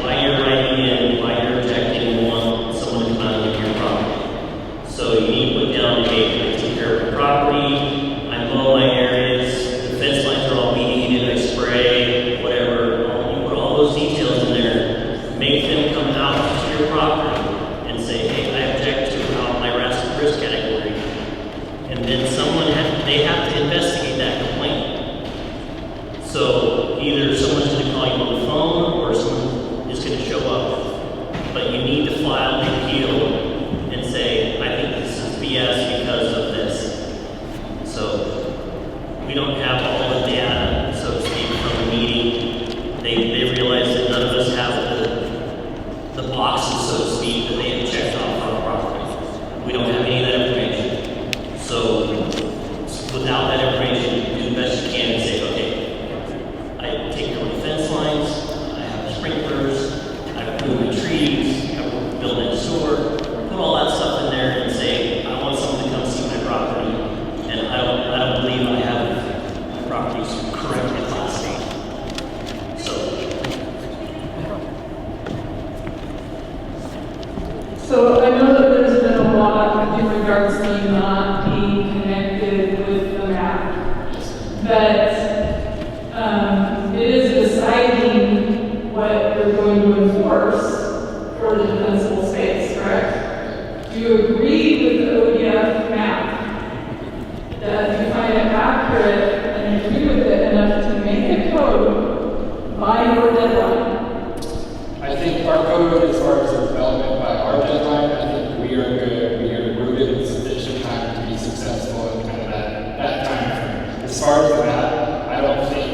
why you're writing in, why you're objecting, and want someone to come out and look at your property. So you need to put down, hey, I take care of the property, I mow my areas, the fence lines are all weeded, I spray, whatever. You put all those details in there, make them come out to your property and say, hey, I object to how my risk category. And then they have to investigate that complaint. So either someone's going to call you on the phone or someone is going to show up. But you need to file the appeal and say, I think this is BS because of this. So we don't have all the data, so to speak, from the meeting. They realize that none of us have the boxes, so to speak, that they have checked off our property. We don't have any of that information. So without that information, do the best you can and say, okay, I take care of the fence lines, I have sprinklers, I remove the trees, I build a store, put all that stuff in there and say, I want someone to come see my property, and I don't believe I have my properties correctly classified. So I know that there's been a lot in regards to you not being connected with the map, but it is deciding what you're going to enforce for the defensible space, correct? Do you agree with the ODF map? That you find it accurate and agree with it enough to make a code by your deadline? I think our code, as far as the development by our deadline, I think we are good. We are given sufficient time to be successful in kind of that time frame. As far as that, I don't think,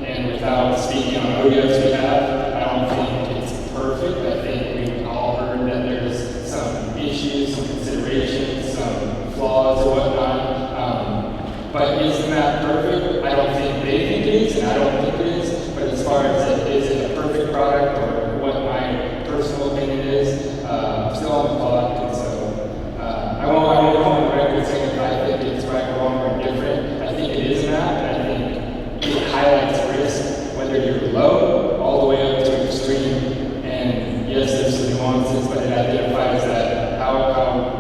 and without speaking on ODF's behalf, I don't think it's perfect. I think we've all heard that there's some perfect. I don't think they think it is, and I don't think it is. But as far as is it a perfect product or what my personal opinion is, I'm still on the block, and so I won't go on the record saying that I think it's right, wrong, or indifferent. I think it is a map, and I think it highlights risk, whether you're low all the way up to extreme. And yes, there's some nuances, but it identifies that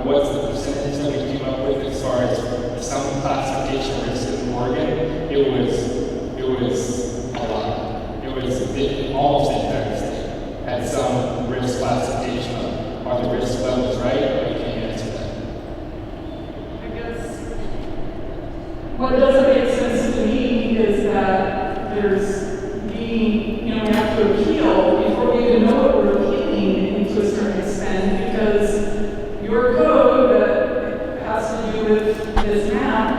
what's the percentage that we came up with as far as some classification risk in Oregon. It was a lot. It almost the entire state had some risk classification. Are the risk levels right? I can't answer that. I guess what doesn't make sense to me is that we have to appeal before we even know what we're appealing to a certain extent, because your code that has to do with this map,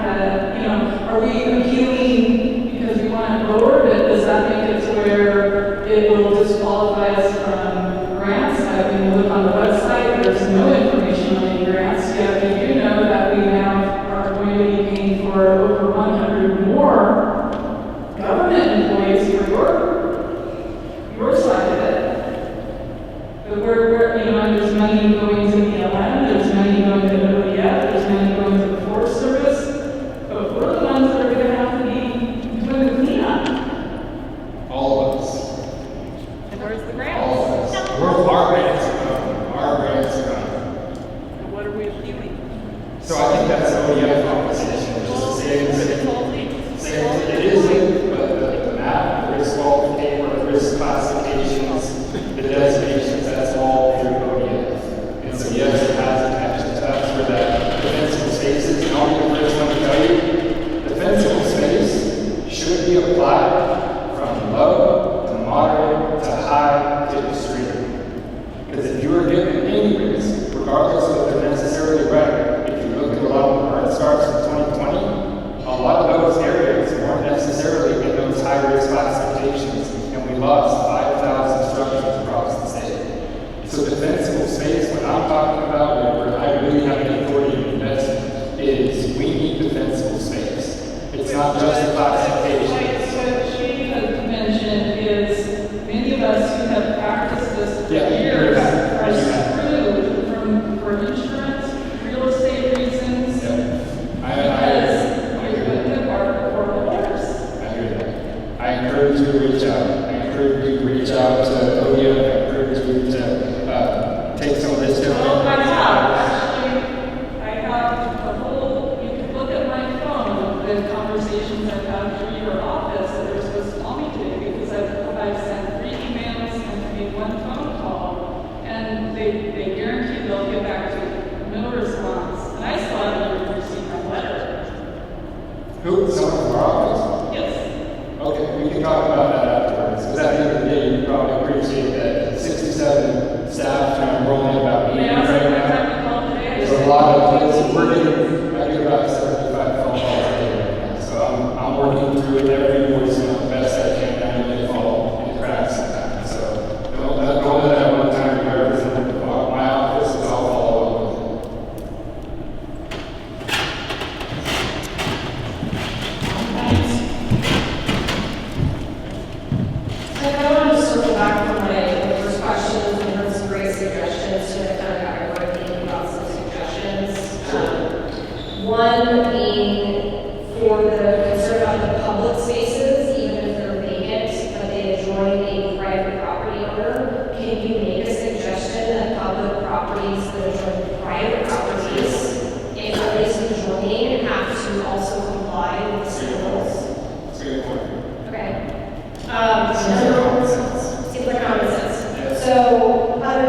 are we appealing because we want it lowered? Does that make it to where it will disqualify us from grants? When you look on the website, there's no information on any grants, yet we do know that we now are going to be paying for over 100 more government employees for your side of it. But and there's money going to BLM, there's money going to ODF, there's money going to the Forest Service, but we're the ones that are going to have to be doing the cleanup. All of us. And where's the grants? All of us. Our grants are gone. Our grants are gone. And what are we appealing? So I think that's an ODF conversation. Just the same it isn't, but the map, the risk qualification, the risk classifications, the designations, that's all through ODF. And so yes, it has an action task for that defensible spaces. And I'll be the first one to tell you, defensible space should be applied from low to moderate to high to extreme. Because if you are given any risk, regardless of if they're necessarily right, if you look at a lot of the burn starts in 2020, a lot of those areas weren't necessarily in those high-risk classifications, and we lost 5,000 structures across the state. So defensible space, what I'm talking about, where I really have the authority to invest, is we need defensible space. It's not just the classification. What she had mentioned is many of us who have practiced this for years are screwed for insurance, real estate reasons, because I encourage you to reach out. I encourage you to reach out to ODF. I encourage you to take some of this Well, I have a whole, you can look at my phone, the conversations I've had through your office that they're supposed to call me today, because I've sent 3 emails and made 1 phone call, and they guarantee they'll get back to you. No response. And I still haven't received my letter. Who? Someone from our office? Yes. Okay, we can talk about that afterwards. Because at the end of the day, you probably appreciate that 67 staff trying to roll in about meetings right now. There's a lot of places. I get about 75 phone calls a day right now. So I'm working through every voicemail the best I can. I know they fall in the cracks sometimes. So don't let that one time you represent my office is all follow up with it. I wanted to circle back from my first questions and heard some great suggestions, and I kind of got everyone thinking about some suggestions. One being for the concern about the public spaces, even if they're vacant, but they adjoin a private property owner, can you make a suggestion that public properties that adjoin private properties, if at least adjoining, have to also comply with the city rules? That's a good point. Okay. Seems like common sense. Yes. So other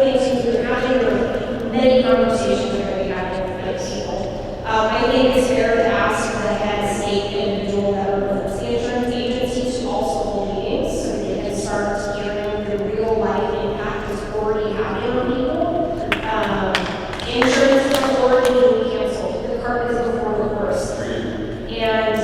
things we're having, many conversations are going to be happening with people. I think it's fair to ask the head state individual that represents the insurance agency to also hold meetings so they can start hearing the real life impact it's already having on people. Insurance is already being canceled. The cart is before the horse. And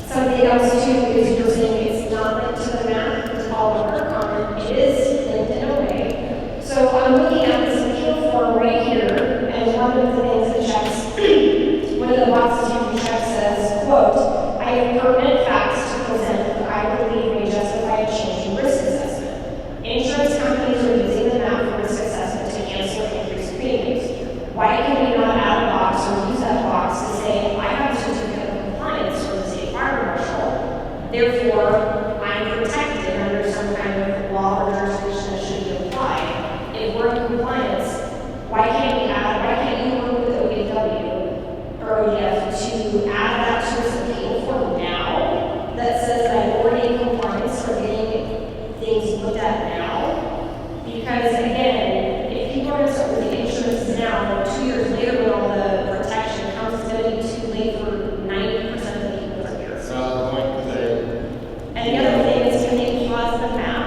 something else too is you're saying it's not linked to the map, to follow her comment, it is linked in a way. So I'm looking at this appeal form right here, and one of the things that checks, one of the boxes Why can we not add a box or use that box to say, I have a certificate of compliance from the state fire marshal, therefore I'm protected under some kind of law or jurisdiction that should be applied. If we're in compliance, why can't you work with ODW or ODF to add that to this appeal form now that says that I'm already in compliance for getting things looked at now? Because again, if people are going to start with the insurance now, 2 years later when all the protection comes, it's going to be too late for 90% of the people that are here. And the other thing is, can they pause the map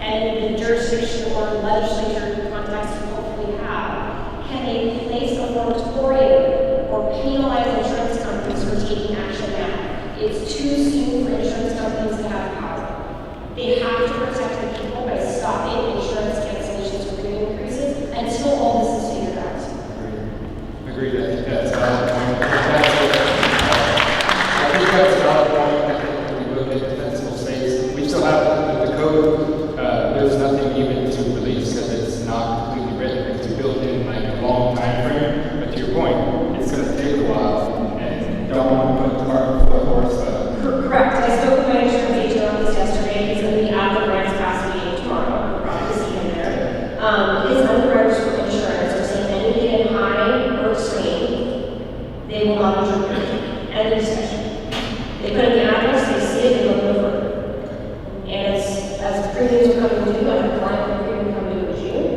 and the jurisdiction or legislature context we hopefully have, can they place a moratorium or penalize insurance companies for taking action now? It's too soon for insurance companies to have power. They have to protect the people by stopping insurance cancellations or premium increases until all this is figured out. Agreed. I think that's a valid point. I think that's a valid point. I think when we look at defensible space, we still have the code. There's nothing even to release because it's not completely written. It's built in like a long time frame. But to your point, it's going to take a while, and don't want to put the cart before the horse. Correct. I spoke with my insurance agent on this yesterday. He's going to be at the grants pass meeting tomorrow. Probably see him there. His underwriters for insurance are saying anything in high or extreme, they will not insure you. End of discussion. They put in the address, they see it, they don't go further. And it's, as premiums are coming due, and the client premium coming due in June,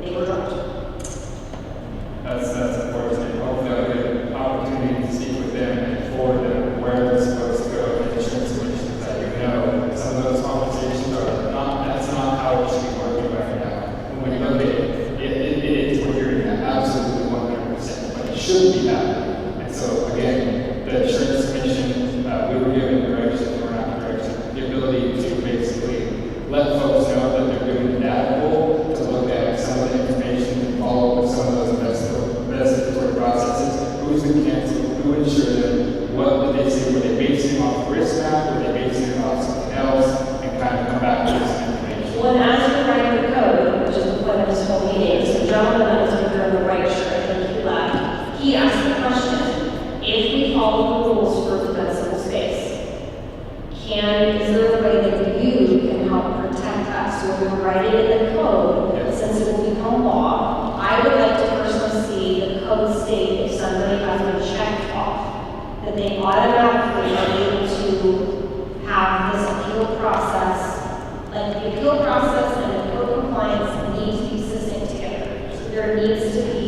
they were dropped. That's important. Hopefully I'll get an opportunity to speak with them and inform them where they're supposed to go in insurance commissions. That you know, some of those conversations are not, that's not how it should be working right now. When we look at it, it is what you're hearing absolutely 100%, but it should be happening. And so again, the insurance commission, we were given direction, or not direction, the ability to basically let folks know that they're doing adaptable to look at some of the information and follow up with some of those investigatory processes. Who's going to cancel? Who insured them? What did they say? Were they basing it off the risk map? Were they basing it off something else? And kind of come back to this information. Well, as you're writing the code, which is the point of this whole meeting, so the gentleman that was with her in the right shirt, and he left, he asked the question, if we follow the rules for defensible space, is there a way that you can help protect us? So we're writing in the code, since it will become law, I would like to personally see the code state if somebody has been checked off, that they automatically are able to have this appeal process. Like the appeal process and the code compliance need to be succinct together. So there needs to be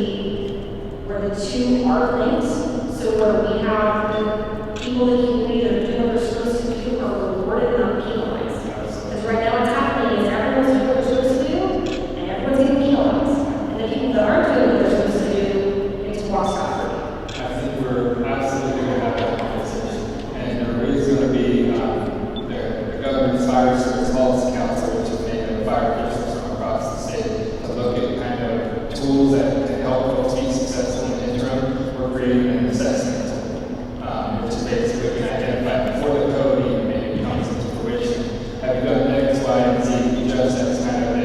where the two are linked, so where we have the people in the community that are doing what they're supposed to do are rewarded, not penalized. Because right now what's happening is everyone's doing what they're supposed to do, and everyone's getting penalized. And the people that aren't doing what they're supposed to do get to walk scot-free. I think we're absolutely going to have that conversation. And there is going to be the governor's fire service policy council, which is made of fire officials from across the state, to look at kind of tools that can help folks be successful in the interim. We're creating an assessment tool, which is basically going to identify before the code even maybe comes into fruition. Have you done X, Y, and Z? Just as kind of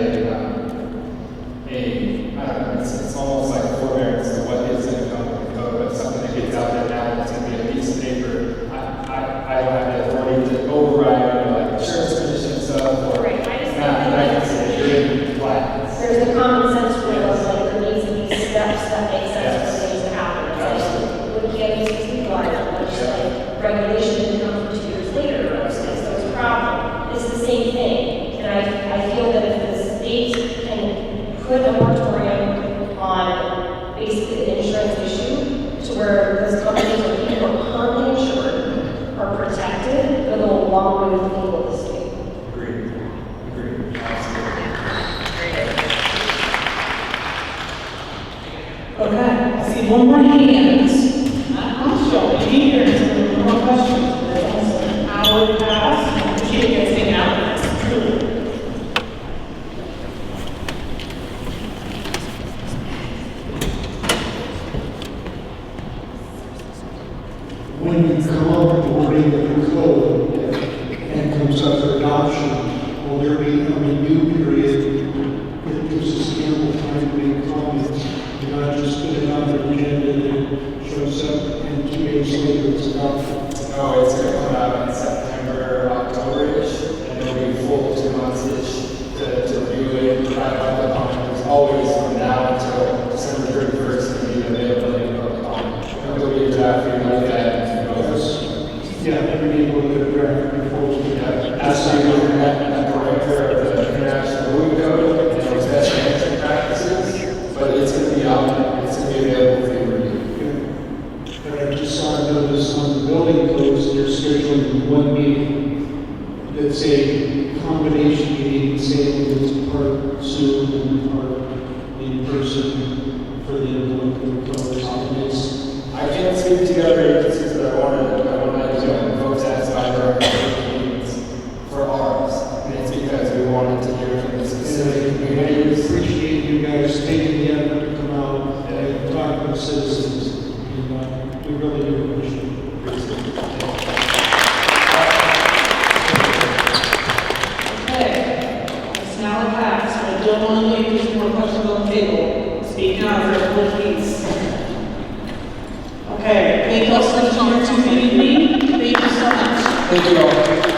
I don't know, it's almost like forbearance to what is going to come with the code, but something that gets out there now, it's going to be a piece of paper. I don't have the authority to override like insurance commission stuff or right. but I can say you're in compliance. There's a common sense rule of like there needs to be steps that make sense for things to happen. It's like we can't use these people like regulation didn't come for 2 years later, or so there's a problem. It's the same thing. And I feel that if the state can put a moratorium on basically the insurance issue to where those companies or people who are currently insured are protected, it'll go a long way with the people of the state. Agreed. Okay, I see one more hand. I'll show it here. One more question. How would pass? I appreciate you guys hanging out with us. Truly. When you come up with the wording of the code and comes up for adoption, will there be a review period that gives us ample time to make comments? Not just put it on the agenda that shows up and 2 days later it's adopted? No, it's going to come out in September, October-ish, and it'll be full 2 months-ish to review it, provide public comment. There's always from now until December 31st to be availability of public comment. And there'll be a draft for you to look at. Yeah, everybody will look at the draft before we do that. Absolutely, looking at the parameter of the international moving code and those best management practices, but it's going to be out, it's going to be available for you to review. But I just saw a notice on the building codes, they're scheduling one meeting that's a combination meeting, saying it's part Zoom and part in person for the building codes. And it's, I can't speak to the other agencies, but I want to folks ask either meetings for ours. And it's because we wanted to hear from the specific communities. Appreciate you guys taking the effort to come out and talk with citizens. And we really do appreciate it. Okay, it's now passed. I don't want to leave any more questions on the table. Speak now for please. Okay, thank you all so much for tuning in. Thank you so much. Thank you all.